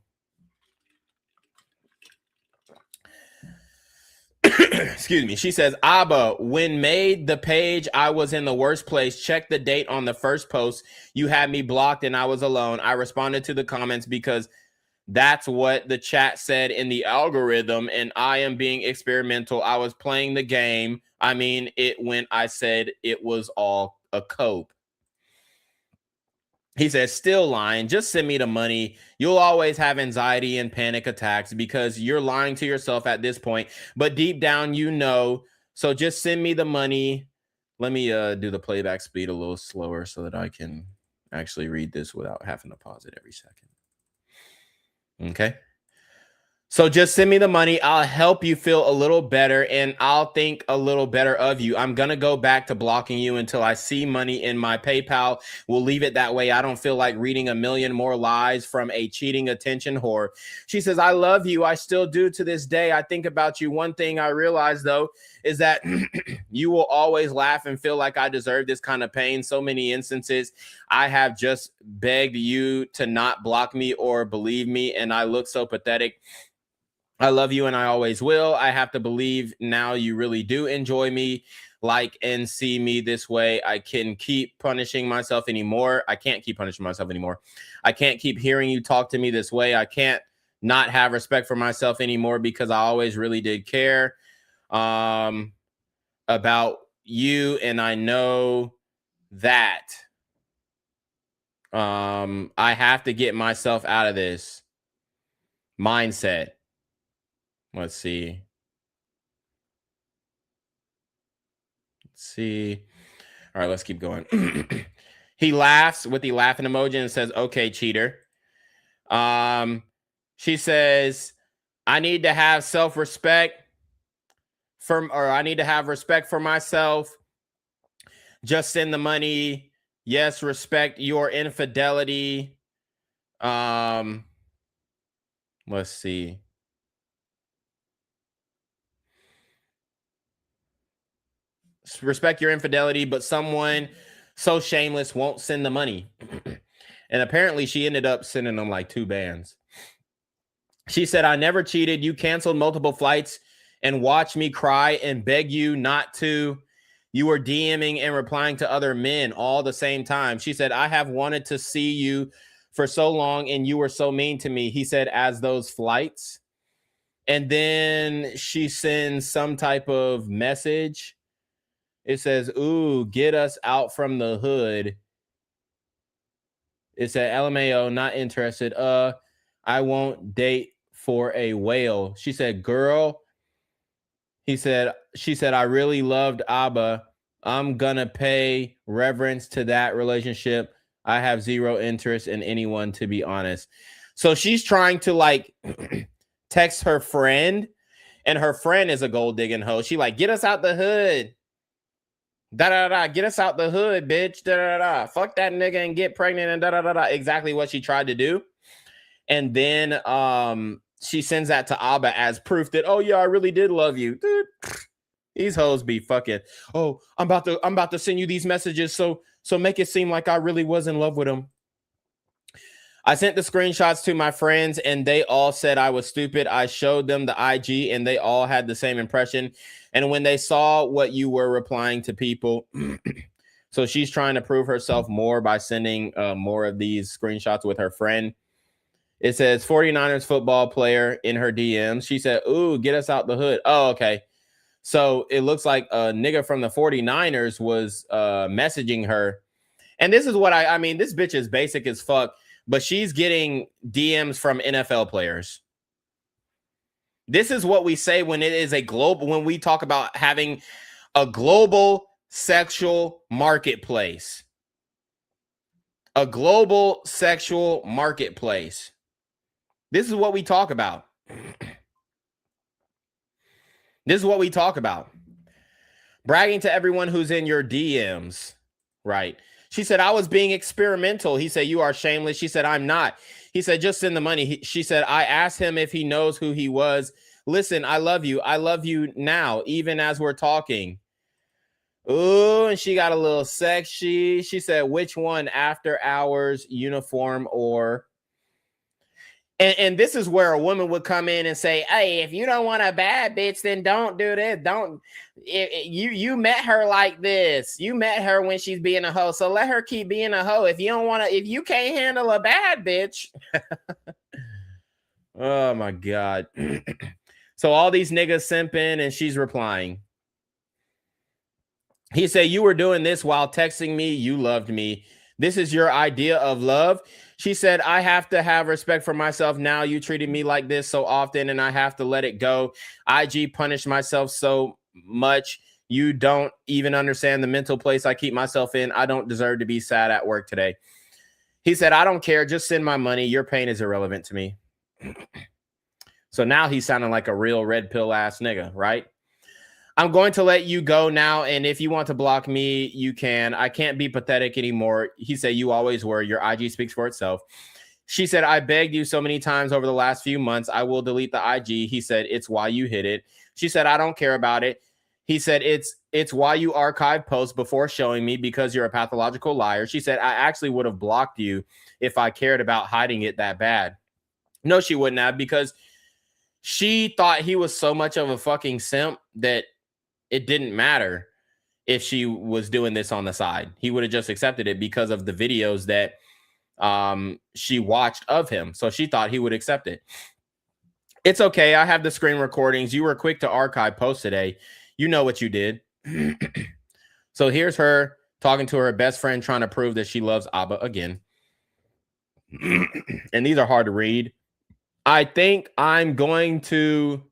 Excuse me. She says, Abba, when made the page, I was in the worst place. Check the date on the first post. You had me blocked and I was alone. I responded to the comments because that's what the chat said in the algorithm, and I am being experimental. I was playing the game. I mean, when I said it was all a cope. He says, still lying. Just send me the money. You'll always have anxiety and panic attacks because you're lying to yourself at this point. But deep down, you know. So just send me the money. Let me do the playback speed a little slower so that I can actually read this without having to pause it every second. Okay. So just send me the money. I'll help you feel a little better, and I'll think a little better of you. I'm going to go back to blocking you until I see money in my PayPal. We'll leave it that way. I don't feel like reading a million more lies from a cheating attention whore. She says, I love you. I still do to this day. I think about you. One thing I realize, though, is that you will always laugh and feel like I deserve this kind of pain. So many instances I have just begged you to not block me or believe me, and I look so pathetic. I love you and I always will. I have to believe now you really do enjoy me, like, and see me this way. I can keep punishing myself anymore. I can't keep punishing myself anymore. I can't keep hearing you talk to me this way. I can't not have respect for myself anymore because I always really did care about you. And I know that I have to get myself out of this mindset. Let's see. All right, let's keep going. He laughs with the laughing emoji and says, okay, cheater. She says, I need to have self-respect I need to have respect for myself. Just send the money. Yes, respect your infidelity. Let's see. Respect your infidelity, but someone so shameless won't send the money. And apparently she ended up sending them like 2 bands. She said, I never cheated. You canceled multiple flights and watched me cry and beg you not to. You were DMing and replying to other men all the same time. She said, I have wanted to see you for so long and you were so mean to me. He said, as those flights. And then she sends some type of message. It says, ooh, get us out from the hood. It said, LMAO, not interested. I won't date for a whale. She said, girl. She said, I really loved Abba. I'm gonna pay reverence to that relationship. I have zero interest in anyone, to be honest. So she's trying to like text her friend, and her friend is a gold digging hoe. She like, get us out the hood. Get us out the hood, bitch. Fuck that nigga and get pregnant and exactly what she tried to do. And then she sends that to Abba as proof that, oh yeah, I really did love you. Dude, these hoes be fucking, oh, I'm about to send you these messages so make it seem like I really was in love with him. I sent the screenshots to my friends and they all said I was stupid. I showed them the IG and they all had the same impression. And when they saw what you were replying to people, so she's trying to prove herself more by sending more of these screenshots with her friend. It says 49ers football player in her DMs. She said, ooh, get us out the hood. Oh, okay. So it looks like a nigga from the 49ers was messaging her. And this is what I mean, this bitch is basic as fuck, but she's getting DMs from NFL players. This is what we say when it is a global, when we talk about having a global sexual marketplace. A global sexual marketplace. This is what we talk about. This is what we talk about. Bragging to everyone who's in your DMs. Right. She said, I was being experimental. He said, you are shameless. She said, I'm not. He said, just send the money. She said, I asked him if he knows who he was. Listen, I love you. I love you now, even as we're talking. Ooh, and she got a little sexy. She said, which one? After hours, uniform, or... And this is where a woman would come in and say, hey, if you don't want a bad bitch, then don't do this. You met her like this. You met her when she's being a hoe. So let her keep being a hoe. If you can't handle a bad bitch. Oh my God. So all these niggas simping and she's replying. He said, you were doing this while texting me. You loved me. This is your idea of love. She said, I have to have respect for myself now. You treated me like this so often and I have to let it go. IG punished myself so much. You don't even understand the mental place I keep myself in. I don't deserve to be sad at work today. He said, I don't care. Just send my money. Your pain is irrelevant to me. So now he's sounding like a real red pill ass nigga, right? I'm going to let you go now, and if you want to block me, you can. I can't be pathetic anymore. He said, you always were. Your IG speaks for itself. She said, I begged you so many times over the last few months. I will delete the IG. He said, it's why you hid it. She said, I don't care about it. He said, it's why you archive posts before showing me because you're a pathological liar. She said, I actually would have blocked you if I cared about hiding it that bad. No, she wouldn't have, because she thought he was so much of a fucking simp that it didn't matter if she was doing this on the side. He would have just accepted it because of the videos that she watched of him. So she thought he would accept it. It's okay. I have the screen recordings. You were quick to archive posts today. You know what you did. So here's her talking to her best friend, trying to prove that she loves Abba again. And these are hard to read. I think I'm going to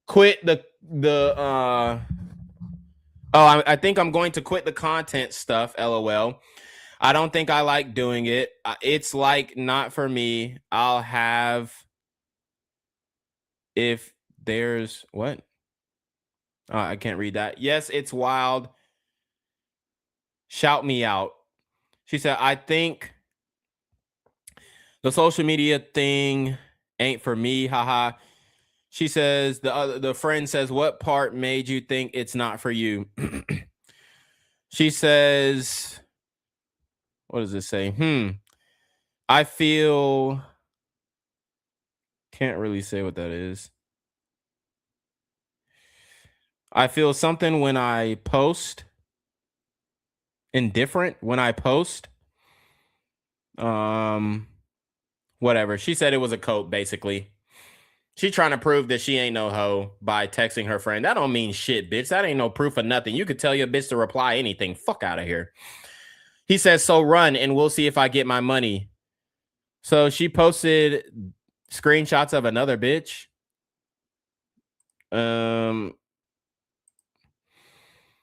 quit I think I'm going to quit the content stuff, LOL. I don't think I like doing it. It's like not for me. I'll have if there's what? I can't read that. Yes, it's wild. Shout me out. She said, I think the social media thing ain't for me. Haha. She says, the friend says, what part made you think it's not for you? She says, what does it say? I feel, can't really say what that is. I feel something when I post. Indifferent when I post. Whatever. She said it was a coat, basically. She trying to prove that she ain't no hoe by texting her friend. That don't mean shit, bitch. That ain't no proof of nothing. You could tell your bitch to reply anything. Fuck out of here. He says, so run and we'll see if I get my money. So she posted screenshots of another bitch.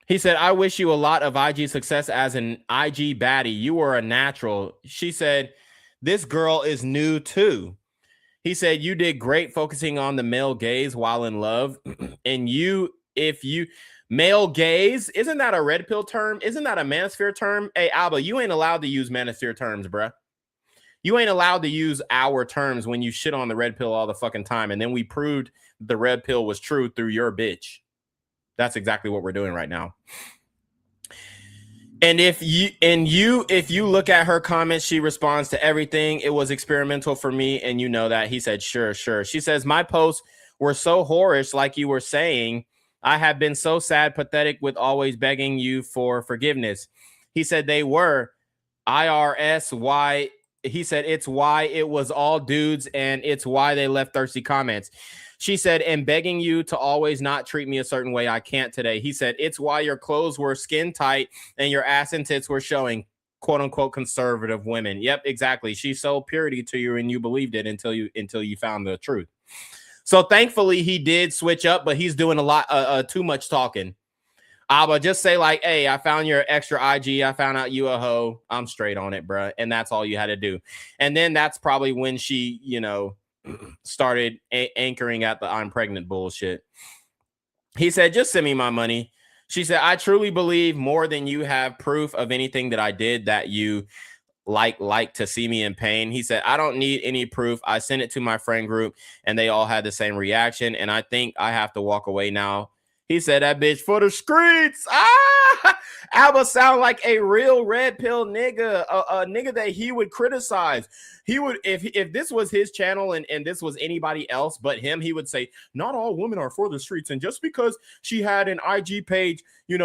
He said, I wish you a lot of IG success as an IG baddie. You were a natural. She said, this girl is new too. He said, you did great focusing on the male gaze while in love. And male gaze, isn't that a red pill term? Isn't that a manosphere term? Hey, Alba, you ain't allowed to use manosphere terms, bruh. You ain't allowed to use our terms when you shit on the red pill all the fucking time. And then we proved the red pill was true through your bitch. That's exactly what we're doing right now. And if you look at her comments, she responds to everything. It was experimental for me, and you know that. He said, sure. She says, my posts were so whorish, like you were saying. I have been so sad, pathetic with always begging you for forgiveness. He said they were IRS. Why? He said it's why it was all dudes, and it's why they left thirsty comments. She said, and begging you to always not treat me a certain way. I can't today. He said, it's why your clothes were skin tight and your ass and tits were showing, quote unquote, conservative women. Yep, exactly. She sold purity to you and you believed it until you found the truth. So thankfully he did switch up, but he's doing a lot, too much talking. Abba, just say like, hey, I found your extra IG. I found out you a hoe. I'm straight on it, bruh. And that's all you had to do. And then that's probably when she, started anchoring at the I'm pregnant bullshit. He said, just send me my money. She said, I truly believe more than you have proof of anything that I did that you like to see me in pain. He said, I don't need any proof. I sent it to my friend group and they all had the same reaction. And I think I have to walk away now. He said, that bitch for the streets. Alba sound like a real red pill nigga, a nigga that he would criticize. He would, if this was his channel and this was anybody else but him, he would say, not all women are for the streets. And just because she had an IG page,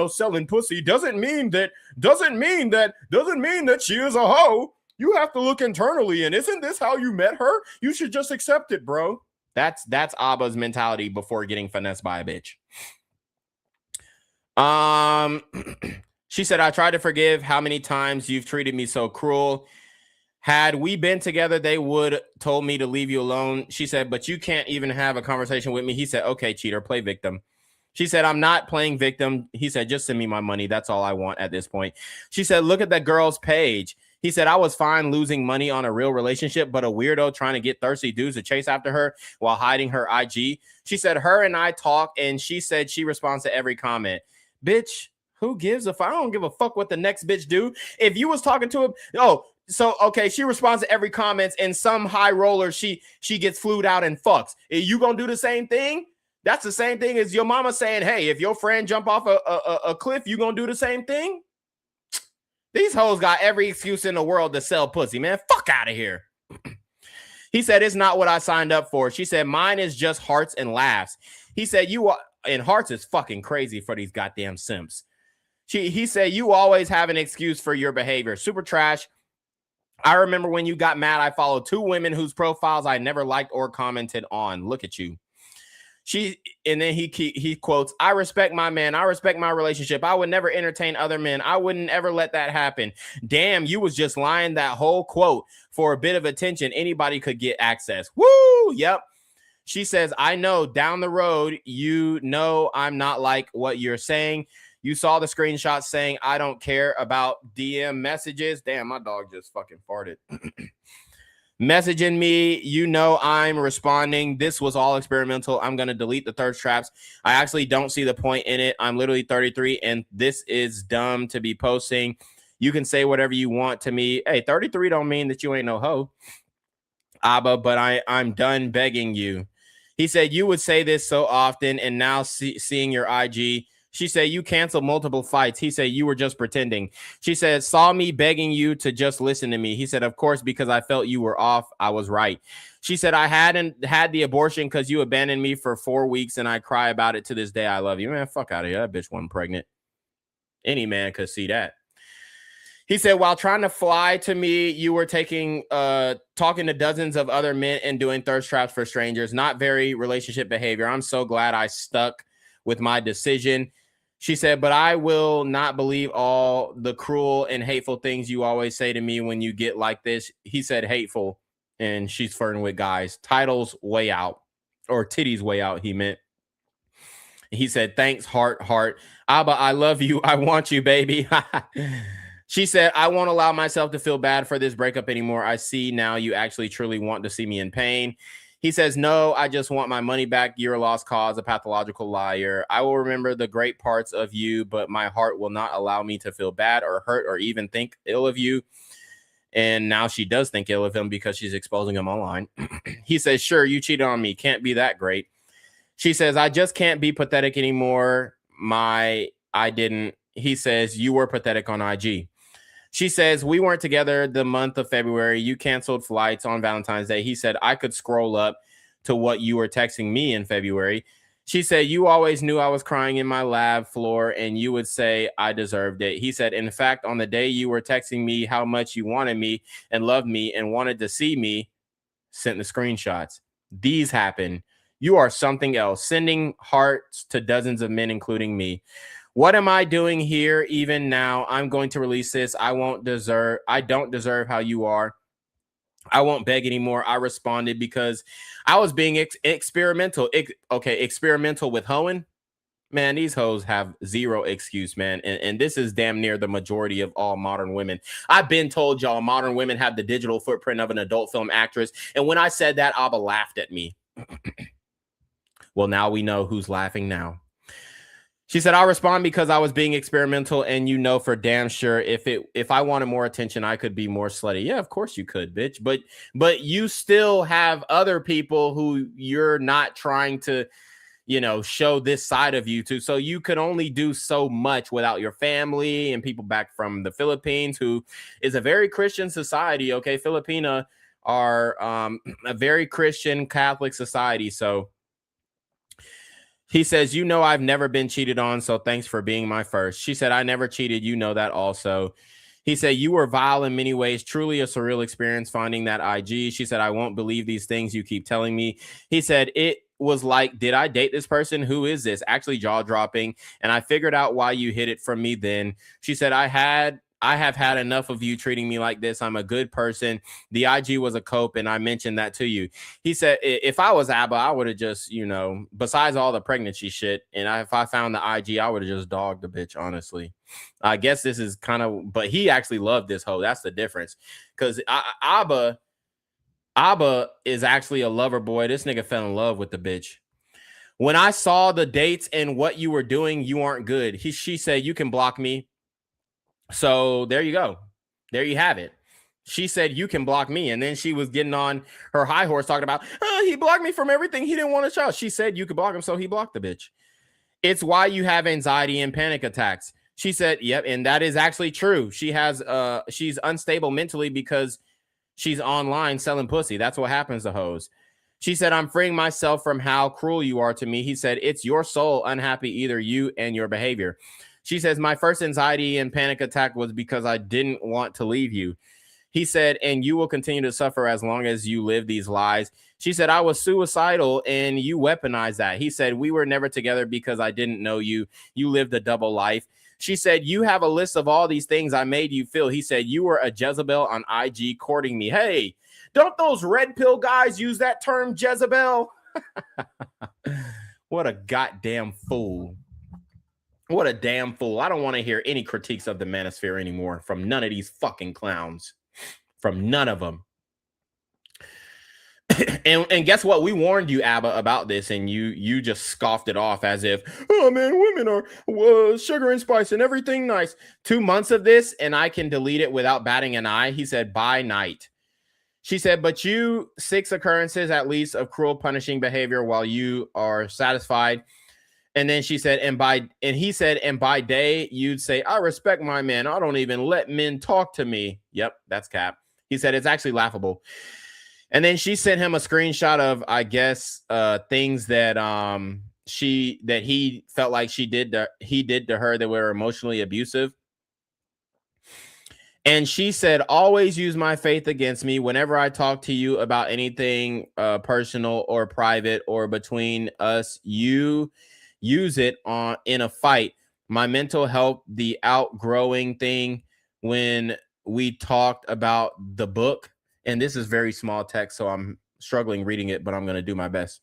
selling pussy doesn't mean that she is a hoe. You have to look internally. And isn't this how you met her? You should just accept it, bro. That's Abba's mentality before getting finessed by a bitch. She said, I tried to forgive how many times you've treated me so cruel. Had we been together, they would told me to leave you alone. She said, but you can't even have a conversation with me. He said, okay, cheater, play victim. She said, I'm not playing victim. He said, just send me my money. That's all I want at this point. She said, look at that girl's page. He said, I was fine losing money on a real relationship, but a weirdo trying to get thirsty dudes to chase after her while hiding her IG. She said, her and I talk, and she said she responds to every comment. Bitch, who gives a fuck? I don't give a fuck what the next bitch do. If you was talking to him, so okay, she responds to every comment, and some high roller, she gets flued out and fucks. Are you gonna do the same thing? That's the same thing as your mama saying, hey, if your friend jump off a cliff, you gonna do the same thing? These hoes got every excuse in the world to sell pussy, man. Fuck out of here. He said, it's not what I signed up for. She said, mine is just hearts and laughs. He said, and hearts is fucking crazy for these goddamn simps. He said, you always have an excuse for your behavior. Super trash. I remember when you got mad, I followed 2 women whose profiles I never liked or commented on. Look at you. And then he quotes, I respect my man. I respect my relationship. I would never entertain other men. I wouldn't ever let that happen. Damn, you was just lying that whole quote for a bit of attention. Anybody could get access. Woo! Yep. She says, I know down the road, you know, I'm not like what you're saying. You saw the screenshot saying, I don't care about DM messages. Damn, my dog just fucking farted. Messaging me, you know I'm responding. This was all experimental. I'm going to delete the thirst traps. I actually don't see the point in it. I'm literally 33, and this is dumb to be posting. You can say whatever you want to me. Hey, 33 don't mean that you ain't no hoe. Abba, but I'm done begging you. He said, you would say this so often, and now seeing your IG. She said, you canceled multiple fights. He said, you were just pretending. She said, saw me begging you to just listen to me. He said, of course, because I felt you were off. I was right. She said, I hadn't had the abortion because you abandoned me for 4 weeks, and I cry about it to this day. I love you. Man, fuck out of here. That bitch wasn't pregnant. Any man could see that. He said, while trying to fly to me, you were talking to dozens of other men and doing thirst traps for strangers. Not very relationship behavior. I'm so glad I stuck with my decision. She said, but I will not believe all the cruel and hateful things you always say to me when you get like this. He said hateful, and she's flirting with guys. Titles way out, or titties way out, he meant. He said, thanks, heart. Abba, I love you. I want you, baby. She said, I won't allow myself to feel bad for this breakup anymore. I see now you actually truly want to see me in pain. He says, no, I just want my money back. You're a lost cause, a pathological liar. I will remember the great parts of you, but my heart will not allow me to feel bad or hurt or even think ill of you. And now she does think ill of him because she's exposing him online. He says, sure, you cheated on me. Can't be that great. She says, I just can't be pathetic anymore. I didn't. He says, you were pathetic on IG. She says, we weren't together the month of February. You canceled flights on Valentine's Day. He said, I could scroll up to what you were texting me in February. She said, you always knew I was crying in my lab floor, and you would say I deserved it. He said, in fact, on the day you were texting me how much you wanted me and loved me and wanted to see me, sent the screenshots. These happen. You are something else. Sending hearts to dozens of men, including me. What am I doing here even now? I'm going to release this. I don't deserve how you are. I won't beg anymore. I responded because I was being experimental. Experimental with hoeing. Man, these hoes have zero excuse, man. And this is damn near the majority of all modern women. I've been told y'all modern women have the digital footprint of an adult film actress. And when I said that, Abba laughed at me. Well, now we know who's laughing now. She said, I respond because I was being experimental, and you know for damn sure if I wanted more attention, I could be more slutty. Yeah, of course you could, bitch. But you still have other people who you're not trying to, show this side of you to. So you could only do so much without your family and people back from the Philippines, who is a very Christian society. Okay, Filipina are a very Christian Catholic society. So he says, I've never been cheated on, so thanks for being my first. She said, I never cheated. You know that also. He said, you were vile in many ways. Truly a surreal experience finding that IG. She said, I won't believe these things you keep telling me. He said, it was like, did I date this person? Who is this? Actually jaw dropping. And I figured out why you hid it from me then. She said, I I have had enough of you treating me like this. I'm a good person. The IG was a cope, and I mentioned that to you. He said, if I was Abba, I would have just, you know, besides all the pregnancy shit, and if I found the IG, I would have just dogged the bitch, honestly. I guess this is kind of, but he actually loved this hoe. That's the difference. Because Abba is actually a lover boy. This nigga fell in love with the bitch. When I saw the dates and what you were doing, you aren't good. She said, you can block me. So there you go. There you have it. She said, you can block me. And then she was getting on her high horse talking about, he blocked me from everything. He didn't want to show. She said, you could block him. So he blocked the bitch. It's why you have anxiety and panic attacks. She said, yep. And that is actually true. She has, she's unstable mentally because she's online selling pussy. That's what happens to hoes. She said, I'm freeing myself from how cruel you are to me. He said, it's your soul unhappy, either you and your behavior. She says, my first anxiety and panic attack was because I didn't want to leave you. He said, and you will continue to suffer as long as you live these lies. She said, I was suicidal and you weaponized that. He said, we were never together because I didn't know you. You lived a double life. She said, you have a list of all these things I made you feel. He said, you were a Jezebel on IG courting me. Hey, don't those red pill guys use that term Jezebel? What a goddamn fool. What a damn fool. I don't want to hear any critiques of the manosphere anymore from none of these fucking clowns. From none of them. and guess what? We warned you, Abba, about this, and you just scoffed it off as if, oh man, women are sugar and spice and everything nice. 2 months of this, and I can delete it without batting an eye. He said, by night. She said, but you 6 occurrences at least of cruel punishing behavior while you are satisfied. And then she said, and he said, and by day, you'd say, I respect my men. I don't even let men talk to me. Yep, that's cap. He said, it's actually laughable. And then she sent him a screenshot of, I guess, things that he felt like he did to her that were emotionally abusive. And she said, always use my faith against me whenever I talk to you about anything personal or private or between us. You use it in a fight. My mental health, the outgrowing thing when we talked about the book, and this is very small text, so I'm struggling reading it, but I'm going to do my best.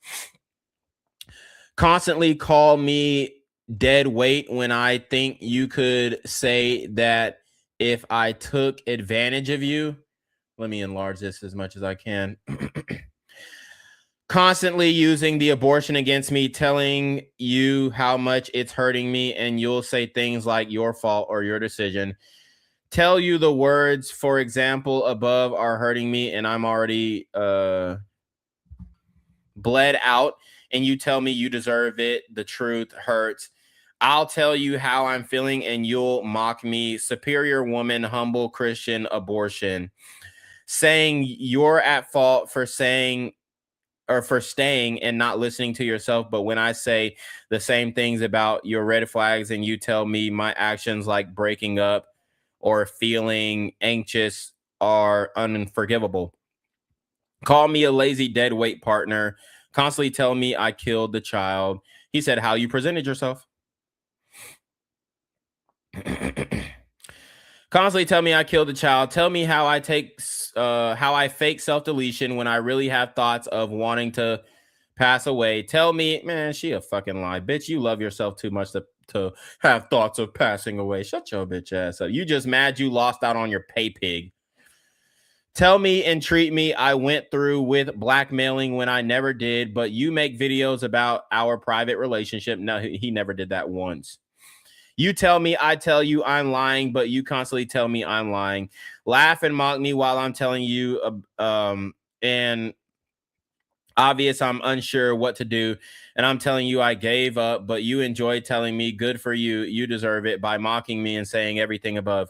Constantly call me dead weight when I think you could say that if I took advantage of you. Let me enlarge this as much as I can. Constantly using the abortion against me, telling you how much it's hurting me, and you'll say things like your fault or your decision. Tell you the words, for example, above are hurting me, and I'm already bled out, and you tell me you deserve it. The truth hurts. I'll tell you how I'm feeling, and you'll mock me. Superior woman, humble Christian, abortion. Saying you're at fault for saying or for staying and not listening to yourself. But when I say the same things about your red flags and you tell me my actions like breaking up or feeling anxious are unforgivable. Call me a lazy dead weight partner. Constantly tell me I killed the child. He said how you presented yourself. Constantly tell me I killed the child. Tell me how I fake self-deletion when I really have thoughts of wanting to pass away. Tell me, man, she a fucking lie. Bitch, you love yourself too much to have thoughts of passing away. Shut your bitch ass up. You just mad you lost out on your pay pig. Tell me and treat me I went through with blackmailing when I never did, but you make videos about our private relationship. No, he never did that once. You tell me, I tell you I'm lying, but you constantly tell me I'm lying. Laugh and mock me while I'm telling you, and obvious I'm unsure what to do. And I'm telling you I gave up, but you enjoy telling me good for you. You deserve it by mocking me and saying everything above.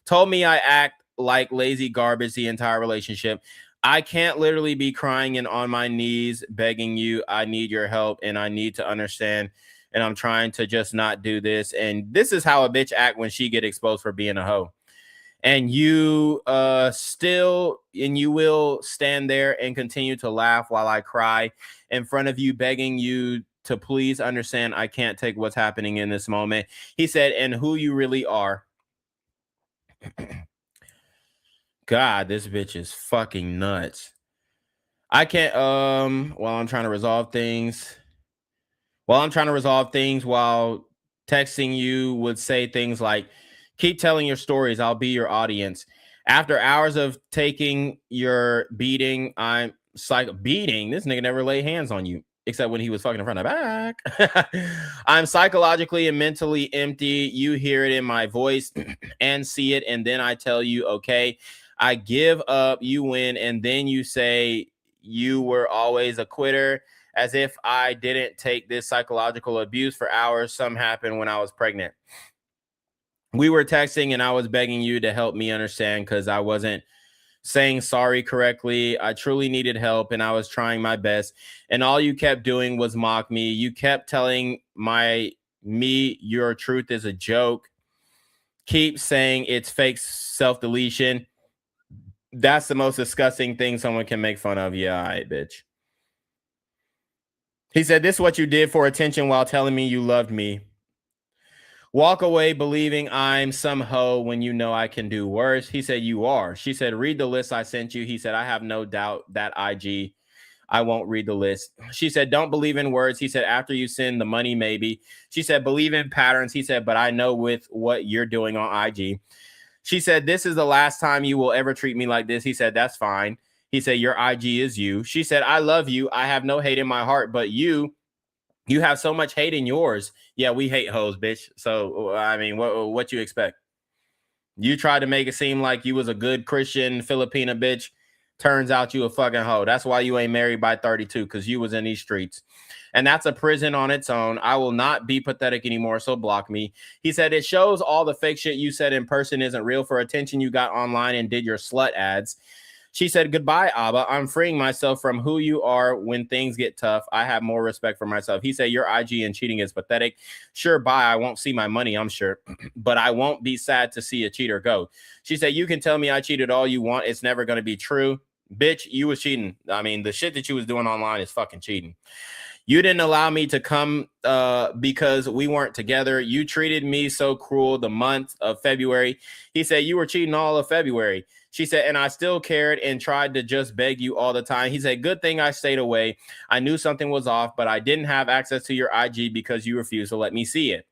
Told me I act like lazy garbage the entire relationship. I can't literally be crying and on my knees begging you. I need your help and I need to understand. And I'm trying to just not do this. And this is how a bitch act when she get exposed for being a hoe. And you you will stand there and continue to laugh while I cry in front of you, begging you to please understand I can't take what's happening in this moment. He said, and who you really are. God, this bitch is fucking nuts. I can't, while I'm trying to resolve things, while texting you would say things like, keep telling your stories, I'll be your audience. After hours of taking your beating, I'm beating, this nigga never laid hands on you, except when he was fucking in front of back. I'm psychologically and mentally empty. You hear it in my voice and see it, and then I tell you, okay, I give up, you win, and then you say you were always a quitter, as if I didn't take this psychological abuse for hours. Some happened when I was pregnant. We were texting and I was begging you to help me understand because I wasn't saying sorry correctly. I truly needed help and I was trying my best. And all you kept doing was mock me. You kept telling me your truth is a joke. Keep saying it's fake self-deletion. That's the most disgusting thing someone can make fun of. Yeah, all right, bitch. He said, this is what you did for attention while telling me you loved me. Walk away believing I'm some hoe when you know I can do worse. He said, you are. She said, read the list I sent you. He said, I have no doubt that IG. I won't read the list. She said, don't believe in words. He said, after you send the money, maybe. She said, believe in patterns. He said, but I know with what you're doing on IG. She said, this is the last time you will ever treat me like this. He said, that's fine. He said, your IG is you. She said, I love you. I have no hate in my heart, but you have so much hate in yours. Yeah, we hate hoes, bitch. So, I mean, what you expect? You tried to make it seem like you was a good Christian Filipina bitch. Turns out you a fucking hoe. That's why you ain't married by 32, because you was in these streets. And that's a prison on its own. I will not be pathetic anymore, so block me. He said, it shows all the fake shit you said in person isn't real for attention you got online and did your slut ads. She said, goodbye, Abba. I'm freeing myself from who you are when things get tough. I have more respect for myself. He said, your IG and cheating is pathetic. Sure, bye. I won't see my money, I'm sure. But I won't be sad to see a cheater go. She said, you can tell me I cheated all you want. It's never going to be true. Bitch, you was cheating. I mean, the shit that you was doing online is fucking cheating. You didn't allow me to come because we weren't together. You treated me so cruel the month of February. He said, you were cheating all of February. She said, and I still cared and tried to just beg you all the time. He said, good thing I stayed away. I knew something was off, but I didn't have access to your IG because you refused to let me see it.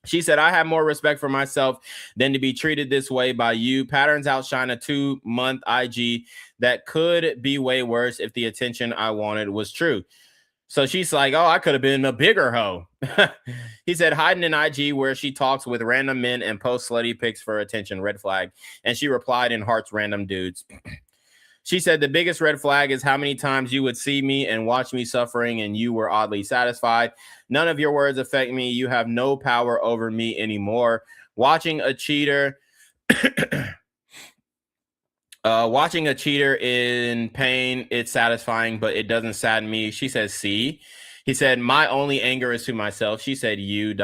She said, I have more respect for myself than to be treated this way by you. Patterns outshine a 2-month IG that could be way worse if the attention I wanted was true. So she's like, oh, I could have been a bigger hoe. He said, hiding in IG where she talks with random men and posts slutty pics for attention, red flag. And she replied in hearts, random dudes. She said, the biggest red flag is how many times you would see me and watch me suffering and you were oddly satisfied. None of your words affect me. You have no power over me anymore. Watching a cheater... watching a cheater in pain, it's satisfying, but it doesn't sadden me. She says, see. He said, my only anger is to myself. She said, you, ...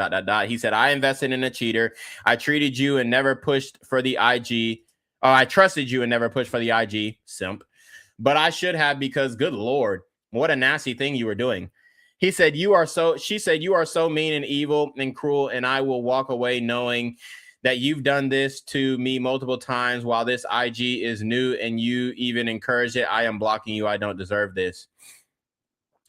He said, I invested in a cheater. I treated you and never pushed for the IG. I trusted you and never pushed for the IG, simp. But I should have, because good Lord, what a nasty thing you were doing. He said, she said, you are so mean and evil and cruel, and I will walk away knowing that you've done this to me multiple times while this IG is new and you even encouraged it. I am blocking you. I don't deserve this.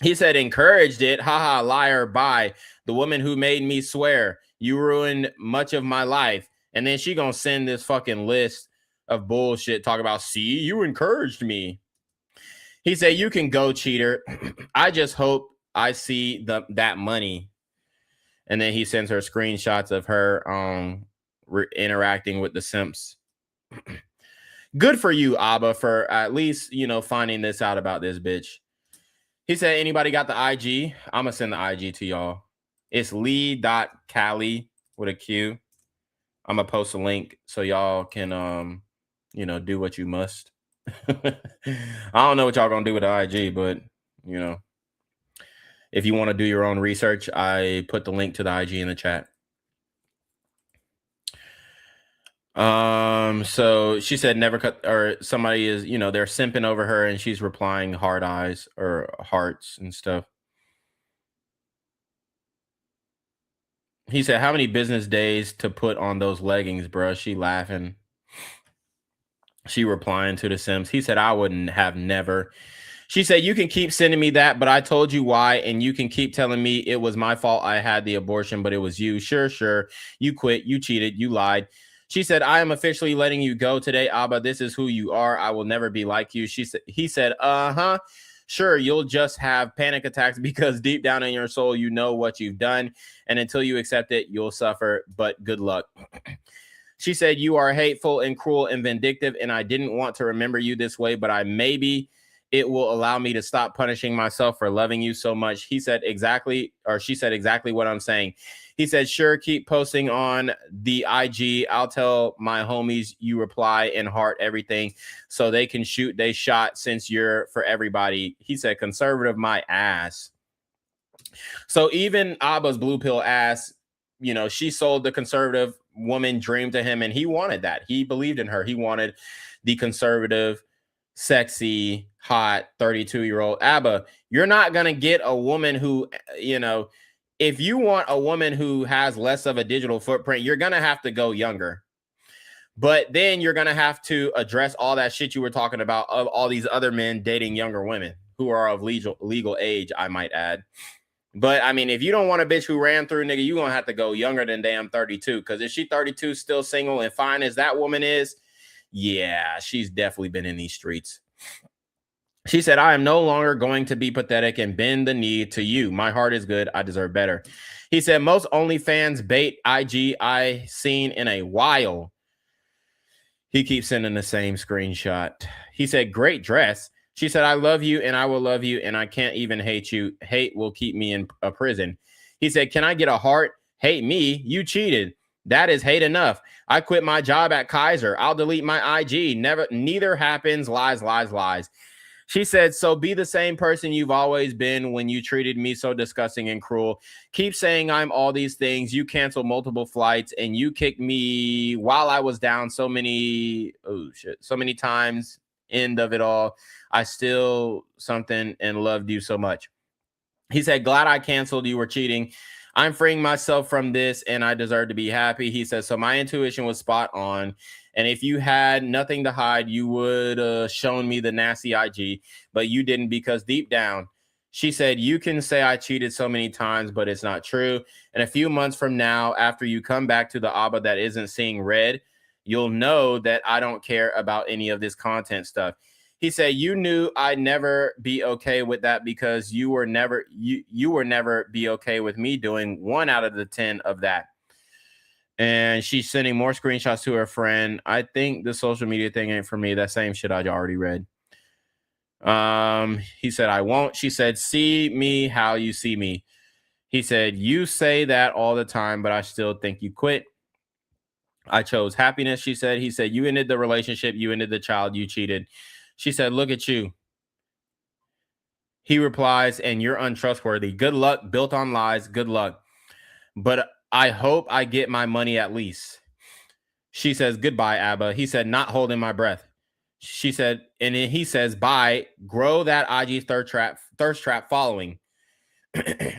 He said, encouraged it. Haha, liar, bye. The woman who made me swear. You ruined much of my life. And then she gonna send this fucking list of bullshit. Talk about, see, you encouraged me. He said, you can go, cheater. I just hope I see that money. And then he sends her screenshots of her interacting with the simps. Good for you, Abba, for at least, finding this out about this bitch. He said, anybody got the IG? I'm going to send the IG to y'all. It's lee.cali with a Q. I'm going to post a link so y'all can, do what you must. I don't know what y'all going to do with the IG, but, if you want to do your own research, I put the link to the IG in the chat. So she said never cut, or somebody is, they're simping over her and she's replying hard eyes or hearts and stuff. He said, how many business days to put on those leggings, bro? She laughing. She replying to the Sims. He said, I wouldn't have never. She said, you can keep sending me that, but I told you why. And you can keep telling me it was my fault. I had the abortion, but it was you. Sure. You quit. You cheated. You lied. She said, I am officially letting you go today, Abba. This is who you are. I will never be like you. He said, uh-huh. Sure, you'll just have panic attacks because deep down in your soul, you know what you've done. And until you accept it, you'll suffer. But good luck. She said, you are hateful and cruel and vindictive. And I didn't want to remember you this way, but maybe it will allow me to stop punishing myself for loving you so much. She said exactly what I'm saying. He said, sure, keep posting on the IG. I'll tell my homies you reply and heart everything so they can shoot they shot since you're for everybody. He said, conservative my ass. So even Abba's blue pill ass, you know, she sold the conservative woman dream to him and he wanted that. He believed in her. He wanted the conservative, sexy, hot 32-year-old Abba. You're not going to get a woman who, you know, if you want a woman who has less of a digital footprint, you're going to have to go younger. But then you're going to have to address all that shit you were talking about of all these other men dating younger women who are of legal age, I might add. But I mean, if you don't want a bitch who ran through, nigga, you're going to have to go younger than damn 32. Because if she 32, still single and fine as that woman is, yeah, she's definitely been in these streets. She said, I am no longer going to be pathetic and bend the knee to you. My heart is good. I deserve better. He said, most OnlyFans bait IG I seen in a while. He keeps sending the same screenshot. He said, great dress. She said, I love you and I will love you and I can't even hate you. Hate will keep me in a prison. He said, can I get a heart? Hate me? You cheated. That is hate enough. I quit my job at Kaiser. I'll delete my IG. Neither happens. Lies. She said, so be the same person you've always been when you treated me so disgusting and cruel. Keep saying I'm all these things. You canceled multiple flights and you kicked me while I was down so many times. End of it all. I still something and loved you so much. He said, glad I canceled. You were cheating. I'm freeing myself from this and I deserve to be happy. He says, so my intuition was spot on. And if you had nothing to hide, you would shown me the nasty IG, but you didn't because deep down, she said, you can say I cheated so many times, but it's not true. And a few months from now, after you come back to the Abba that isn't seeing red, you'll know that I don't care about any of this content stuff. He said, you knew I'd never be okay with that because you were never be okay with me doing 1 out of the 10 of that. And she's sending more screenshots to her friend. I think the social media thing ain't for me. That same shit I already read. He said, I won't. She said, see me how you see me. He said, you say that all the time, but I still think you quit. I chose happiness, she said. He said, you ended the relationship. You ended the child. You cheated. She said, look at you. He replies, and you're untrustworthy. Good luck. Built on lies. Good luck. But I hope I get my money at least. She says, goodbye, Abba. He said, not holding my breath. She said, and then he says, bye. Grow that IG thirst trap following.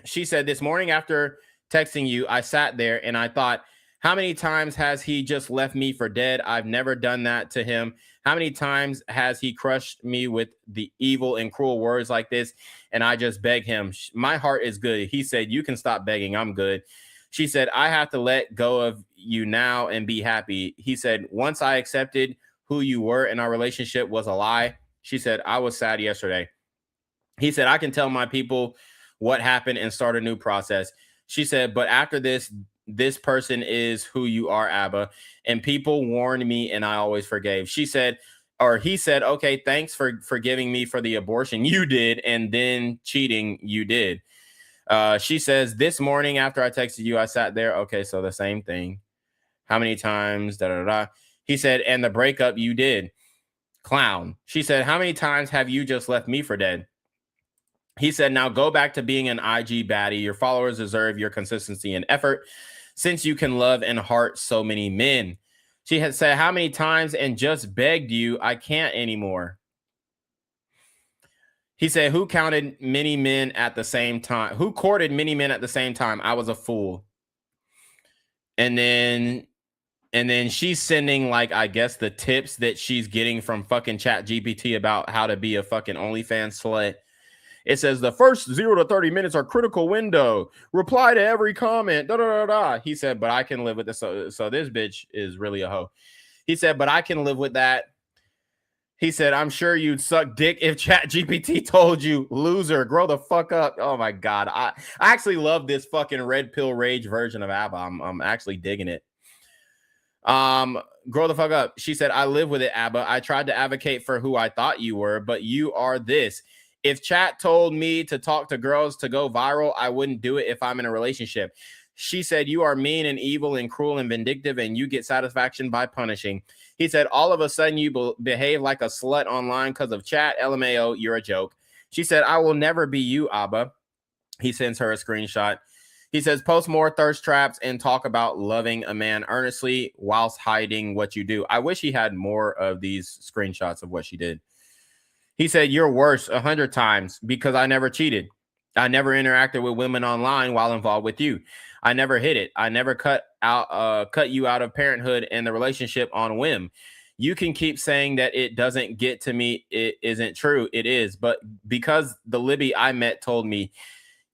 She said, this morning after texting you, I sat there and I thought, how many times has he just left me for dead? I've never done that to him. How many times has he crushed me with the evil and cruel words like this? And I just beg him. My heart is good. He said, you can stop begging. I'm good. She said, I have to let go of you now and be happy. He said, once I accepted who you were and our relationship was a lie. She said, I was sad yesterday. He said, I can tell my people what happened and start a new process. She said, but after this person is who you are, Abba. And people warned me and I always forgave. She said, or he said, okay, thanks for forgiving me for the abortion you did and then cheating you did. She says, this morning after I texted you, I sat there. Okay, so the same thing. How many times? He said, and the breakup you did. Clown. She said, how many times have you just left me for dead? He said, now go back to being an IG baddie. Your followers deserve your consistency and effort since you can love and heart so many men. She had said, how many times and just begged you, I can't anymore. He said, who counted many men at the same time? Who courted many men at the same time? I was a fool. And then And then she's sending, like, I guess the tips that she's getting from fucking Chat GPT about how to be a fucking OnlyFans slut. It says the first 0 to 30 minutes are critical window. Reply to every comment. Da, da, da, da. He said, but I can live with this. So this bitch is really a hoe. He said, but I can live with that. He said, I'm sure you'd suck dick if Chat GPT told you, loser, grow the fuck up. Oh my God. I actually love this fucking red pill rage version of ABBA. I'm actually digging it. Grow the fuck up. She said, I live with it, ABBA. I tried to advocate for who I thought you were, but you are this. If Chat told me to talk to girls to go viral, I wouldn't do it if I'm in a relationship. She said, you are mean and evil and cruel and vindictive, and you get satisfaction by punishing. He said, all of a sudden you behave like a slut online because of Chat. LMAO, you're a joke. She said, I will never be you, ABBA. He sends her a screenshot. He says, post more thirst traps and talk about loving a man earnestly whilst hiding what you do. I wish he had more of these screenshots of what she did. He said, you're worse 100 times because I never cheated. I never interacted with women online while involved with you. I never hit it. I never cut you out of parenthood and the relationship on whim. You can keep saying that it doesn't get to me. It isn't true. It is. But because the Libby I met told me,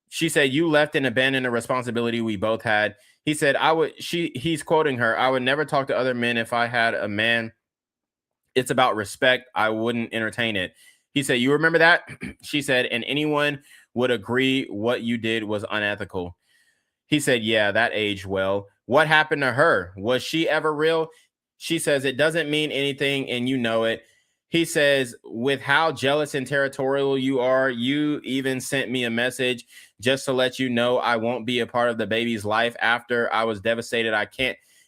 she said, you left and abandoned a responsibility we both had. He said, he's quoting her. I would never talk to other men if I had a man. It's about respect. I wouldn't entertain it. He said, you remember that? She said, and anyone would agree what you did was unethical. He said, yeah, that aged well. What happened to her? Was she ever real? She says, it doesn't mean anything and you know it. He says, with how jealous and territorial you are, you even sent me a message just to let you know I won't be a part of the baby's life after I was devastated.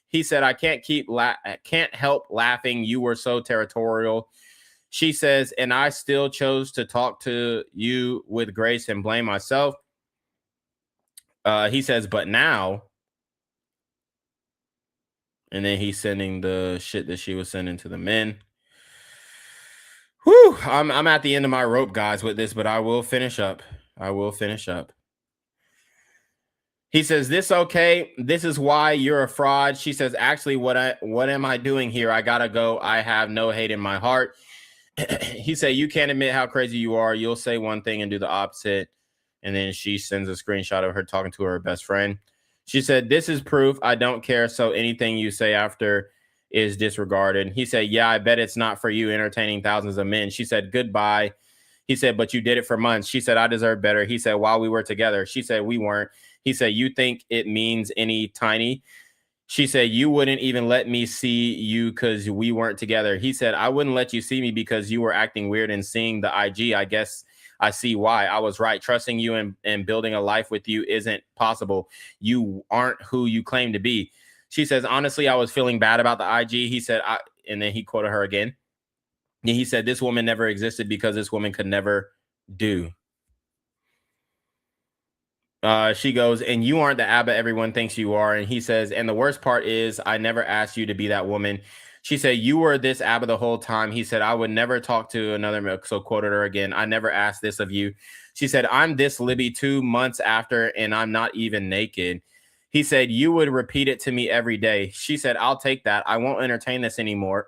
He said, I can't help laughing. You were so territorial. She says, and I still chose to talk to you with grace and blame myself. He says, but now, and then he's sending the shit that she was sending to the men. Whew, I'm at the end of my rope, guys, with this, but I will finish up. He says, this okay? This is why you're a fraud. She says, actually, what am I doing here? I gotta go. I have no hate in my heart. He said, you can't admit how crazy you are. You'll say one thing and do the opposite. And then she sends a screenshot of her talking to her best friend. She said, this is proof. I don't care. So anything you say after is disregarded. He said, yeah, I bet it's not for you entertaining thousands of men. She said, goodbye. He said, but you did it for months. She said, I deserve better. He said, while we were together. She said, we weren't. He said, you think it means any tiny? She said, you wouldn't even let me see you because we weren't together. He said, I wouldn't let you see me because you were acting weird and seeing the IG. I guess I see why. I was right. Trusting you and building a life with you isn't possible. You aren't who you claim to be. She says, honestly, I was feeling bad about the IG. He said, and then he quoted her again. And he said, this woman never existed because this woman could never do. She goes, and you aren't the ABBA everyone thinks you are. And he says, and the worst part is I never asked you to be that woman. She said, you were this ABBA the whole time. He said, I would never talk to another. So quoted her again. I never asked this of you. She said, I'm this Libby 2 months after, and I'm not even naked. He said, you would repeat it to me every day. She said, I'll take that. I won't entertain this anymore.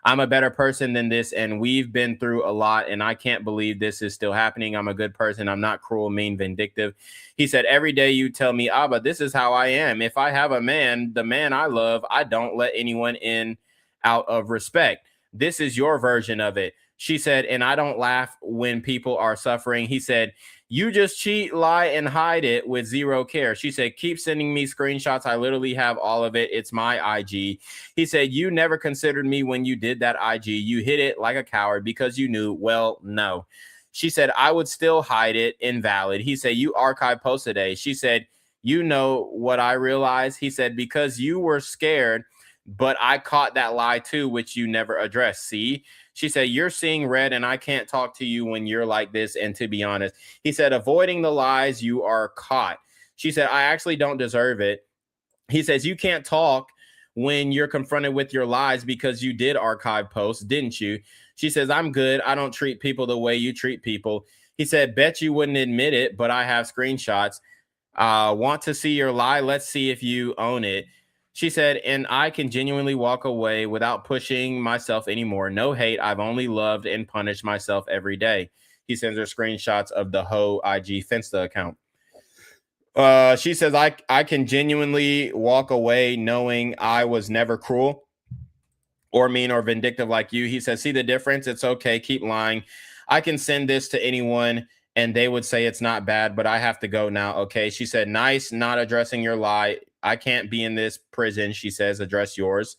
I'm a better person than this, and we've been through a lot, and I can't believe this is still happening. I'm a good person. I'm not cruel, mean, vindictive. He said, every day you tell me, Abba, this is how I am. If I have a man, the man I love, I don't let anyone in out of respect. This is your version of it. She said, and I don't laugh when people are suffering. He said, you just cheat, lie, and hide it with zero care. She said, keep sending me screenshots. I literally have all of it. It's my IG. He said, you never considered me when you did that IG. You hid it like a coward because you knew. Well, no. She said, I would still hide it. Invalid. He said, you archive posts today. She said, you know what I realized? He said, because you were scared, but I caught that lie too, which you never addressed. See? She said, you're seeing red and I can't talk to you when you're like this. And to be honest, he said, avoiding the lies, you are caught. She said, I actually don't deserve it. He says, you can't talk when you're confronted with your lies because you did archive posts, didn't you? She says, I'm good. I don't treat people the way you treat people. He said, bet you wouldn't admit it, but I have screenshots. Want to see your lie? Let's see if you own it. She said, and I can genuinely walk away without pushing myself anymore. No hate. I've only loved and punished myself every day. He sends her screenshots of the Ho IG Finsta account. She says, I can genuinely walk away knowing I was never cruel or mean or vindictive like you. He says, see the difference? It's okay. Keep lying. I can send this to anyone and they would say it's not bad, but I have to go now. Okay. She said, nice, not addressing your lie. I can't be in this prison. She says, address yours.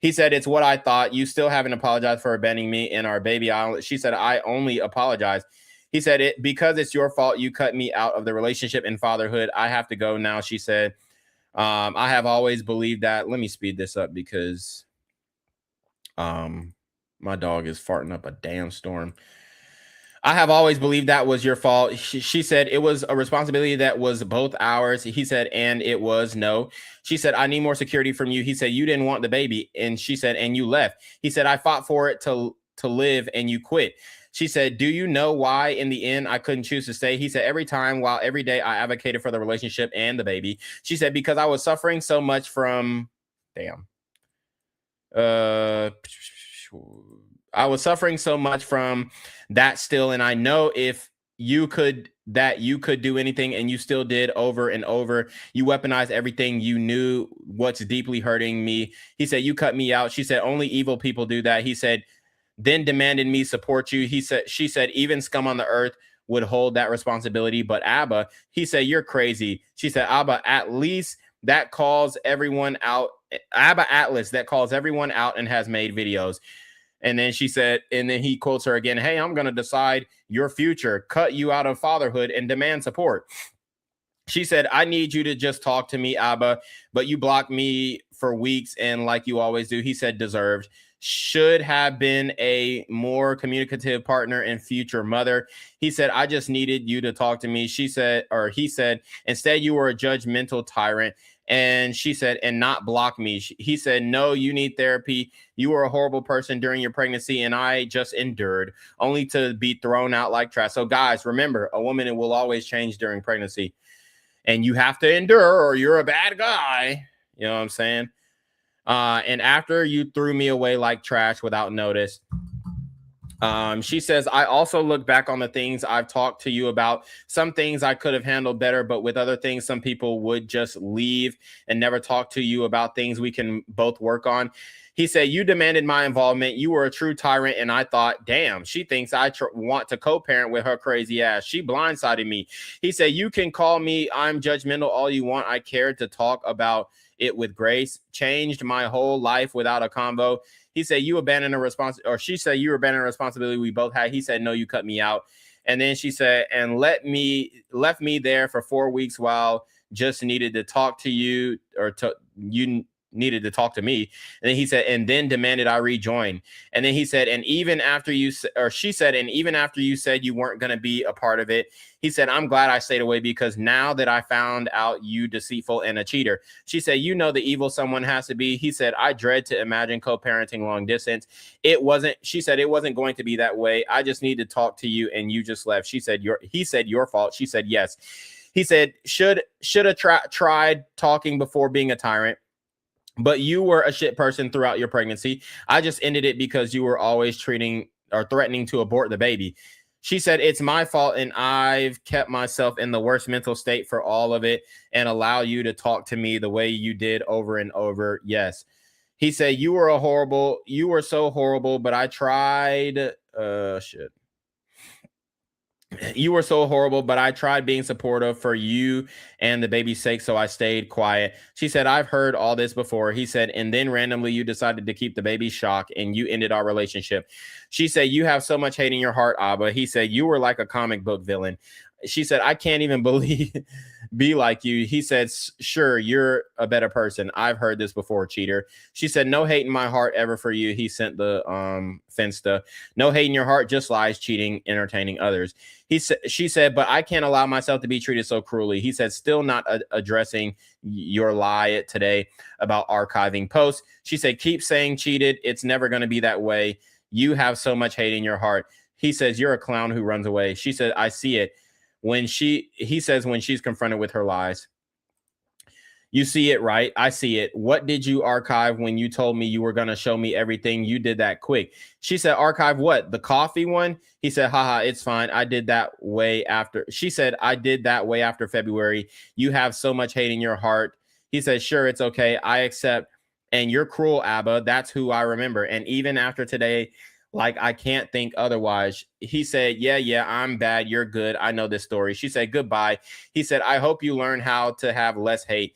He said, it's what I thought. You still haven't apologized for abandoning me in our baby island. She said, I only apologize. He said, it because it's your fault. You cut me out of the relationship and fatherhood. I have to go now. She said, I have always believed that. Let me speed this up because my dog is farting up a damn storm. I have always believed that was your fault. She said it was a responsibility that was both ours. He said, and it was no. She said, I need more security from you. He said, you didn't want the baby. And she said, and you left. He said, I fought for it to live and you quit. She said, do you know why in the end I couldn't choose to stay? He said, every time, while every day I advocated for the relationship and the baby. She said, because I was suffering so much from, I was suffering so much from that still. And I know if you could do anything and you still did over and over. You weaponized everything. You knew what's deeply hurting me. He said, you cut me out. She said, only evil people do that. He said, then demanded me support you. She said, even scum on the earth would hold that responsibility. But Abba, he said, you're crazy. She said, Abba, at least that calls everyone out. Abba Atlas that calls everyone out and has made videos. And then she said, and then he quotes her again, hey, I'm going to decide your future, cut you out of fatherhood and demand support. She said, I need you to just talk to me, Abba, but you blocked me for weeks. And like you always do, he said, deserved. Should have been a more communicative partner and future mother. He said, I just needed you to talk to me. She said, or he said, instead, you were a judgmental tyrant. And she said, and not block me. He said, no, you need therapy. You were a horrible person during your pregnancy, and I just endured only to be thrown out like trash. So guys, remember, a woman will always change during pregnancy, and you have to endure or you're a bad guy. You know what I'm saying? And after you threw me away like trash without notice, she says, I also look back on the things I've talked to you about. Some things I could have handled better, but with other things, some people would just leave and never talk to you about things we can both work on. He said, you demanded my involvement. You were a true tyrant. And I thought, damn, she thinks I want to co-parent with her crazy ass. She blindsided me. He said, you can call me I'm judgmental all you want. I cared to talk about it with grace. Changed my whole life without a convo. He said, you abandoned a responsibility, or she said, you abandoned a responsibility we both had. He said, no, you cut me out. And then she said, and left me there for 4 weeks while just needed to talk to you, or you needed to talk to me. And then he said, and then demanded I rejoin. And then he said, and even after you, or she said, and even after you said you weren't going to be a part of it, he said, I'm glad I stayed away because now that I found out you deceitful and a cheater. She said, you know the evil someone has to be. He said, I dread to imagine co-parenting long distance. She said, it wasn't going to be that way. I just need to talk to you and you just left. He said, your fault. She said, yes. He said, should have tried talking before being a tyrant. But you were a shit person throughout your pregnancy. I just ended it because you were always treating or threatening to abort the baby. She said, it's my fault and I've kept myself in the worst mental state for all of it and allow you to talk to me the way you did over and over. Yes. He said, you were so horrible, but I tried. You were so horrible, but I tried being supportive for you and the baby's sake, so I stayed quiet. She said, I've heard all this before. He said, and then randomly you decided to keep the baby shocked and you ended our relationship. She said, you have so much hate in your heart, Abba. He said, you were like a comic book villain. She said, I can't even be like you. He said, sure, you're a better person. I've heard this before, cheater. She said, no hate in my heart ever for you. He sent the Finsta. No hate in your heart, just lies, cheating, entertaining others. She said, but I can't allow myself to be treated so cruelly. He said, still not addressing your lie today about archiving posts. She said, keep saying cheated. It's never going to be that way. You have so much hate in your heart. He says, you're a clown who runs away. She said, I see it. He says when she's confronted with her lies. You see it, right? I see it. What did you archive when you told me you were going to show me everything? You did that quick. She said, archive what? The coffee one? He said, haha, it's fine. I did that way after. She said, I did that way after February. You have so much hate in your heart. He said, sure, it's okay. I accept. And you're cruel, Abba. That's who I remember. And even after today, like, I can't think otherwise. He said, yeah, I'm bad. You're good. I know this story. She said, goodbye. He said, I hope you learn how to have less hate.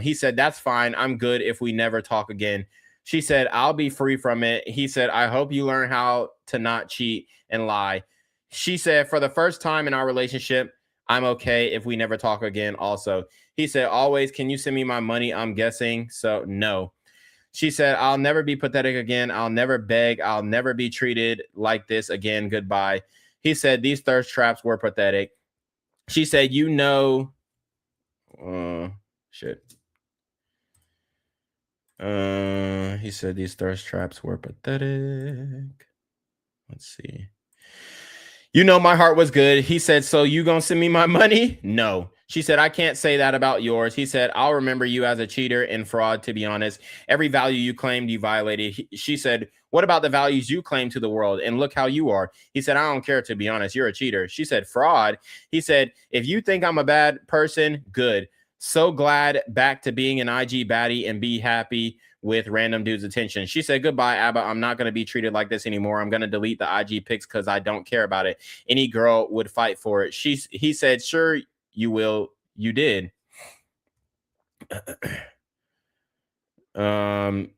He said, that's fine. I'm good if we never talk again. She said, I'll be free from it. He said, I hope you learn how to not cheat and lie. She said, for the first time in our relationship, I'm okay if we never talk again also. He said, always, can you send me my money? I'm guessing. So no. She said, I'll never be pathetic again. I'll never beg. I'll never be treated like this again. Goodbye. He said, these thirst traps were pathetic. She said, you know, shit. He said these thirst traps were pathetic. Let's see. You know, my heart was good. He said, so you gonna send me my money? No. She said, I can't say that about yours. He said, I'll remember you as a cheater and fraud, to be honest. Every value you claimed, you violated. She said, what about the values you claim to the world? And look how you are. He said, I don't care, to be honest. You're a cheater. She said, fraud. He said, if you think I'm a bad person, good. So glad back to being an IG baddie and be happy with random dudes' attention. She said, goodbye, Abba. I'm not going to be treated like this anymore. I'm going to delete the IG pics because I don't care about it. Any girl would fight for it. He said, sure, you will. You did.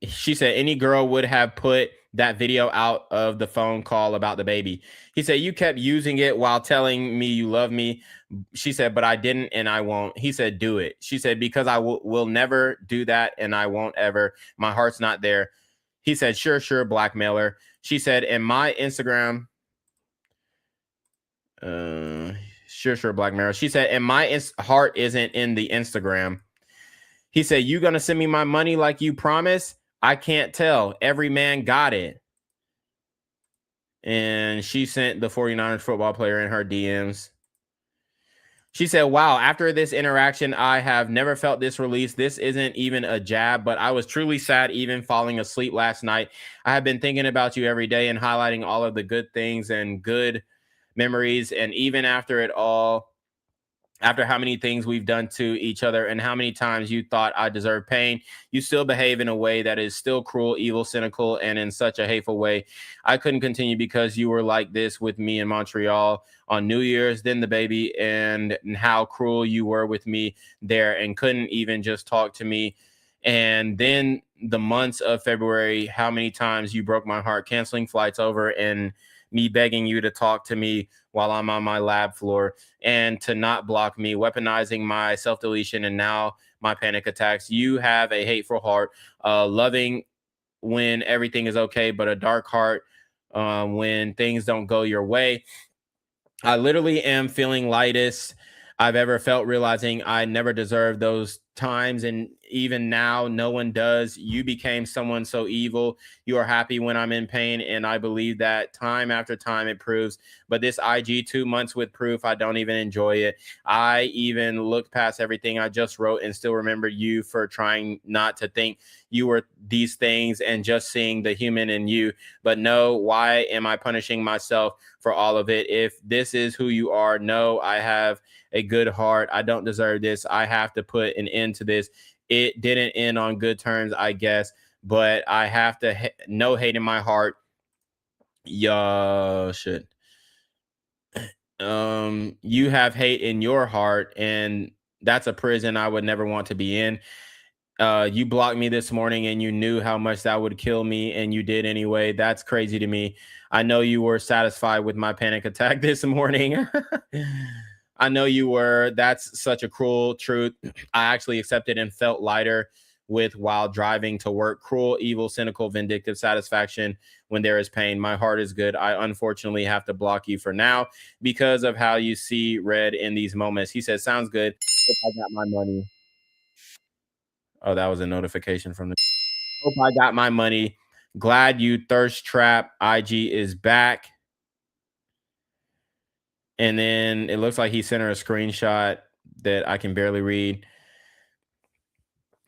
She said, any girl would have put that video out of the phone call about the baby. He said, you kept using it while telling me you love me. She said, but I didn't and I won't. He said, do it. She said, because I will never do that and I won't ever. My heart's not there. He said, sure, blackmailer. She said, in my Instagram, sure, blackmailer. She said, and my heart isn't in the Instagram. He said, you gonna send me my money like you promised? I can't tell. Every man got it. And she sent the 49ers football player in her DMs. She said, wow, after this interaction, I have never felt this release. This isn't even a jab, but I was truly sad even falling asleep last night. I have been thinking about you every day and highlighting all of the good things and good memories. And even after it all, after how many things we've done to each other and how many times you thought I deserved pain, you still behave in a way that is still cruel, evil, cynical, and in such a hateful way. I couldn't continue because you were like this with me in Montreal on New Year's, then the baby, and how cruel you were with me there and couldn't even just talk to me. And then the months of February, how many times you broke my heart, canceling flights over and me begging you to talk to me while I'm on my lab floor and to not block me, weaponizing my self-deletion and now my panic attacks. You have a hateful heart, loving when everything is okay, but a dark heart when things don't go your way. I literally am feeling lightest I've ever felt, realizing I never deserved those times. And even now, no one does. You became someone so evil. You are happy when I'm in pain. And I believe that time after time it proves. But this IG 2 months with proof, I don't even enjoy it. I even looked past everything I just wrote and still remember you for trying not to think you were these things and just seeing the human in you. But no, why am I punishing myself for all of it? If this is who you are, no, I have a good heart. I don't deserve this. I have to put an end to this. It didn't end on good terms, I guess, but I have to no hate in my heart. Yeah, shit. You have hate in your heart, and that's a prison I would never want to be in. You blocked me this morning and you knew how much that would kill me and you did anyway. That's crazy to me. I know you were satisfied with my panic attack this morning. I know you were. That's such a cruel truth. I actually accepted and felt lighter with while driving to work. Cruel, evil, cynical, vindictive satisfaction when there is pain. My heart is good. I unfortunately have to block you for now because of how you see red in these moments. He said, sounds good. If I got my money. Oh, that was a notification from the. Hope I got my money. Glad you thirst trap. IG is back. And then it looks like he sent her a screenshot that I can barely read.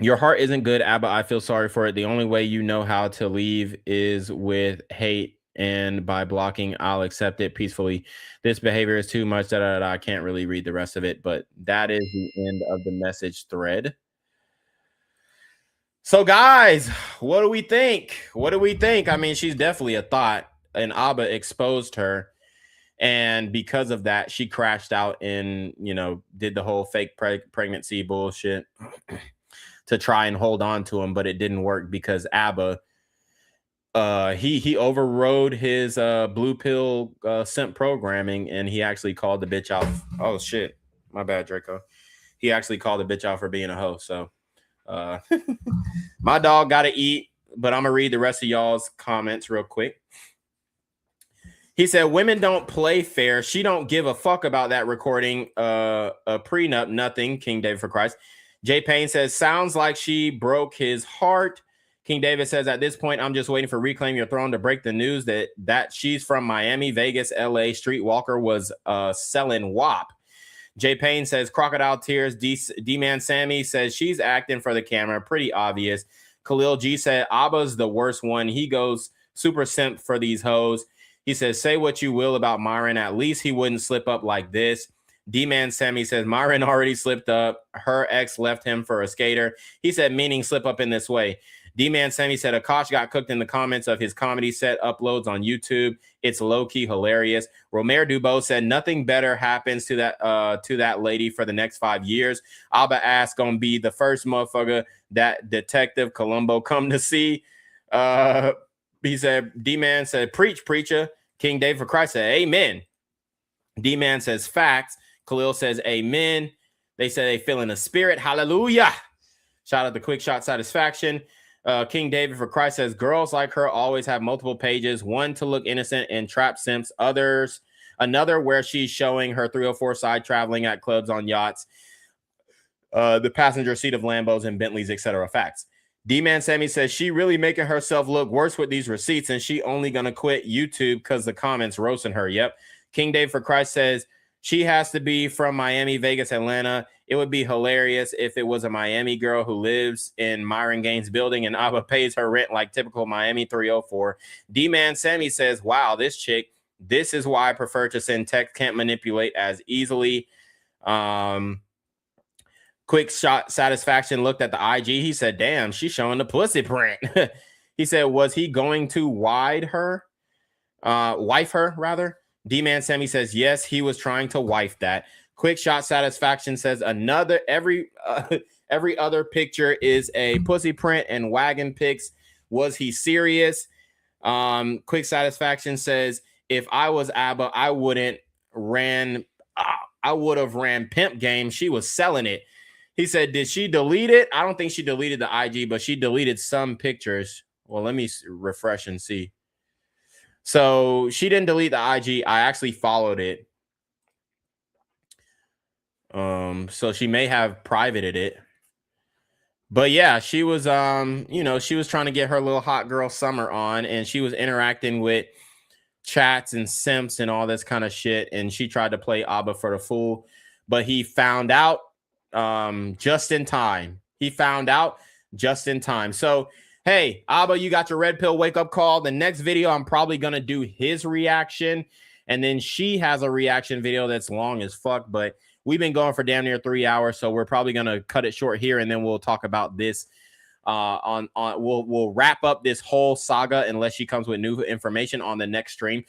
Your heart isn't good, Abba. I feel sorry for it. The only way you know how to leave is with hate, and by blocking, I'll accept it peacefully. This behavior is too much. I can't really read the rest of it, but that is the end of the message thread. So, guys, what do we think? What do we think? I mean, she's definitely a thought, and Abba exposed her. And because of that, she crashed out and, you know, did the whole fake pregnancy bullshit to try and hold on to him. But it didn't work because Abba, he overrode his blue pill simp programming, and he actually called the bitch out. Oh, shit. My bad, Draco. He actually called the bitch out for being a hoe. So my dog got to eat, but I'm going to read the rest of y'all's comments real quick. He said, women don't play fair. She don't give a fuck about that recording. A prenup, nothing. King David for Christ. Jay Payne says, sounds like she broke his heart. King David says, at this point, I'm just waiting for Reclaim Your Throne to break the news that she's from Miami, Vegas, LA. Streetwalker was selling WAP. Jay Payne says, crocodile tears. D-Man Sammy says, she's acting for the camera. Pretty obvious. Khalil G said, Abba's the worst one. He goes super simp for these hoes. He says, say what you will about Myron. At least he wouldn't slip up like this. D-Man Sammy says, Myron already slipped up. Her ex left him for a skater. He said, meaning slip up in this way. D-Man Sammy said, Akash got cooked in the comments of his comedy set uploads on YouTube. It's low-key hilarious. Romer Dubois said, nothing better happens to that lady for the next 5 years. Abba asked, gonna be the first motherfucker that Detective Columbo come to see. He said, D-Man said, preach, preacher. King David for Christ said, amen. D-Man says, facts. Khalil says, amen. They say they feel in the spirit. Hallelujah. Shout out to Quick Shot Satisfaction. King David for Christ says, girls like her always have multiple pages. One to look innocent and trap simps. Another where she's showing her 304 side traveling at clubs on yachts. The passenger seat of Lambos and Bentleys, etc. Facts. D-Man Sammy says, she really making herself look worse with these receipts, and she only going to quit YouTube because the comments roasting her. Yep. King Dave for Christ says, she has to be from Miami, Vegas, Atlanta. It would be hilarious if it was a Miami girl who lives in Myron Gaines building and Abba pays her rent like typical Miami 304. D-Man Sammy says, wow, this chick, this is why I prefer to send text, can't manipulate as easily. Quick Shot Satisfaction looked at the IG. He said, damn, she's showing the pussy print. He said, was he going to wife her rather? D-Man Sammy says, yes, he was trying to wife that. Quick Shot Satisfaction says, every other picture is a pussy print and wagon pics. Was he serious? Quick Satisfaction says, if I was Abba, I would have ran Pimp Game. She was selling it. He said, did she delete it? I don't think she deleted the IG, but she deleted some pictures. Well, let me refresh and see. So she didn't delete the IG. I actually followed it. So she may have privated it. But yeah, she was, she was trying to get her little hot girl summer on, and she was interacting with chats and simps and all this kind of shit. And she tried to play Abba for the fool, but he found out just in time. So, hey, Abba, you got your red pill wake up call. The next video, I'm probably going to do his reaction. And then she has a reaction video that's long as fuck, but we've been going for damn near 3 hours. So we're probably going to cut it short here. And then we'll talk about this we'll wrap up this whole saga unless she comes with new information on the next stream.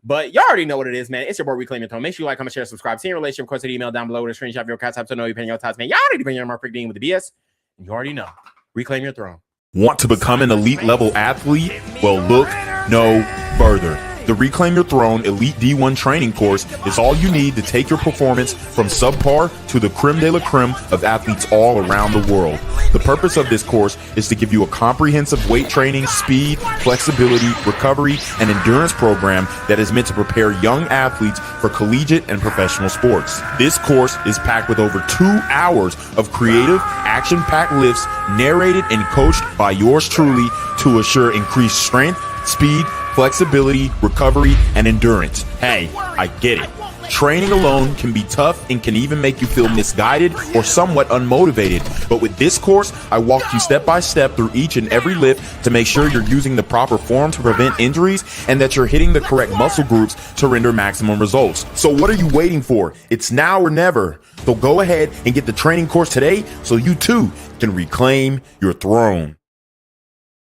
But y'all already know what it is, man. It's your boy Reclaim Your Throne. Make sure you like, comment, share, subscribe. See your relation, request an email down below with a screenshot of your CashApp to know you're paying your tax, man. Y'all already been your mark with the BS. You already know. Reclaim your throne. Want to become an elite level athlete? Well, look no further. The Reclaim Your Throne Elite D1 training course is all you need to take your performance from subpar to the creme de la creme of athletes all around the world. The purpose of this course is to give you a comprehensive weight training, speed, flexibility, recovery, and endurance program that is meant to prepare young athletes for collegiate and professional sports. This course is packed with over 2 hours of creative, action-packed lifts narrated and coached by yours truly to assure increased strength, speed, flexibility, recovery, and endurance. Hey, I get it. Training alone can be tough and can even make you feel misguided or somewhat unmotivated. But with this course, I walk you step by step through each and every lift to make sure you're using the proper form to prevent injuries and that you're hitting the correct muscle groups to render maximum results. So what are you waiting for? It's now or never. So go ahead and get the training course today so you too can reclaim your throne.